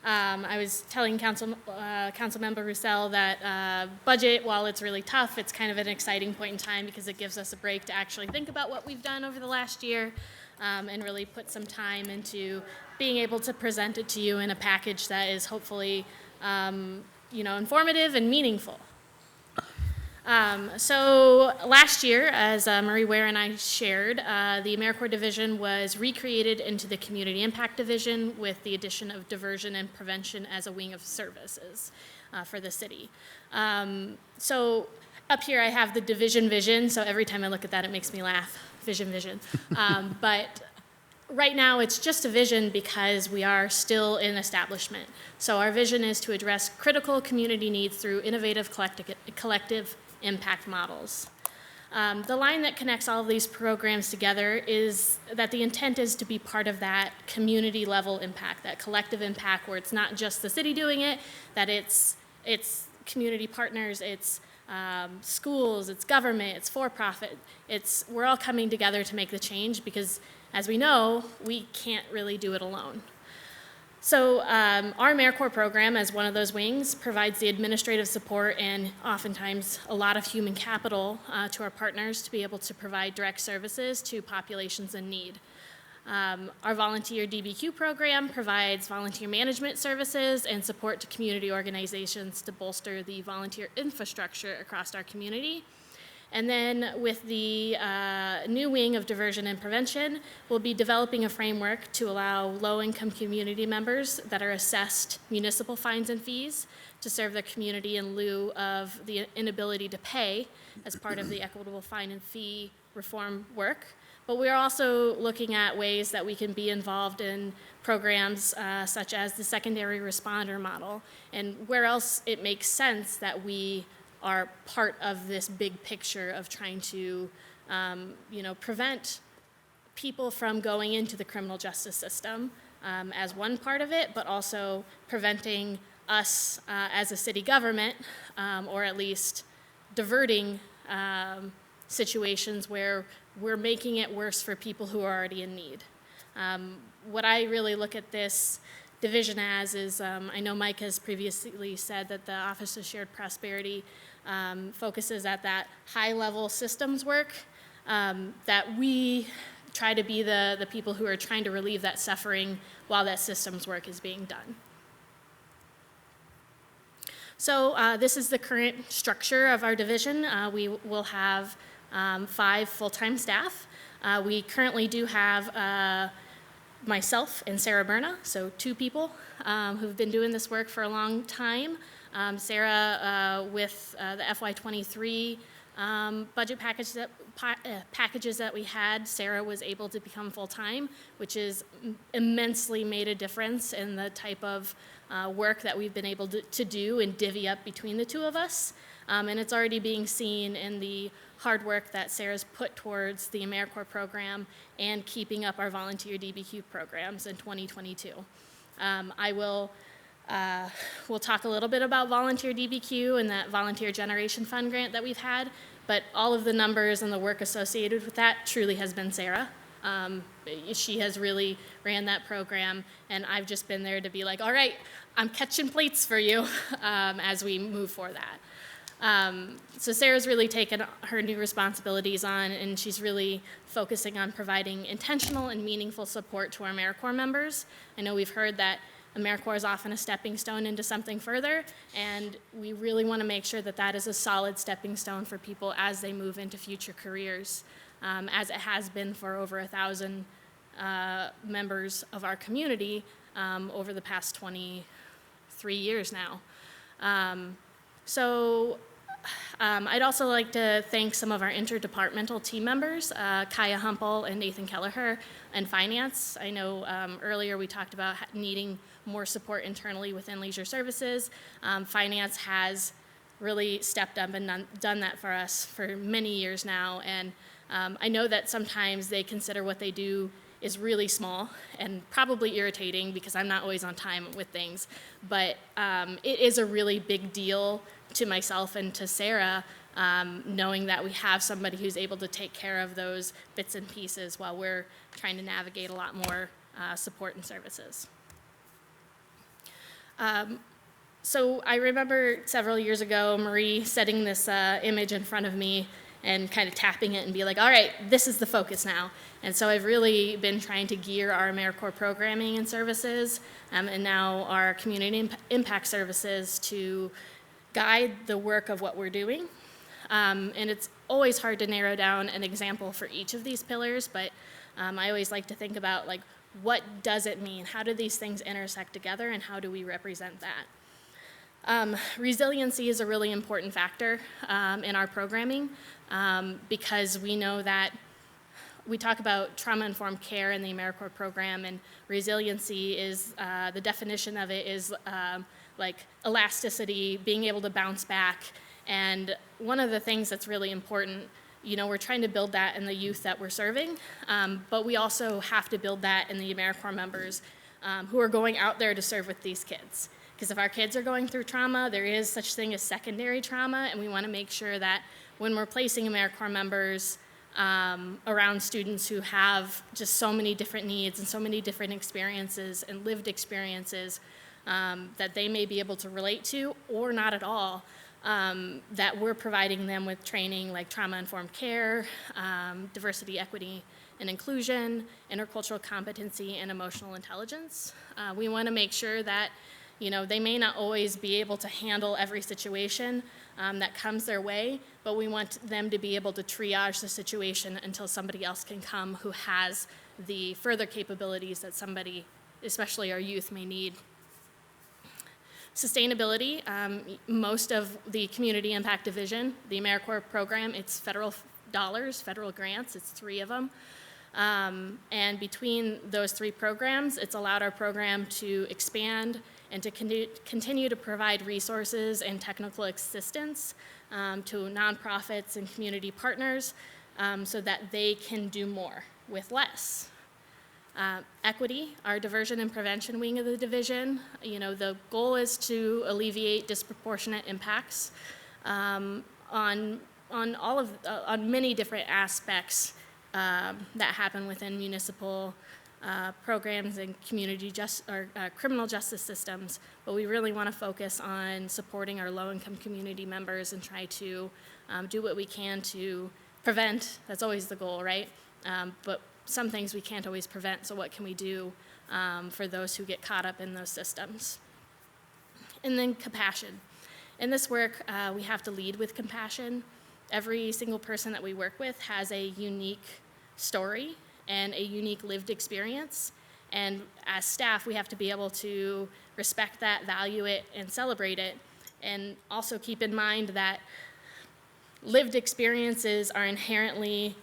I was telling Councilmember Roussel that budget, while it's really tough, it's kind of an exciting point in time because it gives us a break to actually think about what we've done over the last year and really put some time into being able to present it to you in a package that is hopefully, informative and meaningful. So last year, as Marie Ware and I shared, the AmeriCorps Division was recreated into the Community Impact Division with the addition of diversion and prevention as a wing of services for the city. So up here I have the division vision, so every time I look at that it makes me laugh, vision. But right now, it's just a vision because we are still in establishment. So our vision is to address critical community needs through innovative collective impact models. The line that connects all of these programs together is that the intent is to be part of that community level impact, that collective impact where it's not just the city doing it, that it's community partners, it's schools, it's government, it's for-profit. We're all coming together to make the change because, as we know, we can't really do it alone. So our AmeriCorps program, as one of those wings, provides the administrative support and oftentimes a lot of human capital to our partners to be able to provide direct services to populations in need. Our volunteer DBQ program provides volunteer management services and support to community organizations to bolster the volunteer infrastructure across our community. And then with the new wing of diversion and prevention, we'll be developing a framework to allow low-income community members that are assessed municipal fines and fees to serve their community in lieu of the inability to pay as part of the equitable fine and fee reform work. But we are also looking at ways that we can be involved in programs such as the secondary responder model and where else it makes sense that we are part of this big picture of trying to, prevent people from going into the criminal justice system as one part of it, but also preventing us as a city government, or at least diverting situations where we're making it worse for people who are already in need. What I really look at this division as is, I know Mike has previously said that the Office of Shared Prosperity focuses at that high-level systems work, that we try to be the people who are trying to relieve that suffering while that systems work is being done. So this is the current structure of our division. We will have 5 full-time staff. We currently do have myself and Sarah Berna, so 2 people who've been doing this work for a long time. Sarah, with the FY23 budget packages that we had, Sarah was able to become full-time, which has immensely made a difference in the type of work that we've been able to do and divvy up between the 2 of us. And it's already being seen in the hard work that Sarah's put towards the AmeriCorps program and keeping up our volunteer DBQ programs in 2022. We'll talk a little bit about volunteer DBQ and that volunteer generation fund grant that we've had, but all of the numbers and the work associated with that truly has been Sarah. She has really ran that program, and I've just been there to be like, all right, I'm catching plates for you as we move for that. So Sarah's really taken her new responsibilities on, and she's really focusing on providing intentional and meaningful support to our AmeriCorps members. I know we've heard that AmeriCorps is often a stepping stone into something further, and we really want to make sure that that is a solid stepping stone for people as they move into future careers, as it has been for over 1,000 members of our community over the past 23 years now. I'd also like to thank some of our interdepartmental team members, Kaya Humpel and Nathan Kelleher in finance. I know earlier we talked about needing more support internally within leisure services. Finance has really stepped up and done that for us for many years now. And I know that sometimes they consider what they do is really small and probably irritating because I'm not always on time with things. But it is a really big deal to myself and to Sarah, knowing that we have somebody who's able to take care of those bits and pieces while we're trying to navigate a lot more support and services. So I remember several years ago, Marie setting this image in front of me and kind of tapping it and be like, all right, this is the focus now. And so I've really been trying to gear our AmeriCorps programming and services and now our community impact services to guide the work of what we're doing. And it's always hard to narrow down an example for each of these pillars, but I always like to think about like, what does it mean? How do these things intersect together and how do we represent that? Resiliency is a really important factor in our programming because we know that we talk about trauma-informed care in the AmeriCorps program, and resiliency is, the definition of it is like elasticity, being able to bounce back. And one of the things that's really important, you know, we're trying to build that in the youth that we're serving, but we also have to build that in the AmeriCorps members who are going out there to serve with these kids. Because if our kids are going through trauma, there is such thing as secondary trauma, and we want to make sure that when we're placing AmeriCorps members around students who have just so many different needs and so many different experiences and lived experiences that they may be able to relate to or not at all, that we're providing them with training like trauma-informed care, diversity, equity, and inclusion, intercultural competency, and emotional intelligence. We want to make sure that, you know, they may not always be able to handle every situation that comes their way, but we want them to be able to triage the situation until somebody else can come who has the further capabilities that somebody, especially our youth, may need. Sustainability, most of the Community Impact Division, the AmeriCorps program, it's federal dollars, federal grants, it's 3 of them. And between those 3 programs, it's allowed our program to expand and to continue to provide resources and technical assistance to nonprofits and community partners so that they can do more with less. Equity, our diversion and prevention wing of the division, you know, the goal is to alleviate disproportionate impacts on many different aspects that happen within municipal programs and criminal justice systems, but we really want to focus on supporting our low-income community members and try to do what we can to prevent. That's always the goal, right? But some things we can't always prevent, so what can we do for those who get caught up in those systems? And then compassion. In this work, we have to lead with compassion. Every single person that we work with has a unique story and a unique lived experience. And as staff, we have to be able to respect that, value it, and celebrate it. And also keep in mind that lived experiences are inherently,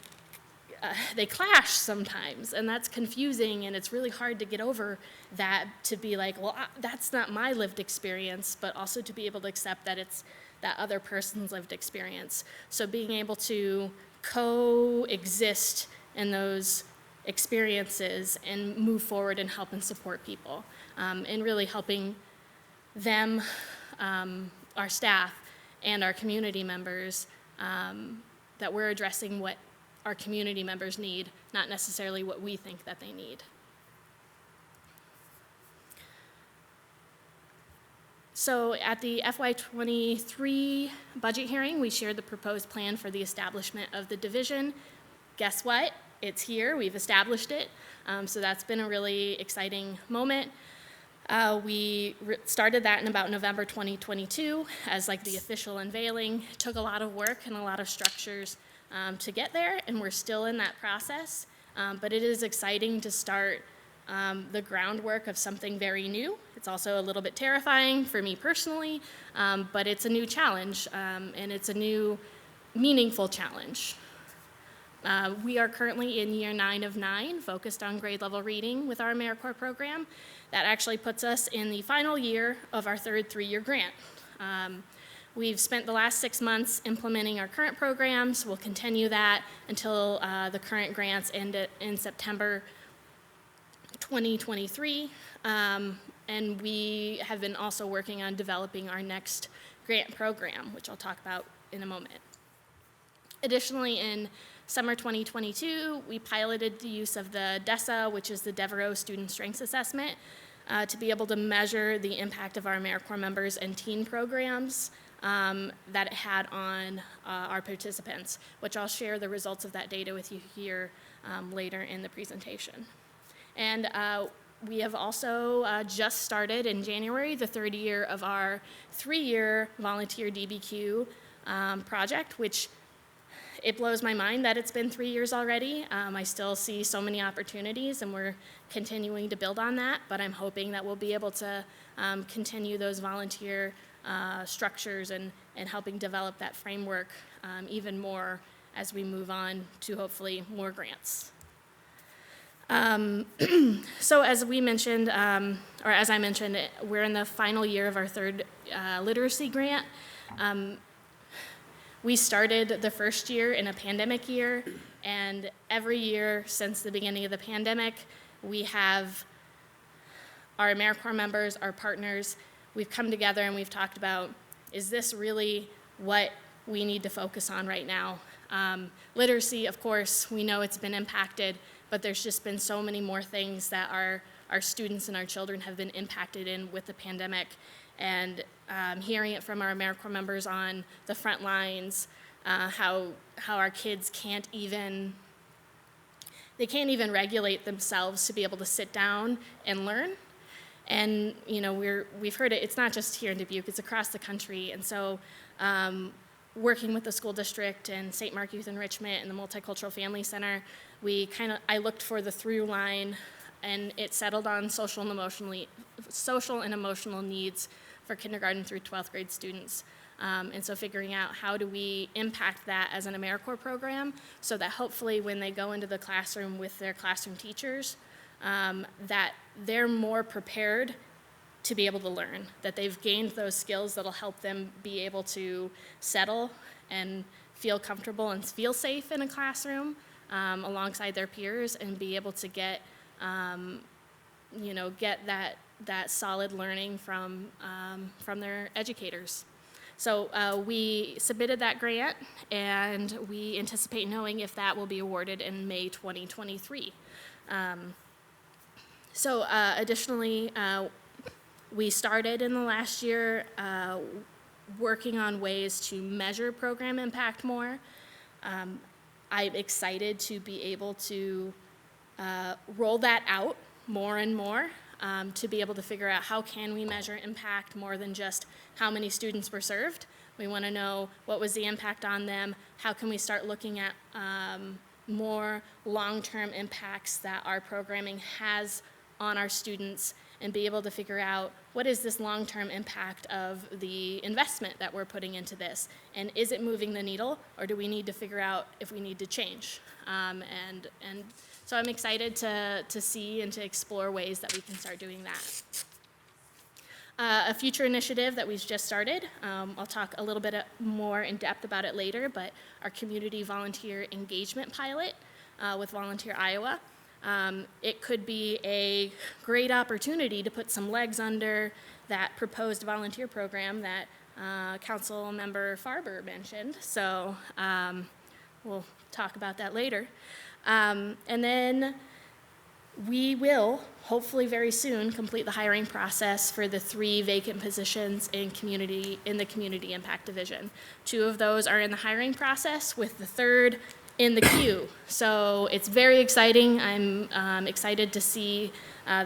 they clash sometimes, and that's confusing, and it's really hard to get over that, to be like, well, that's not my lived experience, but also to be able to accept that it's that other person's lived experience. So being able to coexist in those experiences and move forward and help and support people, and really helping them, our staff, and our community members, that we're addressing what our community members need, not necessarily what we think that they need. So at the FY23 budget hearing, we shared the proposed plan for the establishment of the division. Guess what? It's here, we've established it. So that's been a really exciting moment. We started that in about November 2022 as like the official unveiling. It took a lot of work and a lot of structures to get there, and we're still in that process. But it is exciting to start the groundwork of something very new. It's also a little bit terrifying for me personally, but it's a new challenge, and it's a new meaningful challenge. We are currently in year 9 of 9, focused on grade level reading with our AmeriCorps program. That actually puts us in the final year of our third 3-year grant. We've spent the last 6 months implementing our current programs. We'll continue that until the current grants end in September 2023. And we have been also working on developing our next grant program, which I'll talk about in a moment. Additionally, in summer 2022, we piloted the use of the DESA, which is the Devereaux Student Strengths Assessment, to be able to measure the impact of our AmeriCorps members and teen programs that it had on our participants, which I'll share the results of that data with you here later in the presentation. And we have also just started in January the 3rd year of our 3-year volunteer DBQ project, which it blows my mind that it's been 3 years already. I still see so many opportunities, and we're continuing to build on that, but I'm hoping that we'll be able to continue those volunteer structures and helping develop that framework even more as we move on to hopefully more grants. So as we mentioned, or as I mentioned, we're in the final year of our 3rd literacy grant. We started the first year in a pandemic year, and every year since the beginning of the pandemic, we have our AmeriCorps members, our partners, we've come together and we've talked about, is this really what we need to focus on right now? Literacy, of course, we know it's been impacted, but there's just been so many more things that our students and our children have been impacted in with the pandemic. And hearing it from our AmeriCorps members on the front lines, how our kids can't even regulate themselves to be able to sit down and learn. And you know, we've heard it, it's not just here in Dubuque, it's across the country. And so working with the school district and St. Mark Youth Enrichment and the Multicultural Family Center, I looked for the through line, and it settled on social and emotional needs for kindergarten through 12th grade students. And so figuring out how do we impact that as an AmeriCorps program so that hopefully when they go into the classroom with their classroom teachers, that they're more prepared to be able to learn, that they've gained those skills that'll help them be able to settle and feel comfortable and feel safe in a classroom alongside their peers, and be able to get that solid learning from their educators. So we submitted that grant, and we anticipate knowing if that will be awarded in May 2023. Additionally, we started in the last year working on ways to measure program impact more. I'm excited to be able to roll that out more and more, to be able to figure out how can we measure impact more than just how many students were served. We want to know what was the impact on them, how can we start looking at more long-term impacts that our programming has on our students, and be able to figure out what is this long-term impact of the investment that we're putting into this, and is it moving the needle, or do we need to figure out if we need to change? And so I'm excited to see and to explore ways that we can start doing that. A future initiative that we've just started, I'll talk a little bit more in depth about it later, but our community volunteer engagement pilot with Volunteer Iowa. It could be a great opportunity to put some legs under that proposed volunteer program that Council Member Farber mentioned. So we'll talk about that later. And then we will hopefully very soon complete the hiring process for the 3 vacant positions in the Community Impact Division. 2 of those are in the hiring process, with the 3rd in the queue. So it's very exciting. I'm excited to see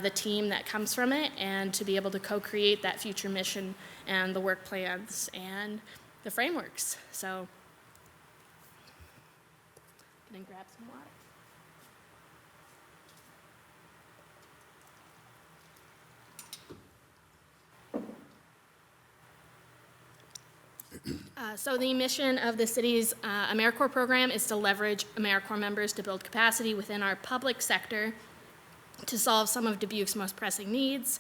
the team that comes from it, and to be able to co-create that future mission and the work plans and the frameworks. So, gonna grab some water. So the mission of the city's AmeriCorps program is to leverage AmeriCorps members to build capacity within our public sector to solve some of Dubuque's most pressing needs.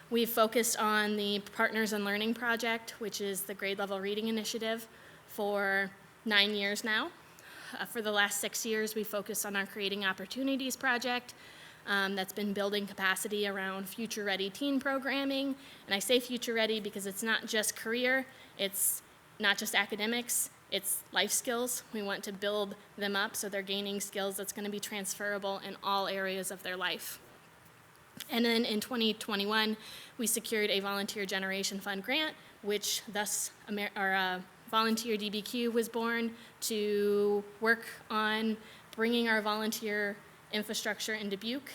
We've focused on the Partners in Learning Project, which is the grade level reading initiative, for 9 years now. For the last 6 years, we focused on our Creating Opportunities project that's been building capacity around future-ready teen programming. And I say future-ready because it's not just career, it's not just academics, it's life skills. We want to build them up so they're gaining skills that's going to be transferable in all areas of their life. And then in 2021, we secured a Volunteer Generation Fund grant, which thus our Volunteer DBQ was born to work on bringing our volunteer infrastructure in Dubuque,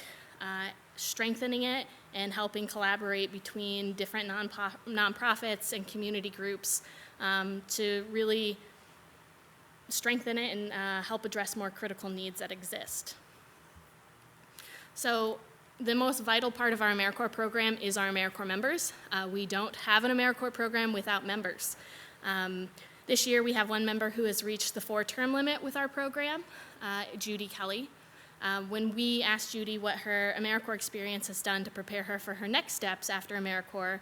strengthening it, and helping collaborate between different nonprofits and community groups to really strengthen it and help address more critical needs that exist. So the most vital part of our AmeriCorps program is our AmeriCorps members. We don't have an AmeriCorps program without members. This year we have one member who has reached the 4-term limit with our program, Judy Kelly. When we asked Judy what her AmeriCorps experience has done to prepare her for her next steps after AmeriCorps,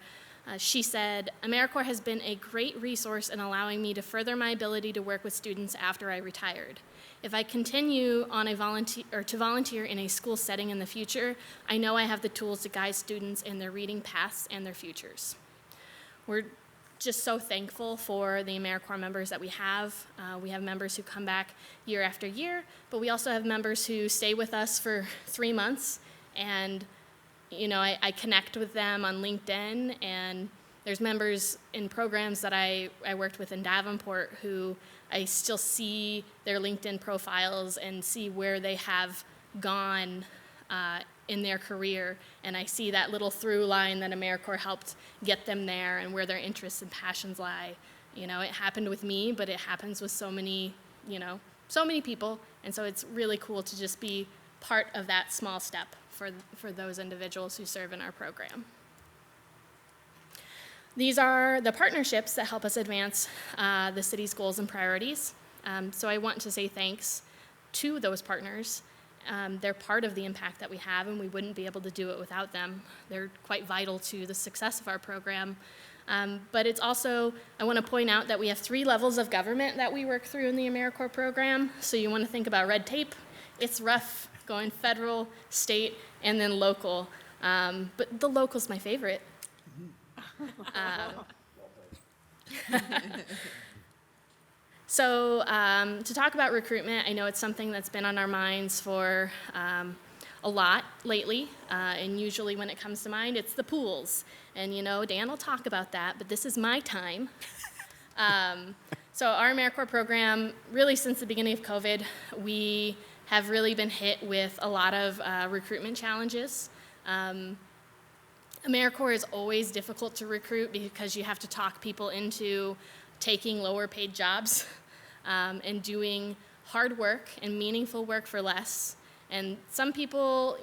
she said, "AmeriCorps has been a great resource in allowing me to further my ability to work with students after I retired. If I continue on to volunteer in a school setting in the future, I know I have the tools to guide students in their reading paths and their futures." We're just so thankful for the AmeriCorps members that we have. We have members who come back year after year, but we also have members who stay with us for 3 months, and I connect with them on LinkedIn, and there's members in programs that I worked with in Davenport who I still see their LinkedIn profiles and see where they have gone in their career, and I see that little through line that AmeriCorps helped get them there and where their interests and passions lie. It happened with me, but it happens with so many people, and so it's really cool to just be part of that small step for those individuals who serve in our program. These are the partnerships that help us advance the city's goals and priorities. So I want to say thanks to those partners. They're part of the impact that we have, and we wouldn't be able to do it without them. They're quite vital to the success of our program. But it's also, I want to point out that we have 3 levels of government that we work through in the AmeriCorps program. So you want to think about red tape. It's rough going federal, state, and then local. But the local's my favorite. So to talk about recruitment, I know it's something that's been on our minds for a lot lately, and usually when it comes to mind, it's the pools. And Dan will talk about that, but this is my time. So our AmeriCorps program, really since the beginning of COVID, we have really been hit with a lot of recruitment challenges. AmeriCorps is always difficult to recruit because you have to talk people into taking lower paid jobs and doing hard work and meaningful work for less. And some people,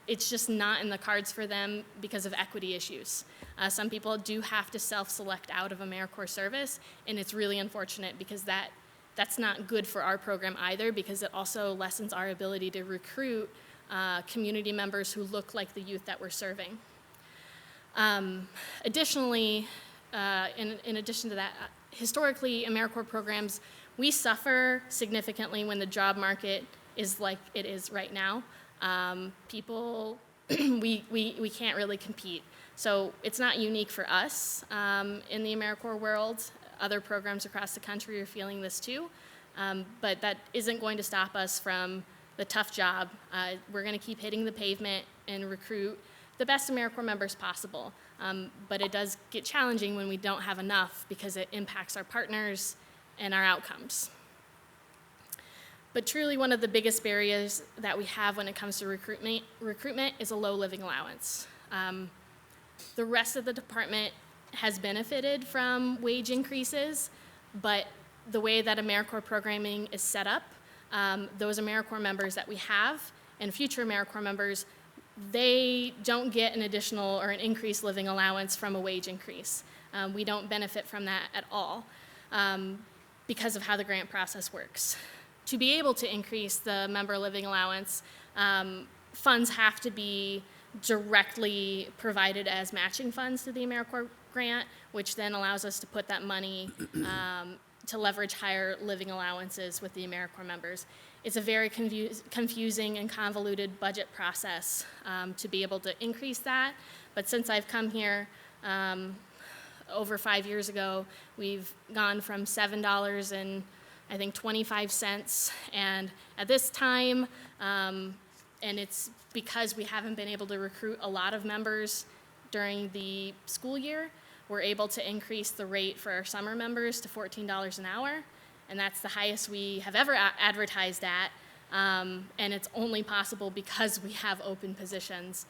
it's just not in the cards for them because of equity issues. Some people do have to self-select out of AmeriCorps service, and it's really unfortunate because that's not good for our program either, because it also lessens our ability to recruit community members who look like the youth that we're serving. Additionally, in addition to that, historically, AmeriCorps programs, we suffer significantly when the job market is like it is right now. People, we can't really compete. So it's not unique for us in the AmeriCorps world. Other programs across the country are feeling this too, but that isn't going to stop us from the tough job. We're going to keep hitting the pavement and recruit the best AmeriCorps members possible, but it does get challenging when we don't have enough because it impacts our partners and our outcomes. But truly, one of the biggest barriers that we have when it comes to recruitment is a low living allowance. The rest of the department has benefited from wage increases, but the way that AmeriCorps programming is set up, those AmeriCorps members that we have and future AmeriCorps members, they don't get an additional or an increased living allowance from a wage increase. We don't benefit from that at all because of how the grant process works. To be able to increase the member living allowance, funds have to be directly provided as matching funds to the AmeriCorps grant, which then allows us to put that money to leverage higher living allowances with the AmeriCorps members. It's a very confusing and convoluted budget process to be able to increase that, but since I've come here over 5 years ago, we've gone from $7 and I think 25 cents, and at this time, and it's because we haven't been able to recruit a lot of members during the school year, we're able to increase the rate for our summer members to $14 an hour, and that's the highest we have ever advertised at, and it's only possible because we have open positions.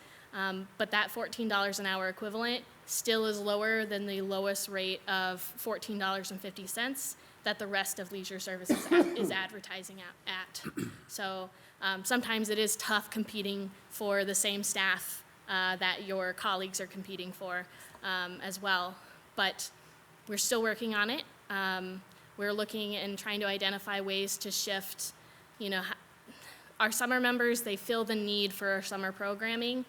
But that $14 an hour equivalent still is lower than the lowest rate of $14.50 that the rest of leisure services is advertising at. So sometimes it is tough competing for the same staff that your colleagues are competing for as well. But we're still working on it. We're looking and trying to identify ways to shift, our summer members, they feel the need for our summer programming,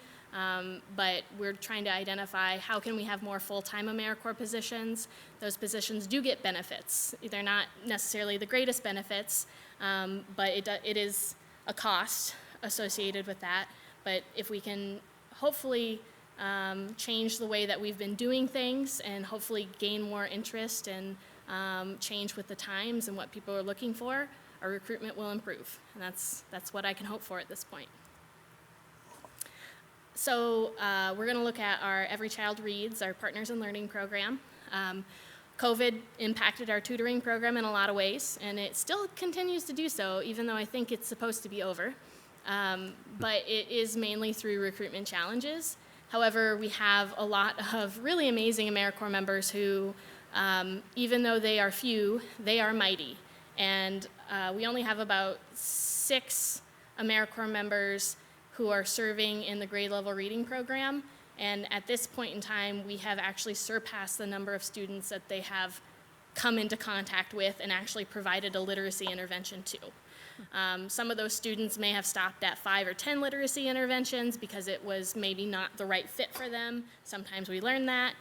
but we're trying to identify how can we have more full-time AmeriCorps positions. Those positions do get benefits. They're not necessarily the greatest benefits, but it is a cost associated with that. But if we can hopefully change the way that we've been doing things and hopefully gain more interest and change with the times and what people are looking for, our recruitment will improve. And that's what I can hope for at this point. So we're going to look at our Every Child Reads, our Partners in Learning program. COVID impacted our tutoring program in a lot of ways, and it still continues to do so, even though I think it's supposed to be over. But it is mainly through recruitment challenges. However, we have a lot of really amazing AmeriCorps members who, even though they are few, they are mighty. And we only have about 6 AmeriCorps members who are serving in the grade level reading program. And at this point in time, we have actually surpassed the number of students that they have come into contact with and actually provided a literacy intervention to. Some of those students may have stopped at 5 or 10 literacy interventions because it was maybe not the right fit for them. Sometimes we learn that.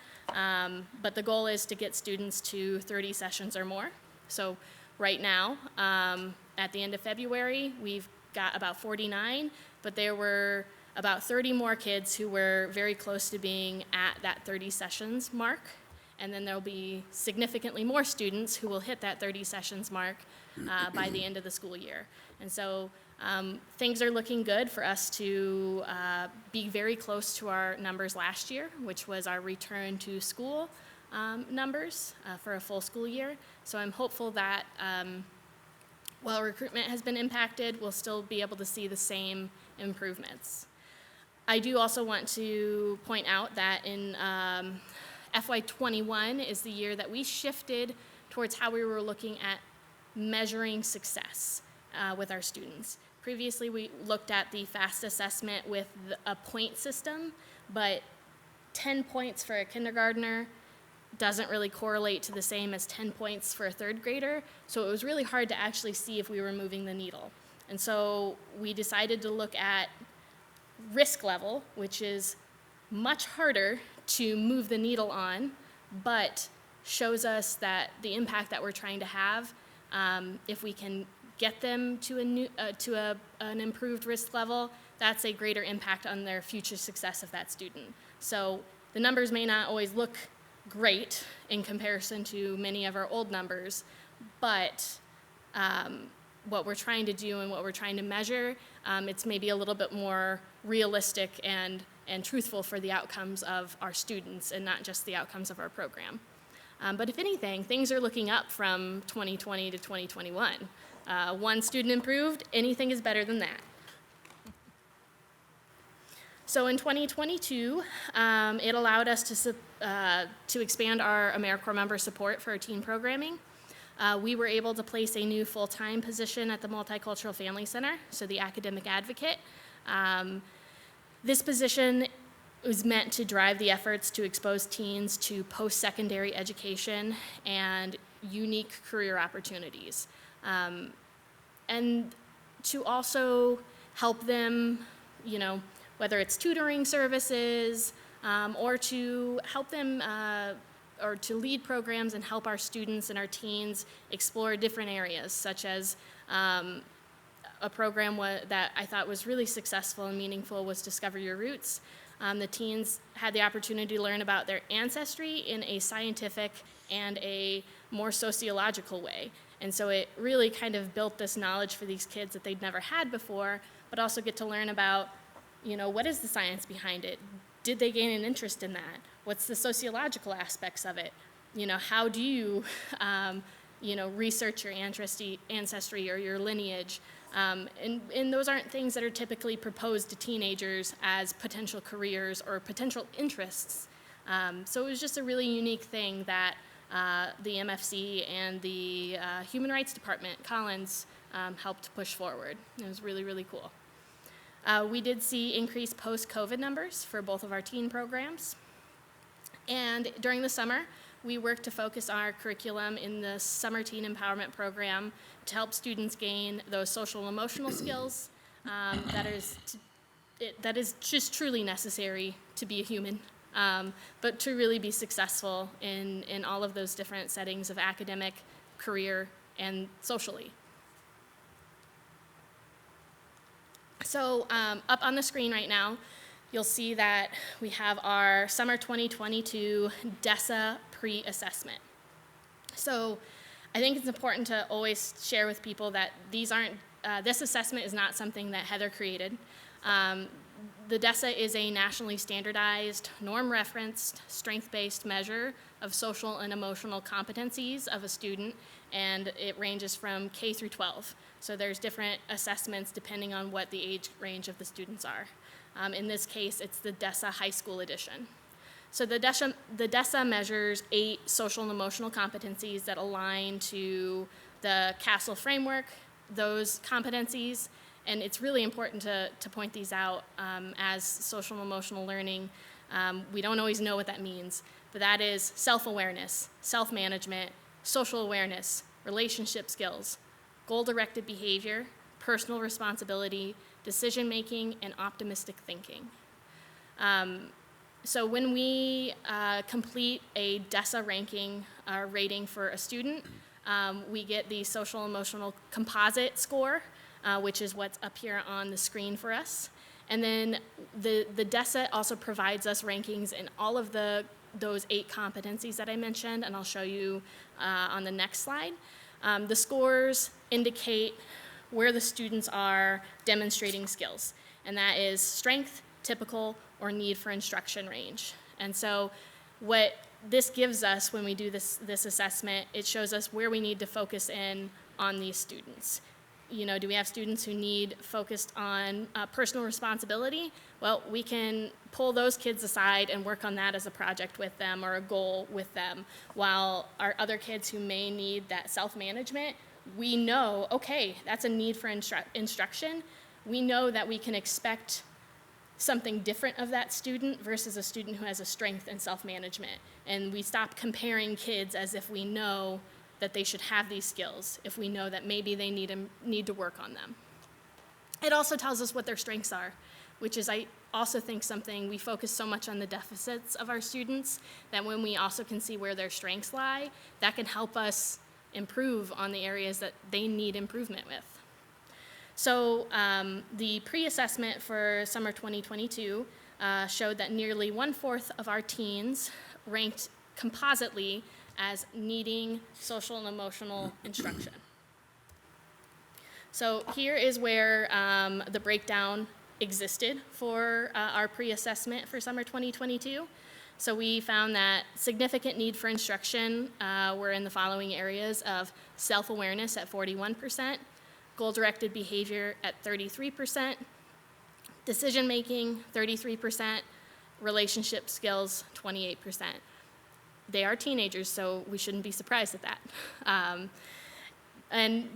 But the goal is to get students to 30 sessions or more. So right now, at the end of February, we've got about 49, but there were about 30 more kids who were very close to being at that 30 sessions mark. And then there'll be significantly more students who will hit that 30 sessions mark by the end of the school year. And so things are looking good for us to be very close to our numbers last year, which was our return to school numbers for a full school year. So I'm hopeful that while recruitment has been impacted, we'll still be able to see the same improvements. I do also want to point out that in FY21 is the year that we shifted towards how we were looking at measuring success with our students. Previously, we looked at the FAST assessment with a point system, but 10 points for a kindergartner doesn't really correlate to the same as 10 points for a third grader, so it was really hard to actually see if we were moving the needle. And so we decided to look at risk level, which is much harder to move the needle on, but shows us that the impact that we're trying to have, if we can get them to an improved risk level, that's a greater impact on their future success of that student. So the numbers may not always look great in comparison to many of our old numbers, but what we're trying to do and what we're trying to measure, it's maybe a little bit more realistic and truthful for the outcomes of our students and not just the outcomes of our program. But if anything, things are looking up from 2020 to 2021. One student improved, anything is better than that. So in 2022, it allowed us to expand our AmeriCorps member support for our teen programming. We were able to place a new full-time position at the Multicultural Family Center, so the academic advocate. This position was meant to drive the efforts to expose teens to post-secondary education and unique career opportunities. And to also help them, you know, whether it's tutoring services, or to help them, or to lead programs and help our students and our teens explore different areas, such as a program that I thought was really successful and meaningful was Discover Your Roots. The teens had the opportunity to learn about their ancestry in a scientific and a more sociological way. And so it really kind of built this knowledge for these kids that they'd never had before, but also get to learn about, you know, what is the science behind it? Did they gain an interest in that? What's the sociological aspects of it? You know, how do you, you know, research your ancestry or your lineage? And those aren't things that are typically proposed to teenagers as potential careers or potential interests. So it was just a really unique thing that the MFC and the Human Rights Department, Collins, helped push forward. It was really, really cool. We did see increased post-COVID numbers for both of our teen programs. And during the summer, we worked to focus our curriculum in the Summer Teen Empowerment Program to help students gain those social and emotional skills that is just truly necessary to be a human, but to really be successful in all of those different settings of academic, career, and socially. So up on the screen right now, you'll see that we have our Summer 2022 DESA pre-assessment. So I think it's important to always share with people that these aren't, this assessment is not something that Heather created. The DESA is a nationally standardized, norm-referenced, strength-based measure of social and emotional competencies of a student, and it ranges from K through 12. So there's different assessments depending on what the age range of the students are. In this case, it's the DESA High School Edition. So the DESA measures 8 social and emotional competencies that align to the CASEL framework, those competencies, and it's really important to point these out as social and emotional learning. We don't always know what that means, but that is self-awareness, self-management, social awareness, relationship skills, goal-directed behavior, personal responsibility, decision-making, and optimistic thinking. So when we complete a DESA ranking rating for a student, we get the social emotional composite score, which is what's up here on the screen for us. And then the DESA also provides us rankings in all of those 8 competencies that I mentioned, and I'll show you on the next slide. The scores indicate where the students are demonstrating skills, and that is strength, typical, or need for instruction range. And so what this gives us when we do this assessment, it shows us where we need to focus in on these students. You know, do we have students who need focused on personal responsibility? Well, we can pull those kids aside and work on that as a project with them or a goal with them, while our other kids who may need that self-management, we know, okay, that's a need for instruction. We know that we can expect something different of that student versus a student who has a strength in self-management. And we stop comparing kids as if we know that they should have these skills, if we know that maybe they need to work on them. It also tells us what their strengths are, which is, I also think, something we focus so much on the deficits of our students that when we also can see where their strengths lie, that can help us improve on the areas that they need improvement with. So the pre-assessment for summer 2022 showed that nearly 1/4 of our teens ranked compositely as needing social and emotional instruction. So here is where the breakdown existed for our pre-assessment for summer 2022. So we found that significant need for instruction were in the following areas of self-awareness at 41%, goal-directed behavior at 33%, decision-making 33%, relationship skills 28%. They are teenagers, so we shouldn't be surprised at that.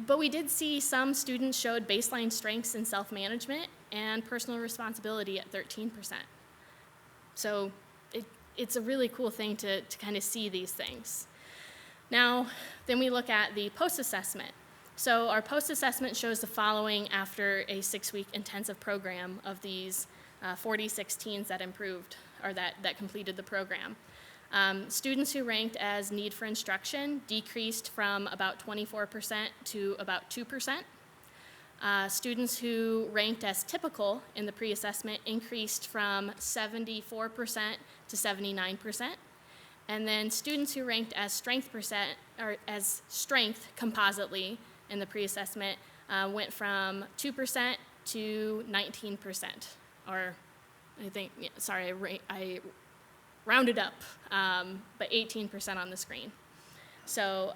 But we did see some students showed baseline strengths in self-management and personal responsibility at 13%. So it's a really cool thing to kind of see these things. Now, then we look at the post-assessment. So our post-assessment shows the following after a 6-week intensive program of these 46 teens that improved, or that completed the program. Students who ranked as need for instruction decreased from about 24% to about 2%. Students who ranked as typical in the pre-assessment increased from 74% to 79%. And then students who ranked as strength compositely in the pre-assessment went from 2% to 19%, or I think, yeah, sorry, I rounded up, but 18% on the screen. So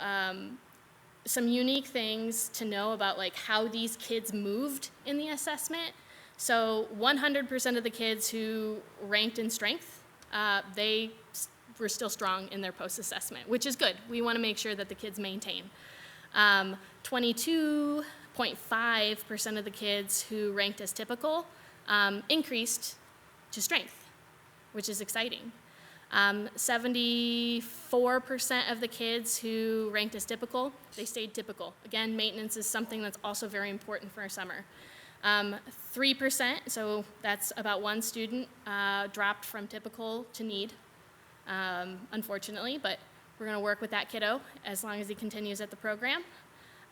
some unique things to know about like how these kids moved in the assessment. So 100% of the kids who ranked in strength, they were still strong in their post-assessment, which is good. We want to make sure that the kids maintain. 22.5% of the kids who ranked as typical increased to strength, which is exciting. 74% of the kids who ranked as typical, they stayed typical. Again, maintenance is something that's also very important for our summer. 3%, so that's about one student, dropped from typical to need, unfortunately, but we're going to work with that kiddo as long as he continues at the program.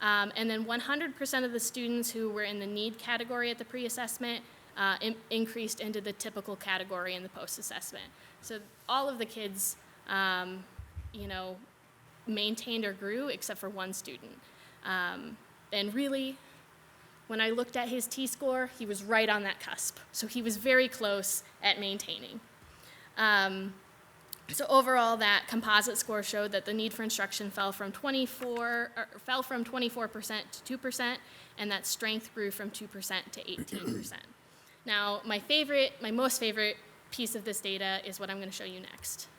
And then 100% of the students who were in the need category at the pre-assessment increased into the typical category in the post-assessment. So all of the kids, maintained or grew except for one student. And really, when I looked at his T-score, he was right on that cusp. So he was very close at maintaining. So overall, that composite score showed that the need for instruction fell from 24% to 2%, and that strength grew from 2% to 18%. Now, my most favorite piece of this data is what I'm going to show you next.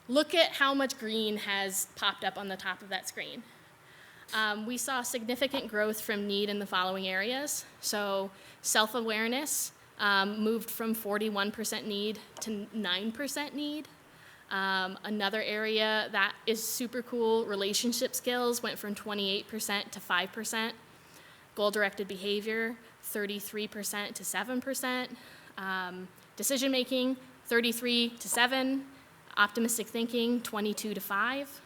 Look at how much green has popped up on the top of that screen. We saw significant growth from need in the following areas. So self-awareness moved from 41% need to 9% need. Another area that is super cool, relationship skills went from 28% to 5%. Goal-directed behavior, 33% to 7%. Decision-making, 33 to 7. Optimistic thinking, 22 to 5.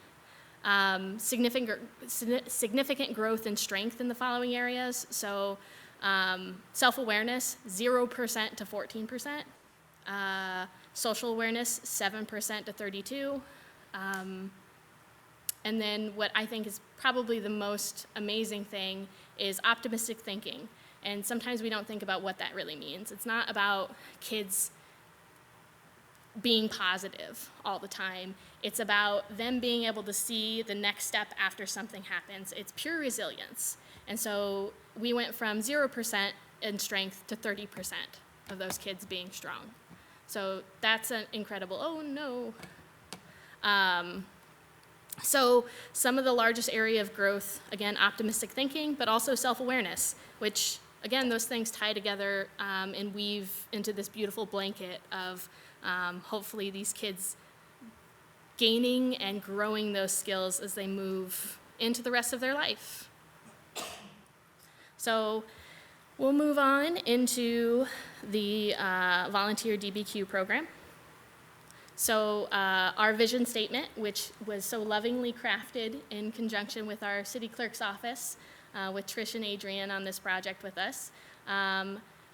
Significant growth in strength in the following areas. So self-awareness, 0% to 14%. Social awareness, 7% to 32. And then what I think is probably the most amazing thing is optimistic thinking. And sometimes we don't think about what that really means. It's not about kids being positive all the time. It's about them being able to see the next step after something happens. It's pure resilience. And so we went from 0% in strength to 30% of those kids being strong. So that's an incredible, oh no. So some of the largest area of growth, again, optimistic thinking, but also self-awareness, which, again, those things tie together and weave into this beautiful blanket of hopefully these kids gaining and growing those skills as they move into the rest of their life. So we'll move on into the volunteer DBQ program. So our vision statement, which was so lovingly crafted in conjunction with our city clerk's office, with Trish and Adrian on this project with us,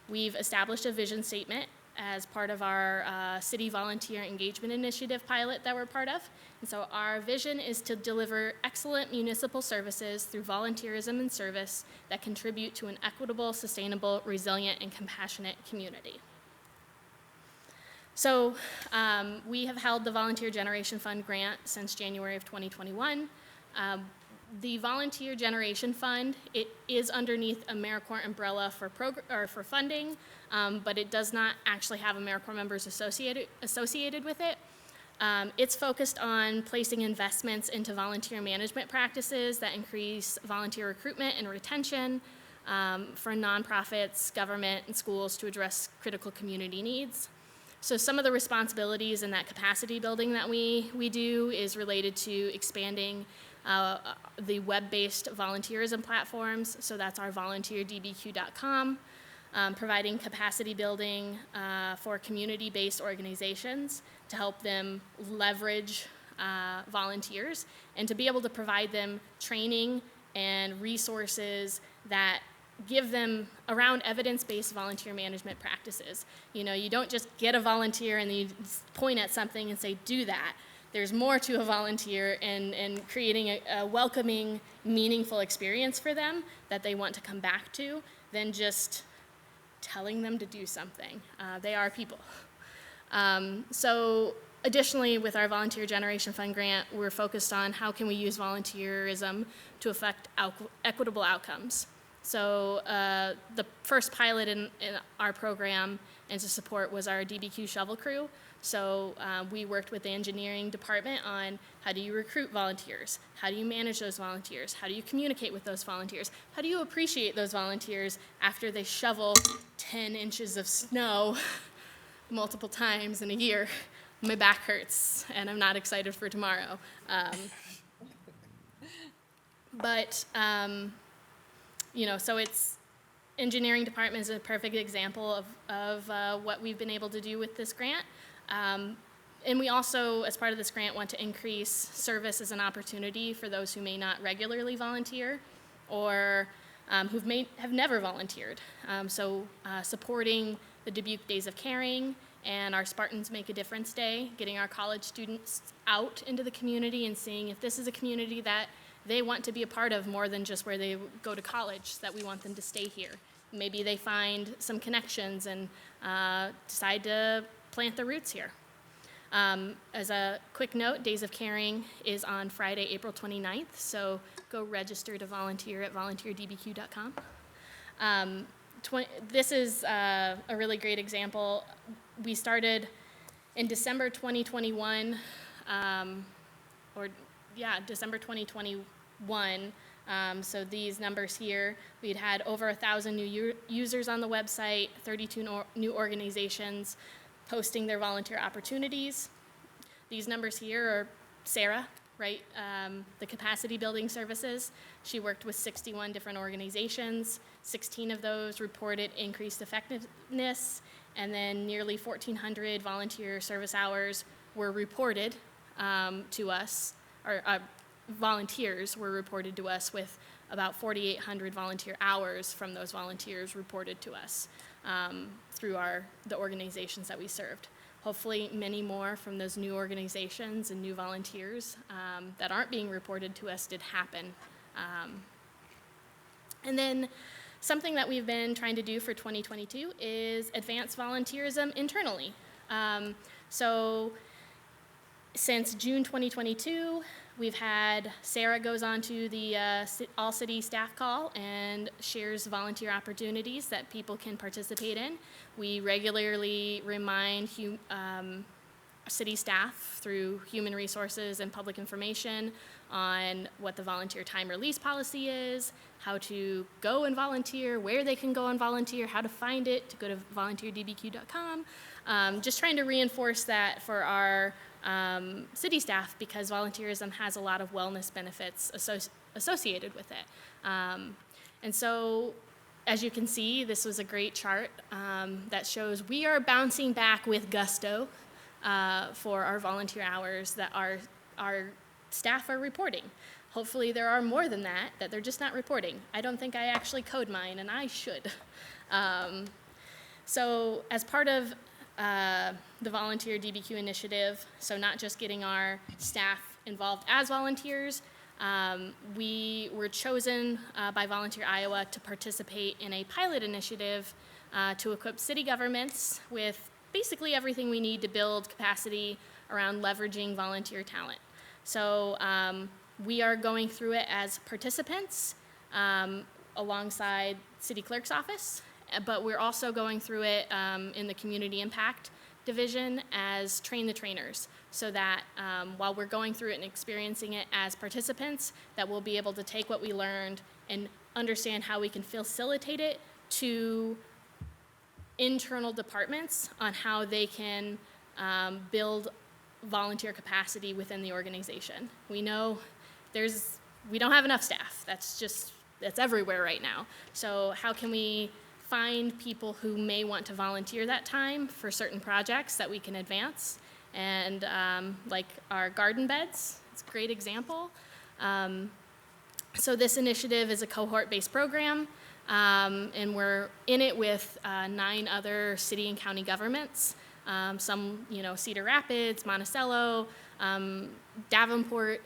we've established a vision statement as part of our city volunteer engagement initiative pilot that we're part of. And so our vision is to deliver excellent municipal services through volunteerism and service that contribute to an equitable, sustainable, resilient, and compassionate community. So we have held the Volunteer Generation Fund grant since January of 2021. The Volunteer Generation Fund, it is underneath AmeriCorps umbrella for funding, but it does not actually have AmeriCorps members associated with it. It's focused on placing investments into volunteer management practices that increase volunteer recruitment and retention for nonprofits, government, and schools to address critical community needs. So some of the responsibilities in that capacity building that we do is related to expanding the web-based volunteerism platforms. So that's our volunteerdbq.com, providing capacity building for community-based organizations to help them leverage volunteers and to be able to provide them training and resources that give them around evidence-based volunteer management practices. You know, you don't just get a volunteer and then you point at something and say, do that. There's more to a volunteer and creating a welcoming, meaningful experience for them that they want to come back to than just telling them to do something. They are people. So additionally, with our Volunteer Generation Fund grant, we're focused on how can we use volunteerism to affect equitable outcomes. So the first pilot in our program and to support was our DBQ shovel crew. So we worked with the engineering department on how do you recruit volunteers? How do you manage those volunteers? How do you communicate with those volunteers? How do you appreciate those volunteers after they shovel 10 inches of snow multiple times in a year? My back hurts and I'm not excited for tomorrow. You know, so it's engineering department is a perfect example of what we've been able to do with this grant. And we also, as part of this grant, want to increase service as an opportunity for those who may not regularly volunteer or have never volunteered. Supporting the Dubuque Days of Caring and our Spartans Make a Difference Day, getting our college students out into the community and seeing if this is a community that they want to be a part of more than just where they go to college, that we want them to stay here. Maybe they find some connections and decide to plant their roots here. As a quick note, Days of Caring is on Friday, April 29th, so go register to volunteer at volunteerdbq.com. This is a really great example. We started in December 2021, December 2021. So these numbers here, we'd had over 1,000 new users on the website, 32 new organizations posting their volunteer opportunities. These numbers here are Sarah, right? The capacity building services. She worked with 61 different organizations. 16 of those reported increased effectiveness, and then nearly 1,400 volunteer service hours were reported to us, or volunteers were reported to us, with about 4,800 volunteer hours from those volunteers reported to us through the organizations that we served. Hopefully many more from those new organizations and new volunteers that aren't being reported to us did happen. And then something that we've been trying to do for 2022 is advance volunteerism internally. So since June 2022, we've had Sarah goes on to the all-city staff call and shares volunteer opportunities that people can participate in. We regularly remind city staff through human resources and public information on what the volunteer time release policy is, how to go and volunteer, where they can go and volunteer, how to find it, to go to volunteerdbq.com. Just trying to reinforce that for our city staff, because volunteerism has a lot of wellness benefits associated with it. And so, as you can see, this was a great chart that shows we are bouncing back with gusto for our volunteer hours that our staff are reporting. Hopefully there are more than that they're just not reporting. I don't think I actually code mine, and I should. So as part of the Volunteer DBQ initiative, so not just getting our staff involved as volunteers, we were chosen by Volunteer Iowa to participate in a pilot initiative to equip city governments with basically everything we need to build capacity around leveraging volunteer talent. So we are going through it as participants alongside City Clerk's office, but we're also going through it in the Community Impact Division as Train the Trainers, so that while we're going through it and experiencing it as participants, that we'll be able to take what we learned and understand how we can facilitate it to internal departments on how they can build volunteer capacity within the organization. We know we don't have enough staff. That's everywhere right now. So how can we find people who may want to volunteer that time for certain projects that we can advance? And like our garden beds, it's a great example. So this initiative is a cohort-based program, and we're in it with 9 other city and county governments. Some, Cedar Rapids, Monticello, Davenport.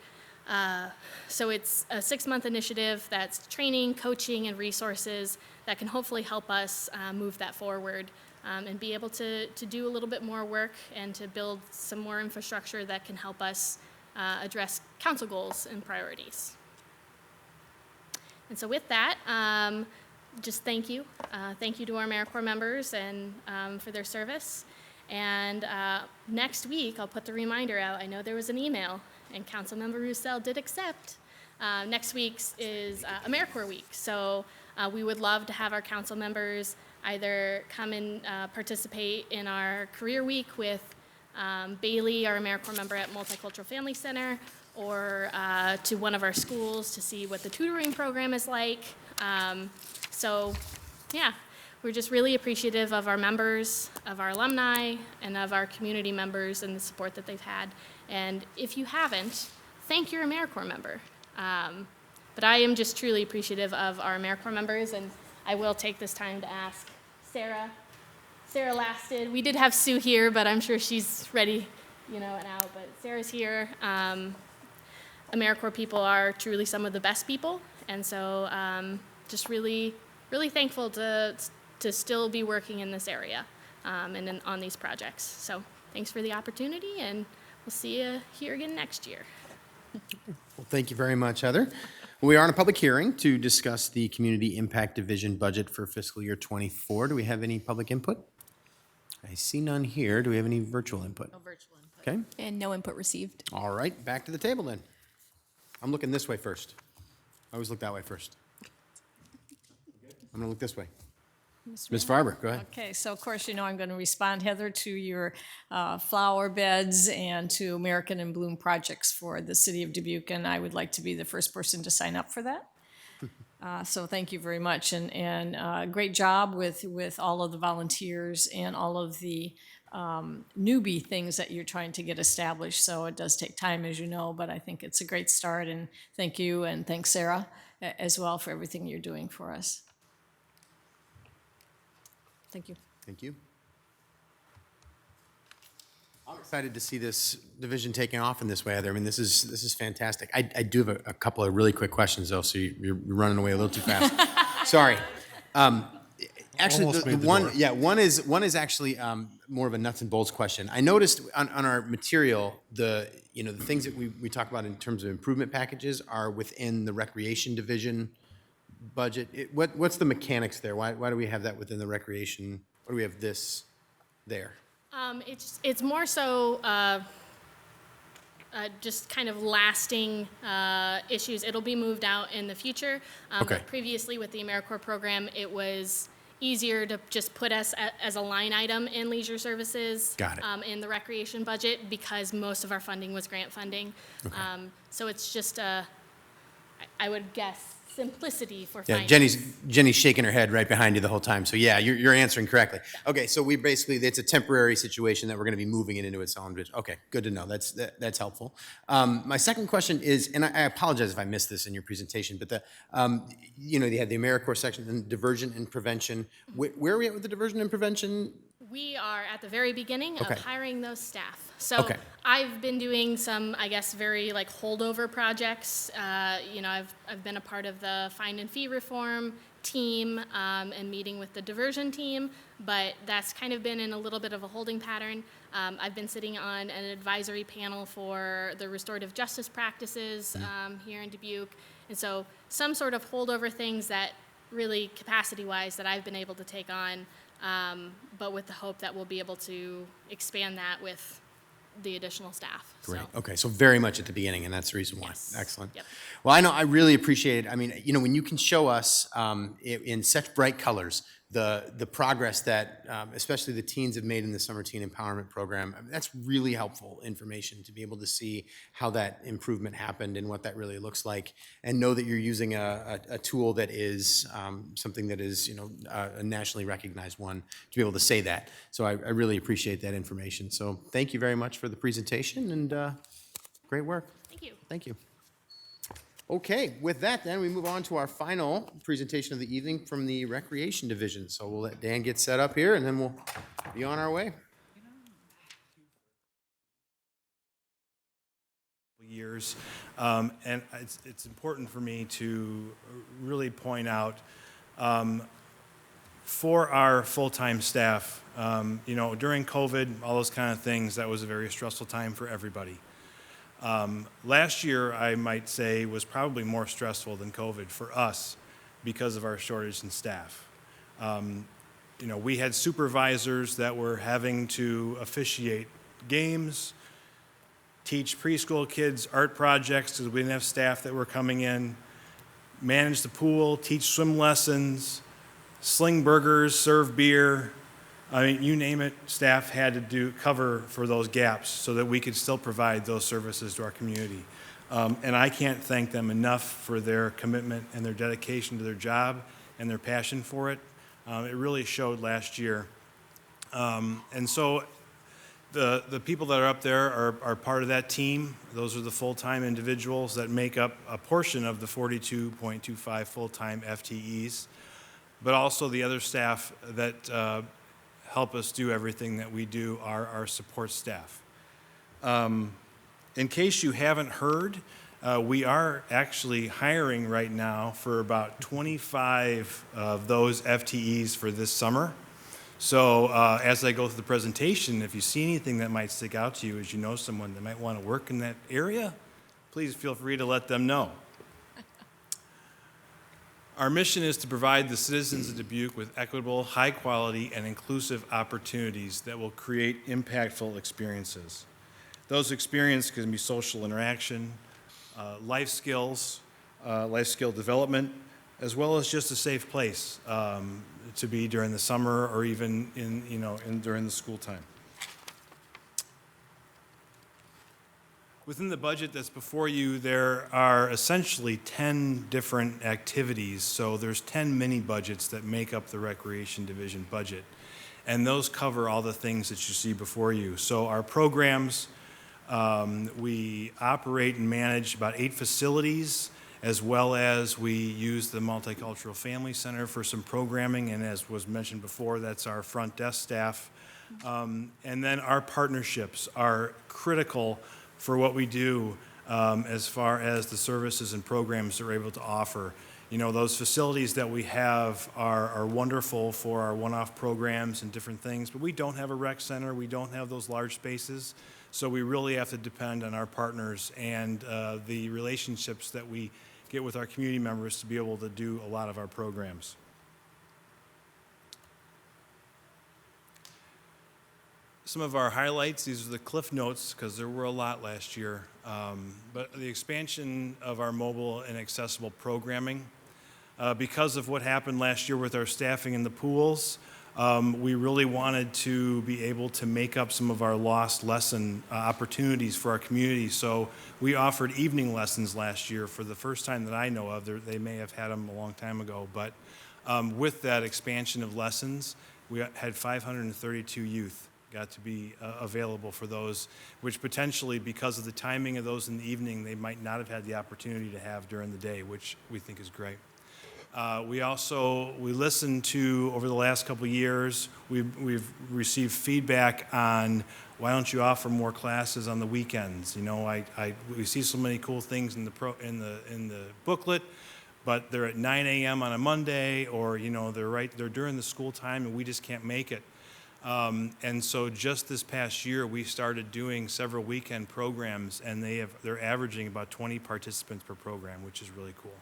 So it's a 6-month initiative that's training, coaching, and resources that can hopefully help us move that forward and be able to do a little bit more work and to build some more infrastructure that can help us address council goals and priorities. And so with that, just thank you. Thank you to our AmeriCorps members and for their service. And next week, I'll put the reminder out. I know there was an email, and Councilmember Roussel did accept. Next week's is AmeriCorps Week. So we would love to have our council members either come and participate in our Career Week with Bailey, our AmeriCorps member at Multicultural Family Center, or to one of our schools to see what the tutoring program is like. So yeah, we're just really appreciative of our members, of our alumni, and of our community members and the support that they've had. And if you haven't, thank your AmeriCorps member. But I am just truly appreciative of our AmeriCorps members, and I will take this time to ask Sarah. Sarah lasted. We did have Sue here, but I'm sure she's ready, and out. But Sarah's here. AmeriCorps people are truly some of the best people, and so just really, really thankful to still be working in this area and on these projects. So thanks for the opportunity, and we'll see you here again next year. Well, thank you very much, Heather. We are in a public hearing to discuss the Community Impact Division budget for fiscal year '24. Do we have any public input? I see none here. Do we have any virtual input? No virtual input. Okay. And no input received. All right, back to the table then. I'm looking this way first. I always look that way first. I'm going to look this way. Ms. Farber, go ahead. Okay, so of course, I'm going to respond, Heather, to your flower beds and to American in Bloom projects for the city of Dubuque, and I would like to be the first person to sign up for that. So thank you very much, and great job with all of the volunteers and all of the newbie things that you're trying to get established. So it does take time, as you know, but I think it's a great start, and thank you, and thanks, Sarah, as well, for everything you're doing for us. Thank you. Thank you. I'm excited to see this division taking off in this way, Heather. I mean, this is fantastic. I do have a couple of really quick questions, though, so you're running away a little too fast. Sorry. Actually, Almost the made the one, door. yeah, one is actually more of a nuts and bolts question. I noticed on our material, the things that we talk about in terms of improvement packages are within the recreation division budget. What's the mechanics there? Why do we have that within the recreation? Why do we have this there? It's more so just kind of lasting issues. It'll be moved out in the future. Okay. But previously with the AmeriCorps program, it was easier to just put us as a line item in leisure services. Got it. In the recreation budget, because most of our funding was grant funding. Okay. So it's just I would guess, simplicity for Yeah, finance. Jenny's shaking her head right behind you the whole time. So yeah, you're answering correctly. Okay, so it's a temporary situation that we're going to be moving it into its own. Okay, good to know. That's helpful. My second question is, and I apologize if I missed this in your presentation, but they had the AmeriCorps section and diversion and prevention. Where are we at with the diversion and prevention? We are at the very beginning Okay. of hiring those staff. So Okay. I've been doing some, I guess, very holdover projects. I've been a part of the fine and fee reform team and meeting with the diversion team, but that's kind of been in a little bit of a holding pattern. I've been sitting on an advisory panel for the restorative justice practices here in Dubuque. And so some sort of holdover things that really capacity-wise that I've been able to take on, but with the hope that we'll be able to expand that with the additional staff. Great. So, Okay, so very much at the beginning, and that's the reason why. Yes. Excellent. Yep. Well, I know I really appreciate it. I mean, you know, when you can show us in such bright colors the progress that especially the teens have made in the Summer Teen Empowerment Program, I mean, that's really helpful information to be able to see how that improvement happened and what that really looks like, and know that you're using a tool that is something that is, you know, a nationally recognized one, to be able to say that. So I really appreciate that information. So thank you very much for the presentation, and great work. Thank you. Thank you. Okay, with that then, we move on to our final presentation of the evening from the Recreation Division. So we'll let Dan get set up here, and then we'll be on our way. Years, and it's important for me to really point out for our full-time staff, you know, during COVID, all those kind of things, that was a very stressful time for everybody. Last year, I might say, was probably more stressful than COVID for us because of our shortage in staff. You know, we had supervisors that were having to officiate games, teach preschool kids art projects because we didn't have staff that were coming in, manage the pool, teach swim lessons, sling burgers, serve beer. I mean, you name it, staff had to cover for those gaps so that we could still provide those services to our community. And I can't thank them enough for their commitment and their dedication to their job and their passion for it. It really showed last year. And so the people that are up there are part of that team. Those are the full-time individuals that make up a portion of the 42.25 full-time FTEs, but also the other staff that help us do everything that we do, are our support staff. In case you haven't heard, we are actually hiring right now for about 25 of those FTEs for this summer. So as I go through the presentation, if you see anything that might stick out to you, as you know someone that might want to work in that area, please feel free to let them know. Our mission is to provide the citizens of Dubuque with equitable, high quality, and inclusive opportunities that will create impactful experiences. Those experiences can be social interaction, life skills, life skill development, as well as just a safe place to be during the summer or even during the school time. Within the budget that's before you, there are essentially 10 different activities. So there's 10 mini budgets that make up the Recreation Division budget. And those cover all the things that you see before you. So our programs, we operate and manage about 8 facilities, as well as we use the Multicultural Family Center for some programming. And as was mentioned before, that's our front desk staff. And then our partnerships are critical for what we do as far as the services and programs that we're able to offer. You know, those facilities that we have are wonderful for our one-off programs and different things, but we don't have a rec center, we don't have those large spaces, so we really have to depend on our partners and the relationships that we get with our community members to be able to do a lot of our programs. Some of our highlights, these are the cliff notes because there were a lot last year, but the expansion of our mobile and accessible programming. Because of what happened last year with our staffing in the pools, we really wanted to be able to make up some of our lost lesson opportunities for our community. So we offered evening lessons last year for the first time that I know of. They may have had them a long time ago, but with that expansion of lessons, we had 532 youth got to be available for those, which potentially, because of the timing of those in the evening, they might not have had the opportunity to have during the day, which we think is great. We listened to, over the last couple of years, we've received feedback on why don't you offer more classes on the weekends? You know, we see so many cool things in the booklet, but they're at 9 a.m. on a Monday, or you know, they're during the school time, and we just can't make it. And so just this past year, we started doing several weekend programs, and they're averaging about 20 participants per program, which is really cool.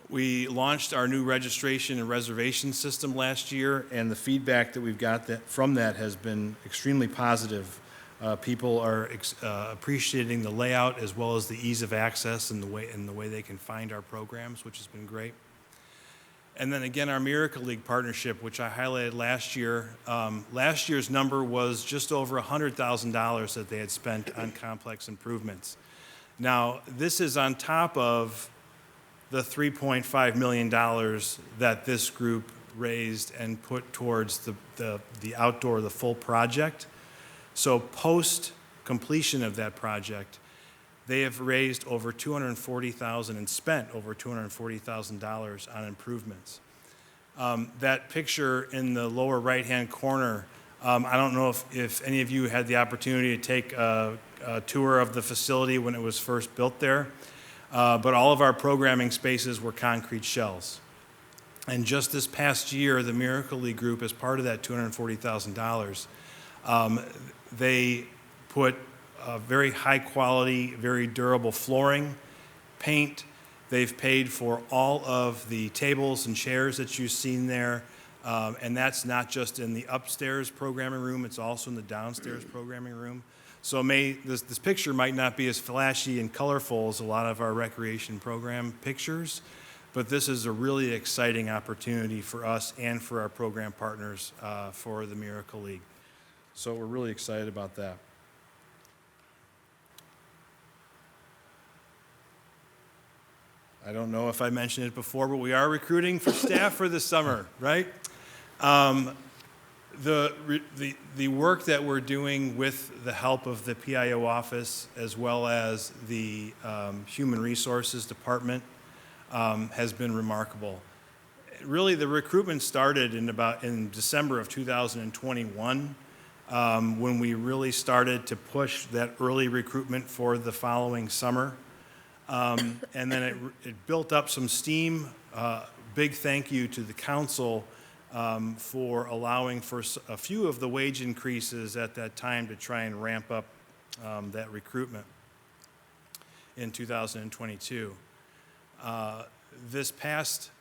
We launched our new registration and reservation system last year, and the feedback that we've got from that has been extremely positive. People are appreciating the layout as well as the ease of access and the way they can find our programs, which has been great. And then again, our Miracle League partnership, which I highlighted last year. Last year's number was just over $100,000 that they had spent on complex improvements. Now, this is on top of the $3.5 million that this group raised and put towards the outdoor, the full project. So post completion of that project, they have raised over $240,000 and spent over $240,000 on improvements. That picture in the lower right-hand corner, I don't know if any of you had the opportunity to take a tour of the facility when it was first built there. But all of our programming spaces were concrete shells. And just this past year, the Miracle League group, as part of that $240,000, they put very high quality, very durable flooring, paint. They've paid for all of the tables and chairs that you've seen there. And that's not just in the upstairs programming room, it's also in the downstairs programming room. So this picture might not be as flashy and colorful as a lot of our recreation program pictures, but this is a really exciting opportunity for us and for our program partners for the Miracle League. So we're really excited about that. I don't know if I mentioned it before, but we are recruiting for staff for the summer, right? The work that we're doing with the help of the PIO office as well as the Human Resources Department has been remarkable. Really, the recruitment started in December of 2021 when we really started to push that early recruitment for the following summer. And then it built up some steam. Big thank you to the council for allowing for a few of the wage increases at that time to try and ramp up that recruitment in 2022. This past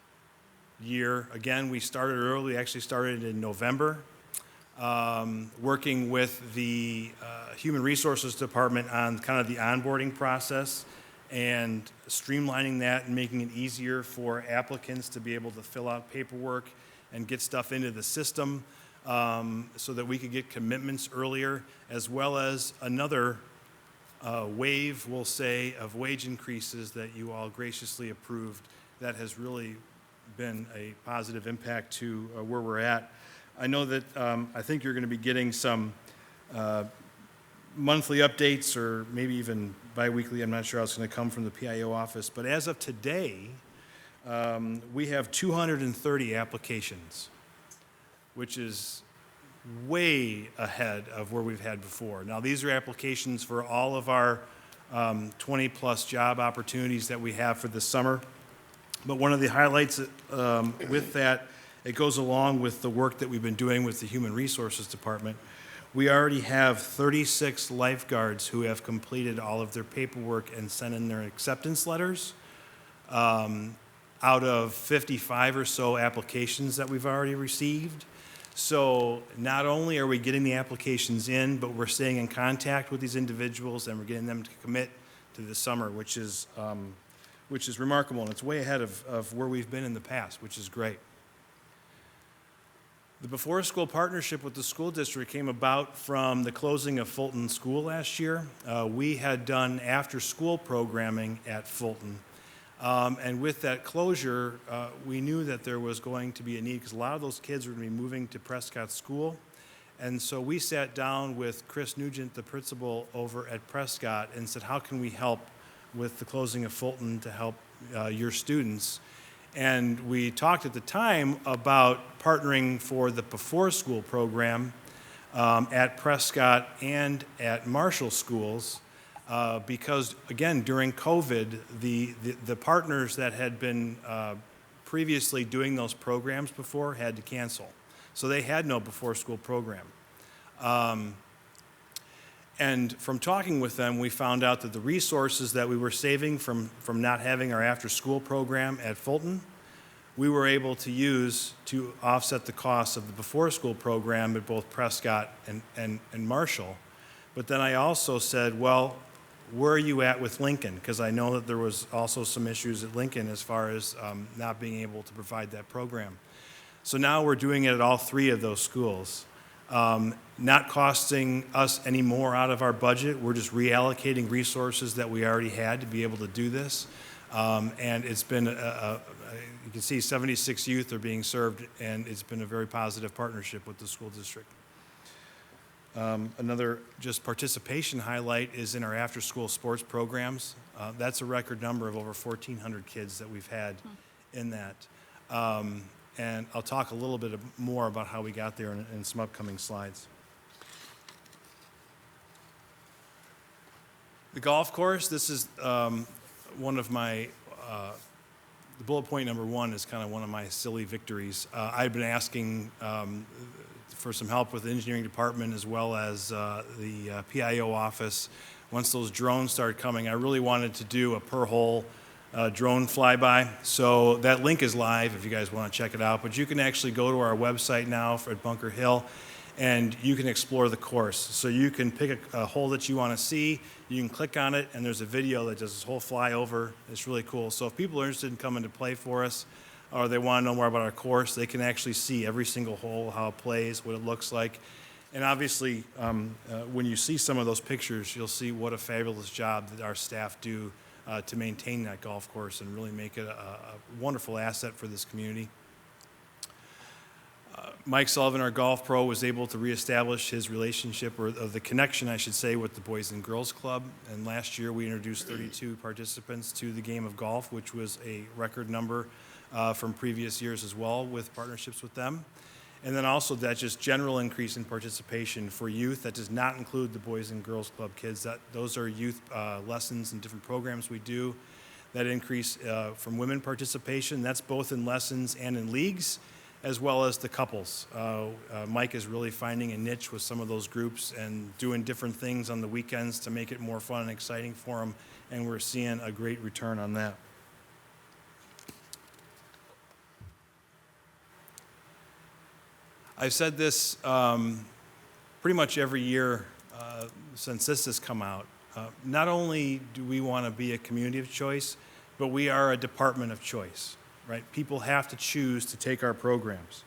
year, again, we started early. We actually started in November, working with the Human Resources Department on kind of the onboarding process and streamlining that and making it easier for applicants to be able to fill out paperwork and get stuff into the system so that we could get commitments earlier, as well as another wave, we'll say, of wage increases that you all graciously approved that has really been a positive impact to where we're at. I know that I think you're going to be getting some monthly updates or maybe even biweekly. I'm not sure how it's going to come from the PIO office. But as of today, we have 230 applications, which is way ahead of where we've had before. Now, these are applications for all of our 20-plus job opportunities that we have for this summer. But one of the highlights with that, it goes along with the work that we've been doing with the Human Resources Department. We already have 36 lifeguards who have completed all of their paperwork and sent in their acceptance letters out of 55 or so applications that we've already received. So not only are we getting the applications in, but we're staying in contact with these individuals and we're getting them to commit to the summer, which is remarkable, and it's way ahead of where we've been in the past, which is great. The Before School partnership with the school district came about from the closing of Fulton School last year. We had done after-school programming at Fulton. And with that closure, we knew that there was going to be a need because a lot of those kids were going to be moving to Prescott School. And so we sat down with Chris Nugent, the principal over at Prescott, and said, how can we help with the closing of Fulton to help your students? And we talked at the time about partnering for the Before School program at Prescott and at Marshall schools because, again, during COVID, the partners that had been previously doing those programs before had to cancel. So they had no before-school program. And from talking with them, we found out that the resources that we were saving from not having our after-school program at Fulton, we were able to use to offset the costs of the before-school program at both Prescott and Marshall. But then I also said, well, where are you at with Lincoln? Because I know that there was also some issues at Lincoln as far as not being able to provide that program. So now we're doing it at all three of those schools. Not costing us any more out of our budget. We're just reallocating resources that we already had to be able to do this. And it's been, you can see 76 youth are being served, and it's been a very positive partnership with the school district. Another just participation highlight is in our after-school sports programs. That's a record number of over 1,400 kids that we've had in that. And I'll talk a little bit more about how we got there in some upcoming slides. The golf course, this is one of my, the bullet point number one is kind of one of my silly victories. I've been asking for some help with the engineering department as well as the PIO office. Once those drones started coming, I really wanted to do a per hole drone flyby. So that link is live if you guys want to check it out. But you can actually go to our website now at Bunker Hill, and you can explore the course. So you can pick a hole that you want to see, you can click on it, and there's a video that does this whole flyover. It's really cool. So if people are interested in coming to play for us, or they want to know more about our course, they can actually see every single hole, how it plays, what it looks like. And obviously, when you see some of those pictures, you'll see what a fabulous job that our staff do to maintain that golf course and really make it a wonderful asset for this community. Mike Sullivan, our golf pro, was able to reestablish his relationship, or the connection, I should say, with the Boys and Girls Club. And last year, we introduced 32 participants to the game of golf, which was a record number from previous years as well, with partnerships with them. And then also that just general increase in participation for youth. That does not include the Boys and Girls Club kids. Those are youth lessons and different programs we do. That increase from women participation, that's both in lessons and in leagues, as well as the couples. Mike is really finding a niche with some of those groups and doing different things on the weekends to make it more fun and exciting for them, and we're seeing a great return on that. I've said this pretty much every year since this has come out. Not only do we want to be a community of choice, but we are a department of choice, right? People have to choose to take our programs.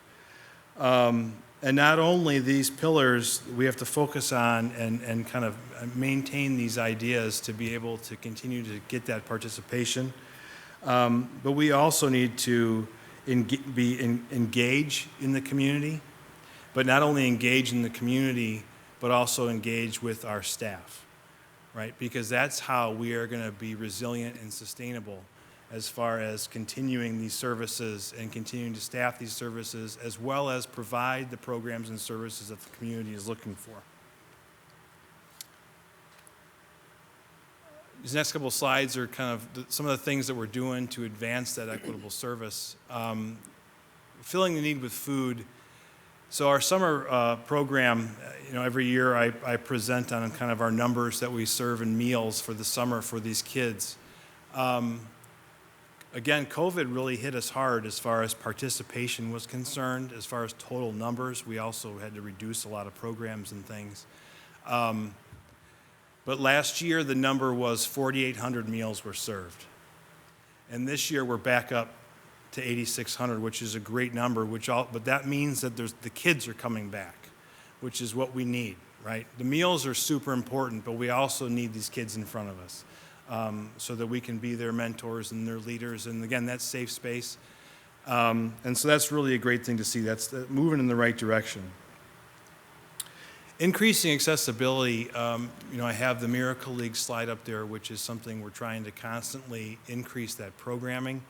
And not only these pillars, we have to focus on and kind of maintain these ideas to be able to continue to get that participation. But we also need to engage in the community. But not only engage in the community, but also engage with our staff, right? Because that's how we are going to be resilient and sustainable as far as continuing these services and continuing to staff these services, as well as provide the programs and services that the community is looking for. These next couple of slides are kind of some of the things that we're doing to advance that equitable service. Filling the need with food. So our summer program, every year I present on kind of our numbers that we serve in meals for the summer for these kids. Again, COVID really hit us hard as far as participation was concerned. As far as total numbers, we also had to reduce a lot of programs and things. But last year, the number was 4,800 meals were served. And this year, we're back up to 8,600, which is a great number, but that means that the kids are coming back, which is what we need, right? The meals are super important, but we also need these kids in front of us so that we can be their mentors and their leaders, and again, that's safe space. And so that's really a great thing to see. That's moving in the right direction. Increasing accessibility, I have the Miracle League slide up there, which is something we're trying to constantly increase that programming.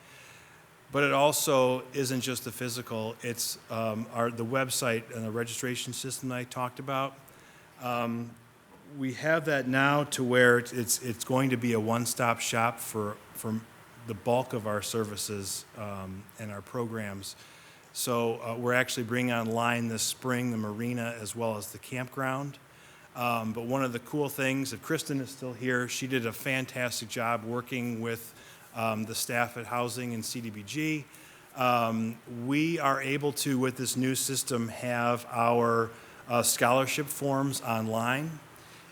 But it also isn't just the physical, it's the website and the registration system that I talked about. We have that now to where it's going to be a one-stop shop for the bulk of our services and our programs. So we're actually bringing online this spring the marina as well as the campground. But one of the cool things, if Kristen is still here, she did a fantastic job working with the staff at Housing and CDBG. We are able to, with this new system, have our scholarship forms online.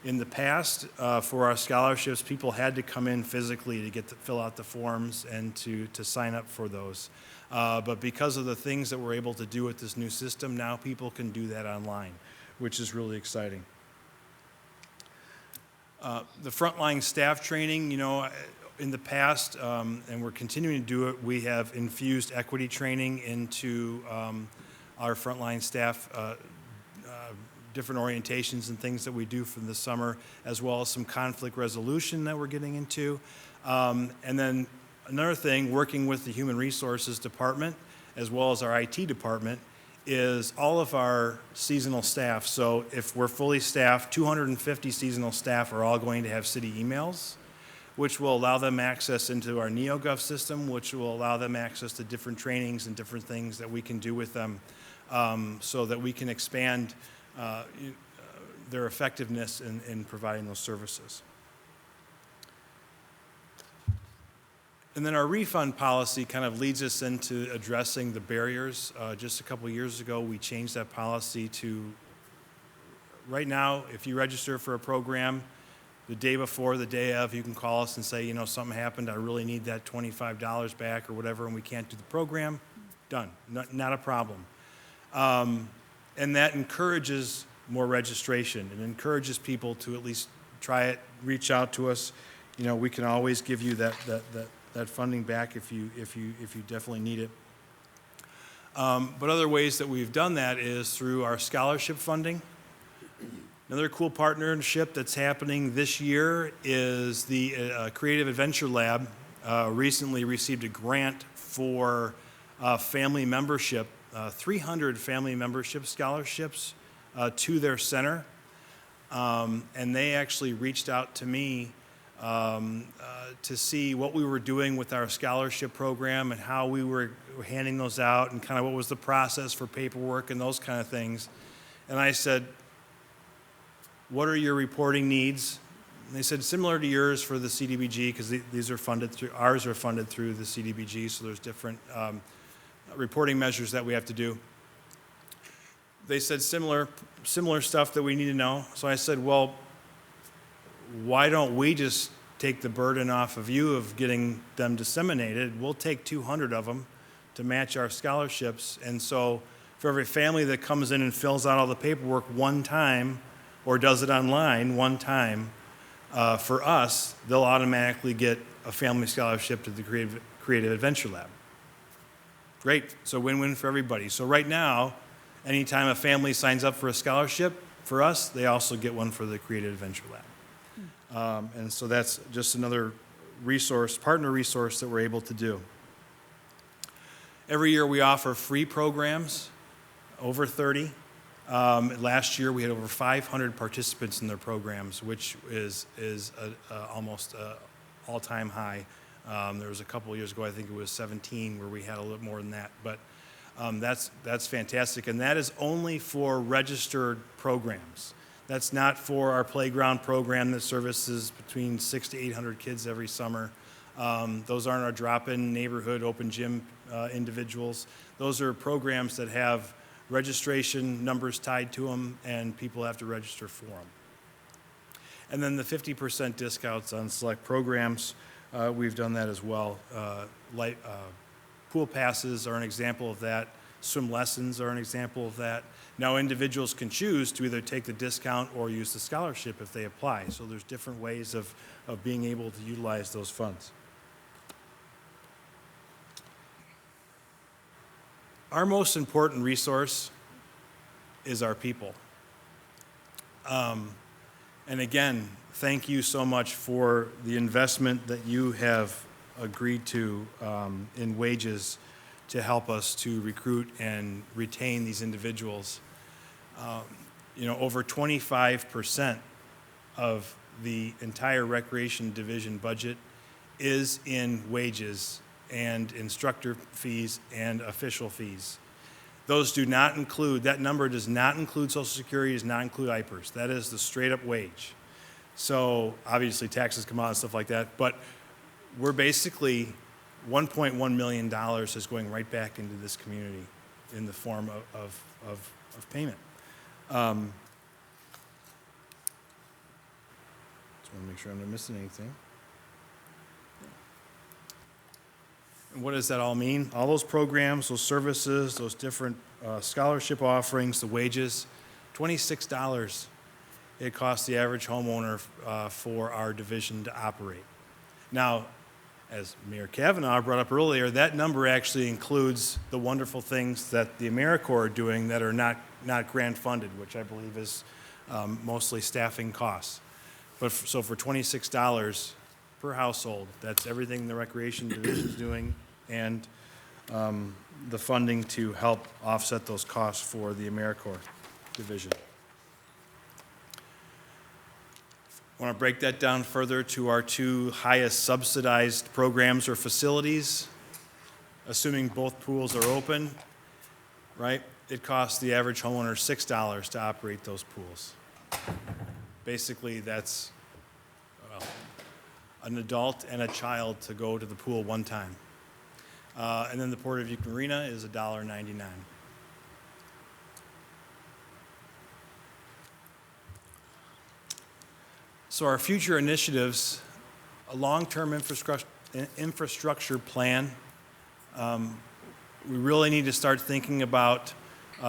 In the past, for our scholarships, people had to come in physically to fill out the forms and to sign up for those. But because of the things that we're able to do with this new system, now people can do that online, which is really exciting. The frontline staff training, you know, in the past, and we're continuing to do it, we have infused equity training into our frontline staff, different orientations and things that we do for the summer, as well as some conflict resolution that we're getting into. And then another thing, working with the Human Resources Department, as well as our IT department, is all of our seasonal staff. So if we're fully staffed, 250 seasonal staff are all going to have city emails, which will allow them access into our NeoGov system, which will allow them access to different trainings and different things that we can do with them, so that we can expand their effectiveness in providing those services. And then our refund policy kind of leads us into addressing the barriers. Just a couple years ago, we changed that policy to, right now, if you register for a program, the day before, the day of, you can call us and say, you know, something happened, I really need that $25 back or whatever, and we can't do the program. Done, not a problem. And that encourages more registration. It encourages people to at least try it, reach out to us. You know, we can always give you that funding back if you definitely need it. But other ways that we've done that is through our scholarship funding. Another cool partnership that's happening this year is the Creative Adventure Lab recently received a grant for family membership, 300 family membership scholarships to their center. And they actually reached out to me to see what we were doing with our scholarship program and how we were handing those out and kind of what was the process for paperwork and those kind of things. And I said, what are your reporting needs? And they said, similar to yours for the CDBG, because these are funded through, ours are funded through the CDBG, so there's different reporting measures that we have to do. They said similar stuff that we need to know. So I said, well, why don't we just take the burden off of you of getting them disseminated? We'll take 200 of them to match our scholarships. And so for every family that comes in and fills out all the paperwork one time or does it online one time, for us, they'll automatically get a family scholarship to the Creative Adventure Lab. Great, so win-win for everybody. So right now, anytime a family signs up for a scholarship, for us, they also get one for the Creative Adventure Lab. And so that's just another resource, partner resource that we're able to do. Every year we offer free programs, over 30. Last year we had over 500 participants in their programs, which is almost all-time high. There was a couple of years ago, I think it was 17, where we had a little more than that. But that's fantastic, and that is only for registered programs. That's not for our playground program that services between 600 to 800 kids every summer. Those aren't our drop-in neighborhood open gym individuals. Those are programs that have registration numbers tied to them, and people have to register for them. And then the 50% discounts on select programs, we've done that as well. Pool passes are an example of that. Swim lessons are an example of that. Now individuals can choose to either take the discount or use the scholarship if they apply. So there's different ways of being able to utilize those funds. Our most important resource is our people. And again, thank you so much for the investment that you have agreed to in wages to help us to recruit and retain these individuals. Over 25% of the entire recreation division budget is in wages and instructor fees and official fees. Those do not include, that number does not include Social Security, does not include IPERS. That is the straight up wage. So obviously taxes come out and stuff like that, but we're basically $1.1 million is going right back into this community in the form of payment. Just want to make sure I'm not missing anything. And what does that all mean? All those programs, those services, those different scholarship offerings, the wages, $26 it costs the average homeowner for our division to operate. Now, as Mayor Kavanaugh brought up earlier, that number actually includes the wonderful things that the AmeriCorps are doing that are not grant funded, which I believe is mostly staffing costs. But so for $26 per household, that's everything the Recreation Division is doing and the funding to help offset those costs for the AmeriCorps division. I want to break that down further to our two highest subsidized programs or facilities. Assuming both pools are open, right, it costs the average homeowner $6 to operate those pools. Basically, that's an adult and a child to go to the pool one time. And then the Port of Butte Marina is $1.99. So our future initiatives, a long-term infrastructure plan. We really need to start thinking about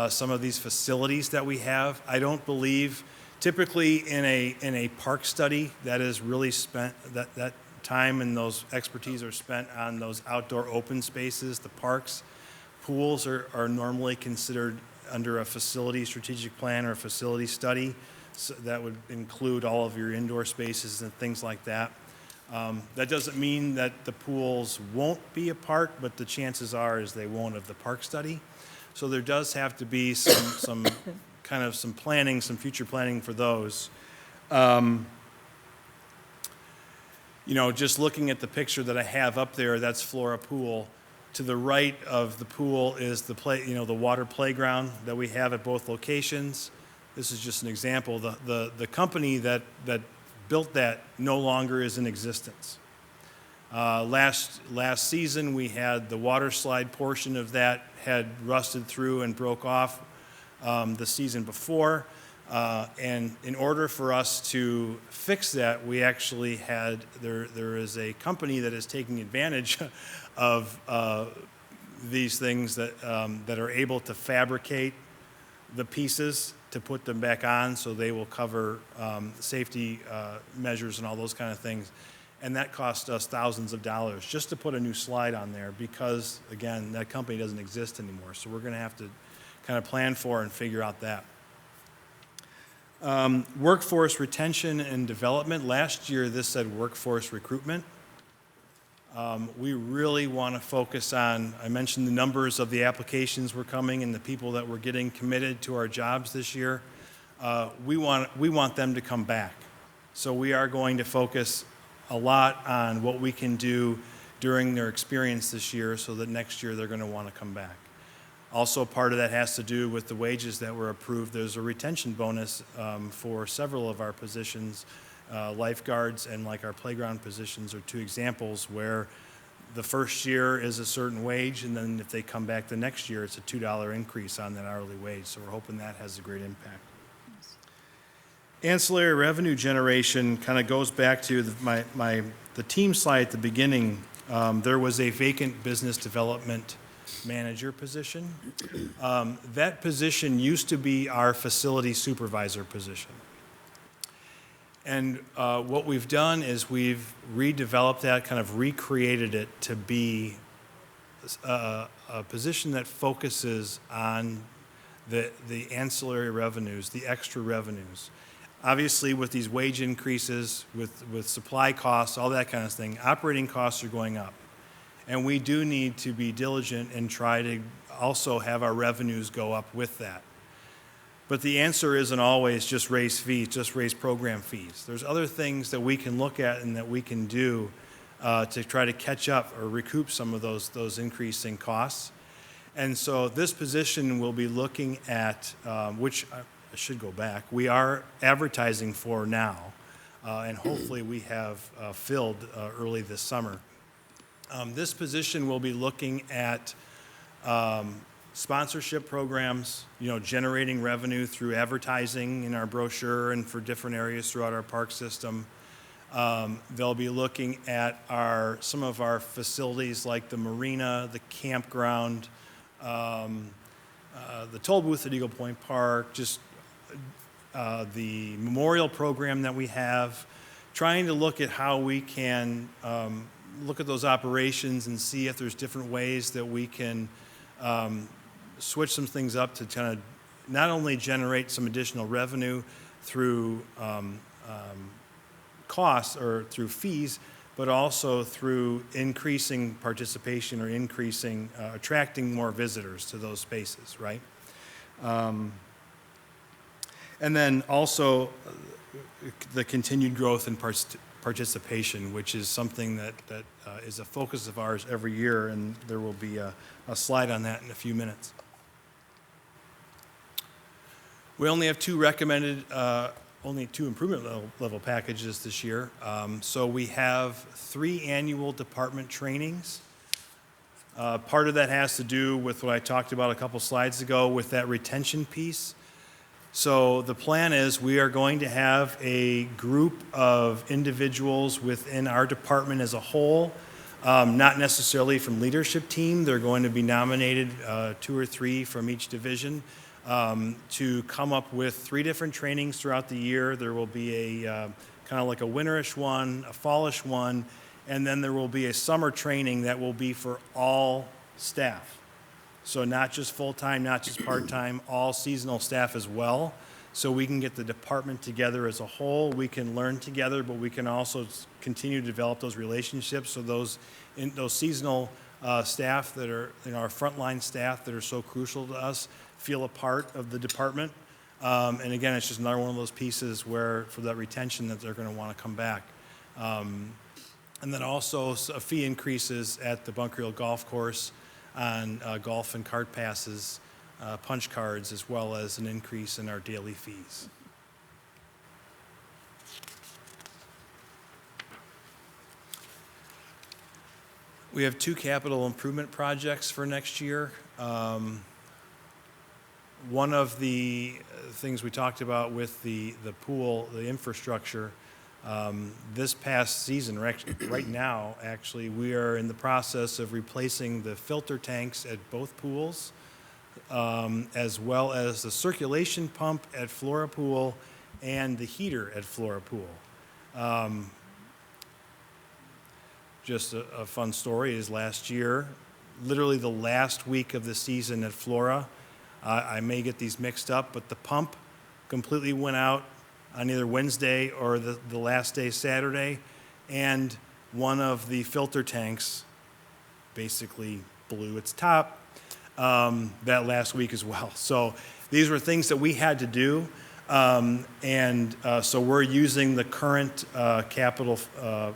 some of these facilities that we have. I don't believe, typically in a park study, that is really spent, that time and those expertise are spent on those outdoor open spaces, the parks. Pools are normally considered under a facility strategic plan or a facility study. So that would include all of your indoor spaces and things like that. That doesn't mean that the pools won't be a part, but the chances are is they won't of the park study. So there does have to be some kind of some planning, some future planning for those. You know, just looking at the picture that I have up there, that's Flora Pool. To the right of the pool is the water playground that we have at both locations. This is just an example. The company that built that no longer is in existence. Last season, we had the water slide portion of that had rusted through and broke off the season before. And in order for us to fix that, we actually had, there is a company that is taking advantage of these things that are able to fabricate the pieces to put them back on, so they will cover safety measures and all those kind of things. And that cost us thousands of dollars just to put a new slide on there because, again, that company doesn't exist anymore. So we're going to have to kind of plan for and figure out that. Workforce retention and development. Last year, this said workforce recruitment. We really want to focus on, I mentioned the numbers of the applications were coming and the people that were getting committed to our jobs this year. We want them to come back. So we are going to focus a lot on what we can do during their experience this year so that next year they're going to want to come back. Also, part of that has to do with the wages that were approved. There's a retention bonus for several of our positions. Lifeguards and like our playground positions are two examples where the first year is a certain wage, and then if they come back the next year, it's a $2 increase on that hourly wage. So we're hoping that has a great impact. Ancillary revenue generation kind of goes back to the team slide at the beginning. There was a vacant business development manager position. That position used to be our facility supervisor position. And what we've done is we've redeveloped that, kind of recreated it to be a position that focuses on the ancillary revenues, the extra revenues. Obviously, with these wage increases, with supply costs, all that kind of thing, operating costs are going up. And we do need to be diligent and try to also have our revenues go up with that. But the answer isn't always just raise fees, just raise program fees. There's other things that we can look at and that we can do to try to catch up or recoup some of those increasing costs. And so this position will be looking at, which I should go back, we are advertising for now, and hopefully we have filled early this summer. This position will be looking at sponsorship programs, generating revenue through advertising in our brochure and for different areas throughout our park system. They'll be looking at some of our facilities like the marina, the campground, the toll booth at Eagle Point Park, just the memorial program that we have, trying to look at how we can look at those operations and see if there's different ways that we can switch some things up to kind of not only generate some additional revenue through costs or through fees, but also through increasing participation or attracting more visitors to those spaces, right? And then also the continued growth in participation, which is something that is a focus of ours every year, and there will be a slide on that in a few minutes. We only have two improvement level packages this year. So we have 3 annual department trainings. Part of that has to do with what I talked about a couple slides ago with that retention piece. So the plan is we are going to have a group of individuals within our department as a whole, not necessarily from leadership team. They're going to be nominated 2 or 3 from each division to come up with 3 different trainings throughout the year. There will be a kind of like a winterish one, a fallish one, and then there will be a summer training that will be for all staff. So not just full-time, not just part-time, all seasonal staff as well. So we can get the department together as a whole. We can learn together, but we can also continue to develop those relationships. So those seasonal staff that are, our frontline staff that are so crucial to us feel a part of the department. And again, it's just another one of those pieces where for that retention that they're going to want to come back. And then also fee increases at the Bunker Hill Golf Course on golf and cart passes, punch cards, as well as an increase in our daily fees. We have 2 capital improvement projects for next year. One of the things we talked about with the pool, the infrastructure, this past season, right now, actually, we are in the process of replacing the filter tanks at both pools, as well as the circulation pump at Flora Pool and the heater at Flora Pool. Just a fun story is last year, literally the last week of the season at Flora, I may get these mixed up, but the pump completely went out on either Wednesday or the last day, Saturday, and one of the filter tanks basically blew its top that last week as well. So these were things that we had to do, so we're using the current capital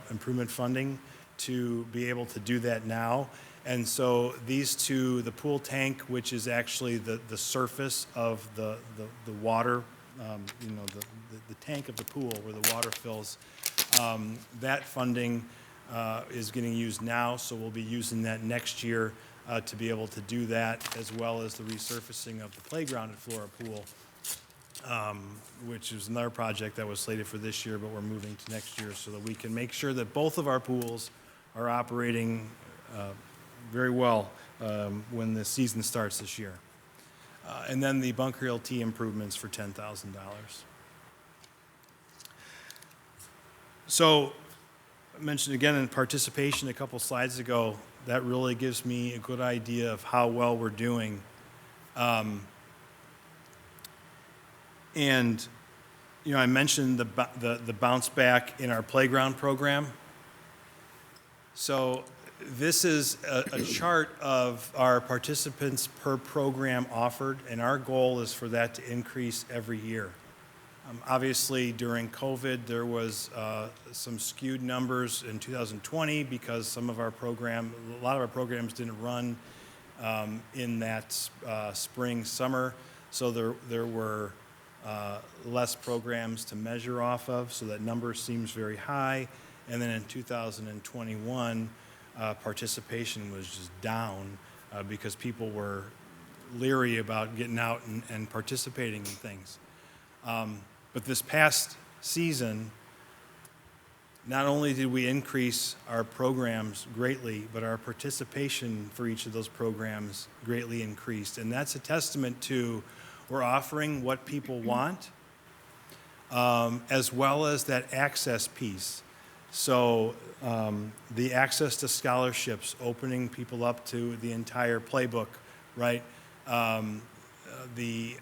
improvement funding to be able to do that now. And so these 2, the pool tank, which is actually the surface of the water, the tank of the pool where the water fills, that funding is getting used now, so we'll be using that next year to be able to do that, as well as the resurfacing of the playground at Flora Pool, which is another project that was slated for this year, but we're moving to next year so that we can make sure that both of our pools are operating very well when the season starts this year. And then the Bunker Hill T improvements for $10,000. So I mentioned again in participation a couple slides ago, that really gives me a good idea of how well we're doing. And I mentioned the bounce back in our playground program. So this is a chart of our participants per program offered, and our goal is for that to increase every year. Obviously, during COVID, there was some skewed numbers in 2020 because a lot of our programs didn't run in that spring, summer. So there were less programs to measure off of, so that number seems very high. And then in 2021, participation was just down because people were leery about getting out and participating in things. But this past season, not only did we increase our programs greatly, but our participation for each of those programs greatly increased. And that's a testament to we're offering what people want, as well as that access piece. So the access to scholarships, opening people up to the entire playbook, right? The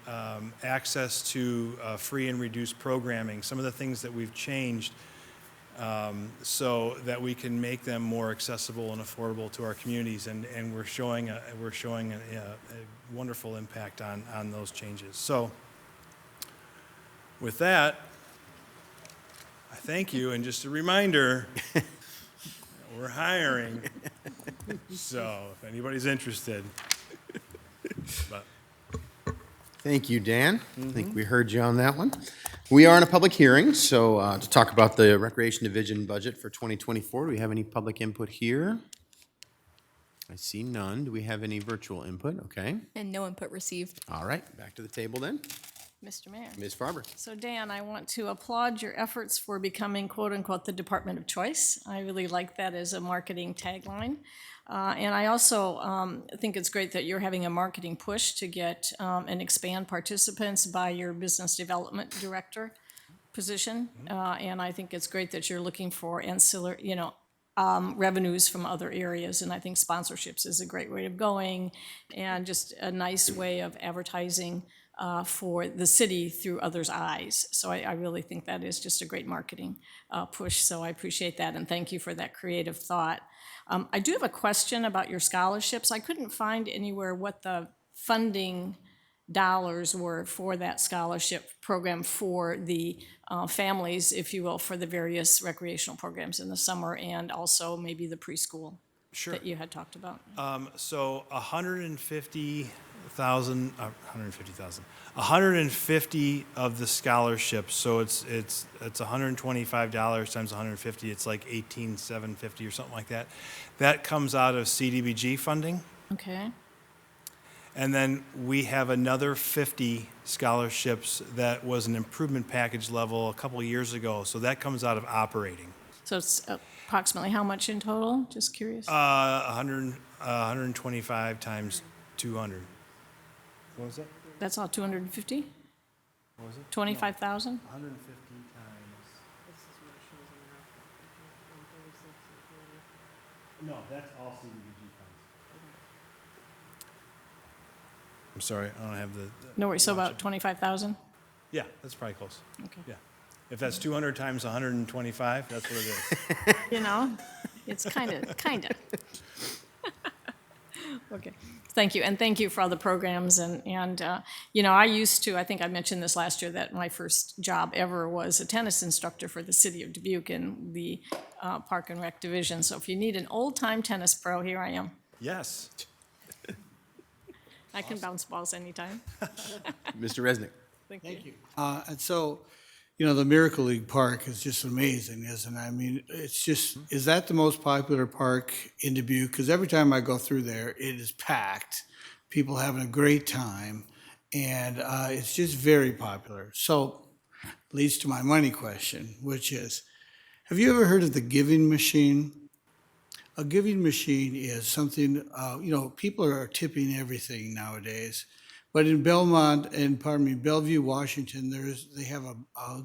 access to free and reduced programming, some of the things that we've changed so that we can make them more accessible and affordable to our communities, and we're showing a wonderful impact on those changes. So with that, I thank you, and just a reminder, we're hiring, so if anybody's interested. But. Thank you, Dan. I think we heard you on that one. We are in a public hearing, so to talk about the Recreation Division budget for 2024, do we have any public input here? I see none. Do we have any virtual input? Okay. And no input received. All right, back to the table then. Mr. Mayor. Ms. Farber. So Dan, I want to applaud your efforts for becoming quote-unquote the Department of Choice. I really like that as a marketing tagline. And I also think it's great that you're having a marketing push to get and expand participants by your business development director position. And I think it's great that you're looking for ancillary, revenues from other areas. And I think sponsorships is a great way of going, and just a nice way of advertising for the city through others' eyes. So I really think that is just a great marketing push. So I appreciate that, and thank you for that creative thought. I do have a question about your scholarships. I couldn't find anywhere what the funding dollars were for that scholarship program for the families, if you will, for the various recreational programs in the summer, and also maybe the preschool that you had talked about. So 150 of the scholarships. So it's $125 times 150. It's like $18,750 or something like that. That comes out of CDBG funding. Okay. And then we have another 50 scholarships that was an improvement package level a couple of years ago. So that comes out of operating. So it's approximately how much in total? Just curious. 125 times 200. What was that? That's all 250? What was it? 25,000? 150 times. No, that's all CDBG funds. I'm sorry, I don't have the. No worries, so about 25,000? Yeah, that's probably close. Okay. Yeah. If that's 200 times 125, that's what it is. It's kind of. Okay, thank you, and thank you for all the programs, and I used to, I think I mentioned this last year, that my first job ever was a tennis instructor for the city of Dubuque in the Park and Rec Division, so if you need an old-time tennis pro, here I am. Yes. I can bounce balls anytime. Mr. Resnick. Thank you. And so, the Miracle League Park is just amazing, isn't it? I mean, it's just, is that the most popular park in Dubuque? Because every time I go through there, it is packed, people having a great time, and it's just very popular. So, leads to my money question, which is, have you ever heard of the giving machine? A giving machine is something, people are tipping everything nowadays. But in Bellevue, Washington, they have a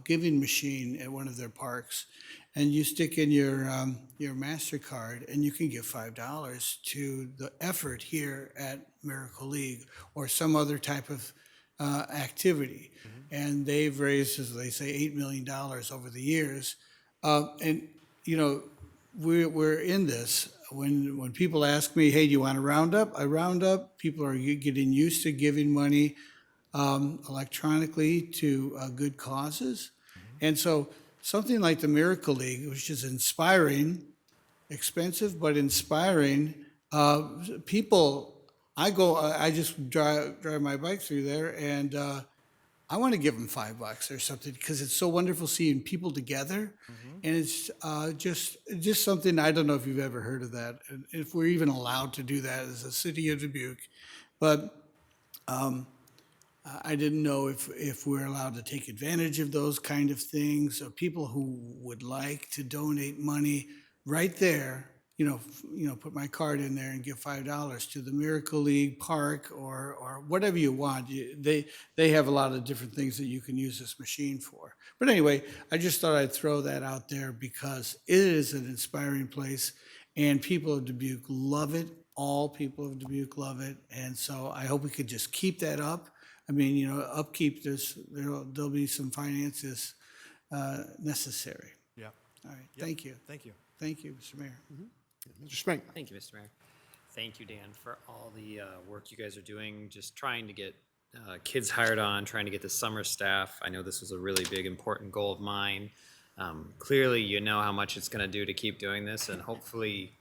giving machine at one of their parks. And you stick in your MasterCard, and you can give $5 to the effort here at Miracle League or some other type of activity. Mm-hmm. And they've raised, as they say, $8 million over the years. We're in this. When people ask me, hey, do you want to round up? I round up. People are getting used to giving money electronically to good causes. Mm-hmm. And so something like the Miracle League, which is inspiring, expensive but inspiring, people I just drive my bike through there, and I want to give them $5 or something because it's so wonderful seeing people together, and it's just something. I don't know if you've ever heard of that, and if we're even allowed to do that as a city of Dubuque, but I didn't know if we're allowed to take advantage of those kind of things, or people who would like to donate money right there, put my card in there and give $5 to the Miracle League Park or whatever you want. They have a lot of different things that you can use this machine for. But anyway, I just thought I'd throw that out there because it is an inspiring place, and people of Dubuque love it. All people of Dubuque love it, and so I hope we could just keep that up. I mean, upkeep, there'll be some finances necessary. Yeah. All right, Yep. thank you. Thank you. Thank you, Mr. Mayor. Mr. Spring. Thank you, Mr. Mayor. Thank you, Dan, for all the work you guys are doing, just trying to get kids hired on, trying to get the summer staff. I know this was a really big, important goal of mine. Clearly, you know how much it's going to do to keep doing this, and hopefully,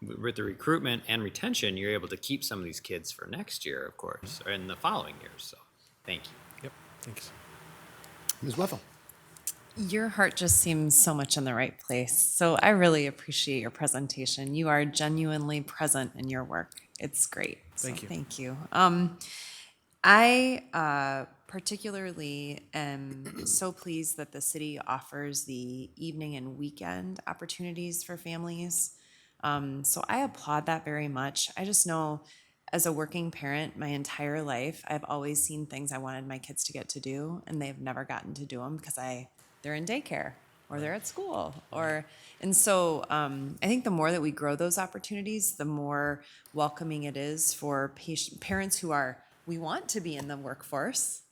with the recruitment and retention, you're able to keep some of these kids for next year, of course, or in the following years. So, thank you. Yep, thanks. Ms. Wethel. Your heart just seems so much in the right place. So I really appreciate your presentation. You are genuinely present in your work. It's great. Thank you. Thank you. I particularly am so pleased that the city offers the evening and weekend opportunities for families. So I applaud that very much. I just know as a working parent my entire life, I've always seen things I wanted my kids to get to do, and they've never gotten to do them because they're in daycare or they're at school and so I think the more that we grow those opportunities, the more welcoming it is for parents we want to be in the workforce.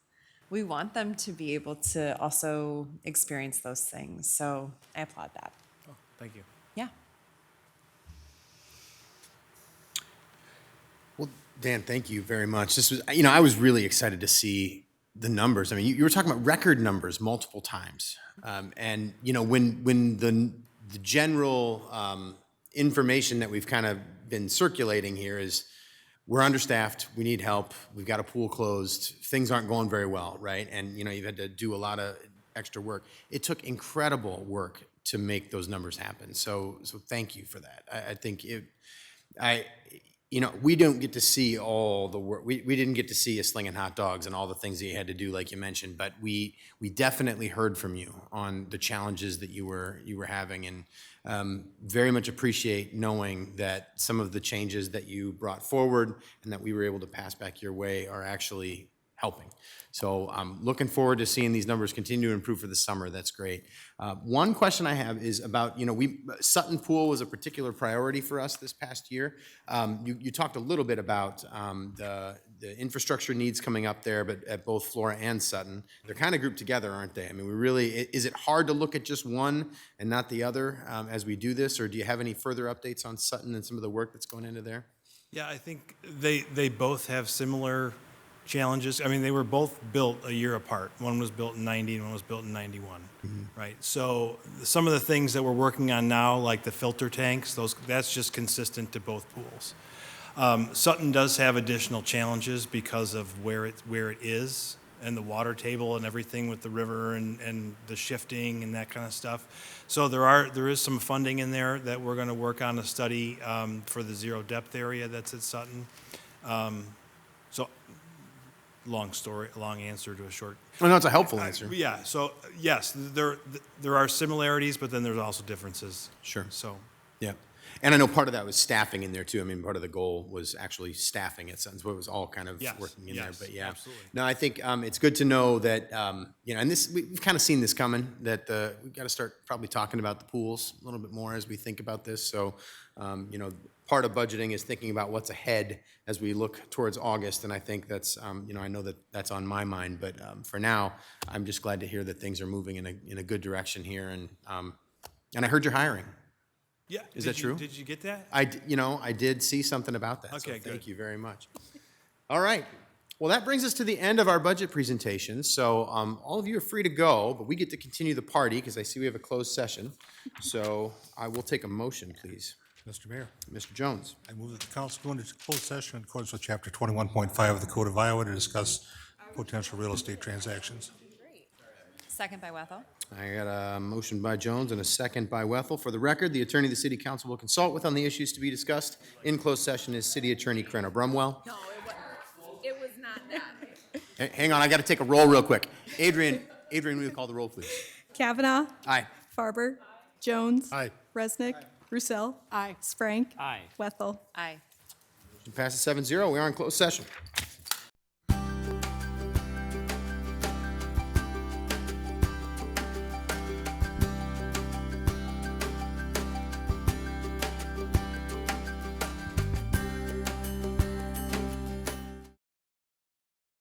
We want them to be able to also experience those things. So I applaud that. Oh, thank you. Yeah. Well, Dan, thank you very much. This was, I was really excited to see the numbers. I mean, you were talking about record numbers multiple times. And, when the general information that we've kind of been circulating here is we're understaffed, we need help, we've got a pool closed, things aren't going very well, right? And, you've had to do a lot of extra work. It took incredible work to make those numbers happen. So thank you for that. I think we don't get to see all the work. We didn't get to see you slinging hot dogs and all the things that you had to do, like you mentioned. But we definitely heard from you on the challenges that you were having, and very much appreciate knowing that some of the changes that you brought forward and that we were able to pass back your way are actually helping. So I'm looking forward to seeing these numbers continue to improve for the summer. That's great. One question I have is about, Sutton Pool was a particular priority for us this past year. You talked a little bit about the infrastructure needs coming up there, but at both Flora and Sutton. They're kind of grouped together, aren't they? I mean, is it hard to look at just one and not the other as we do this, or do you have any further updates on Sutton and some of the work that's going into there? Yeah, I think they both have similar challenges. I mean, they were both built a year apart. One was built in 90 and one was built in 91, right? So some of the things that we're working on now, like the filter tanks, that's just consistent to both pools. Sutton does have additional challenges because of where it is and the water table and everything with the river and the shifting and that kind of stuff. So there is some funding in there that we're going to work on a study for the zero depth area that's at Sutton. So long answer to a short. Well, no, it's a helpful answer. Yeah. So yes, there are similarities, but then there's also differences. Sure. So. Yeah. And I know part of that was staffing in there too. I mean, part of the goal was actually staffing at Sutton, so it was all kind of working in there. But yeah, absolutely. No, I think it's good to know that and this we've kind of seen this coming. That we've got to start probably talking about the pools a little bit more as we think about this. So, part of budgeting is thinking about what's ahead as we look towards August, and I think that's I know that that's on my mind. But for now, I'm just glad to hear that things are moving in a good direction here, and I heard you're hiring. Yeah. Is that true? Did you get that? I did see something about that. Okay, so thank good. you very much. All right. Well, that brings us to the end of our budget presentation. So all of you are free to go, but we get to continue the party because I see we have a closed session. So I will take a motion, please. Mr. Mayor, Mr. Jones. I move that the council go into closed session in accordance with Chapter 21.5 of the Code of Iowa to discuss potential real estate transactions. Second by Wethel. I got a motion by Jones and a second by Wethel. For the record, the attorney the city council will consult with on the issues to be discussed in closed session is City Attorney Corinna Brumwell. No, it was not that. Hang on, I got to take a roll real quick. Adrian, will you call the roll, please? Kavanaugh. Aye. Farber. Jones. Aye. Resnick. Roussel. Aye. Sprank. Aye. Wethel. Aye. Passes 7-0. We are in closed session.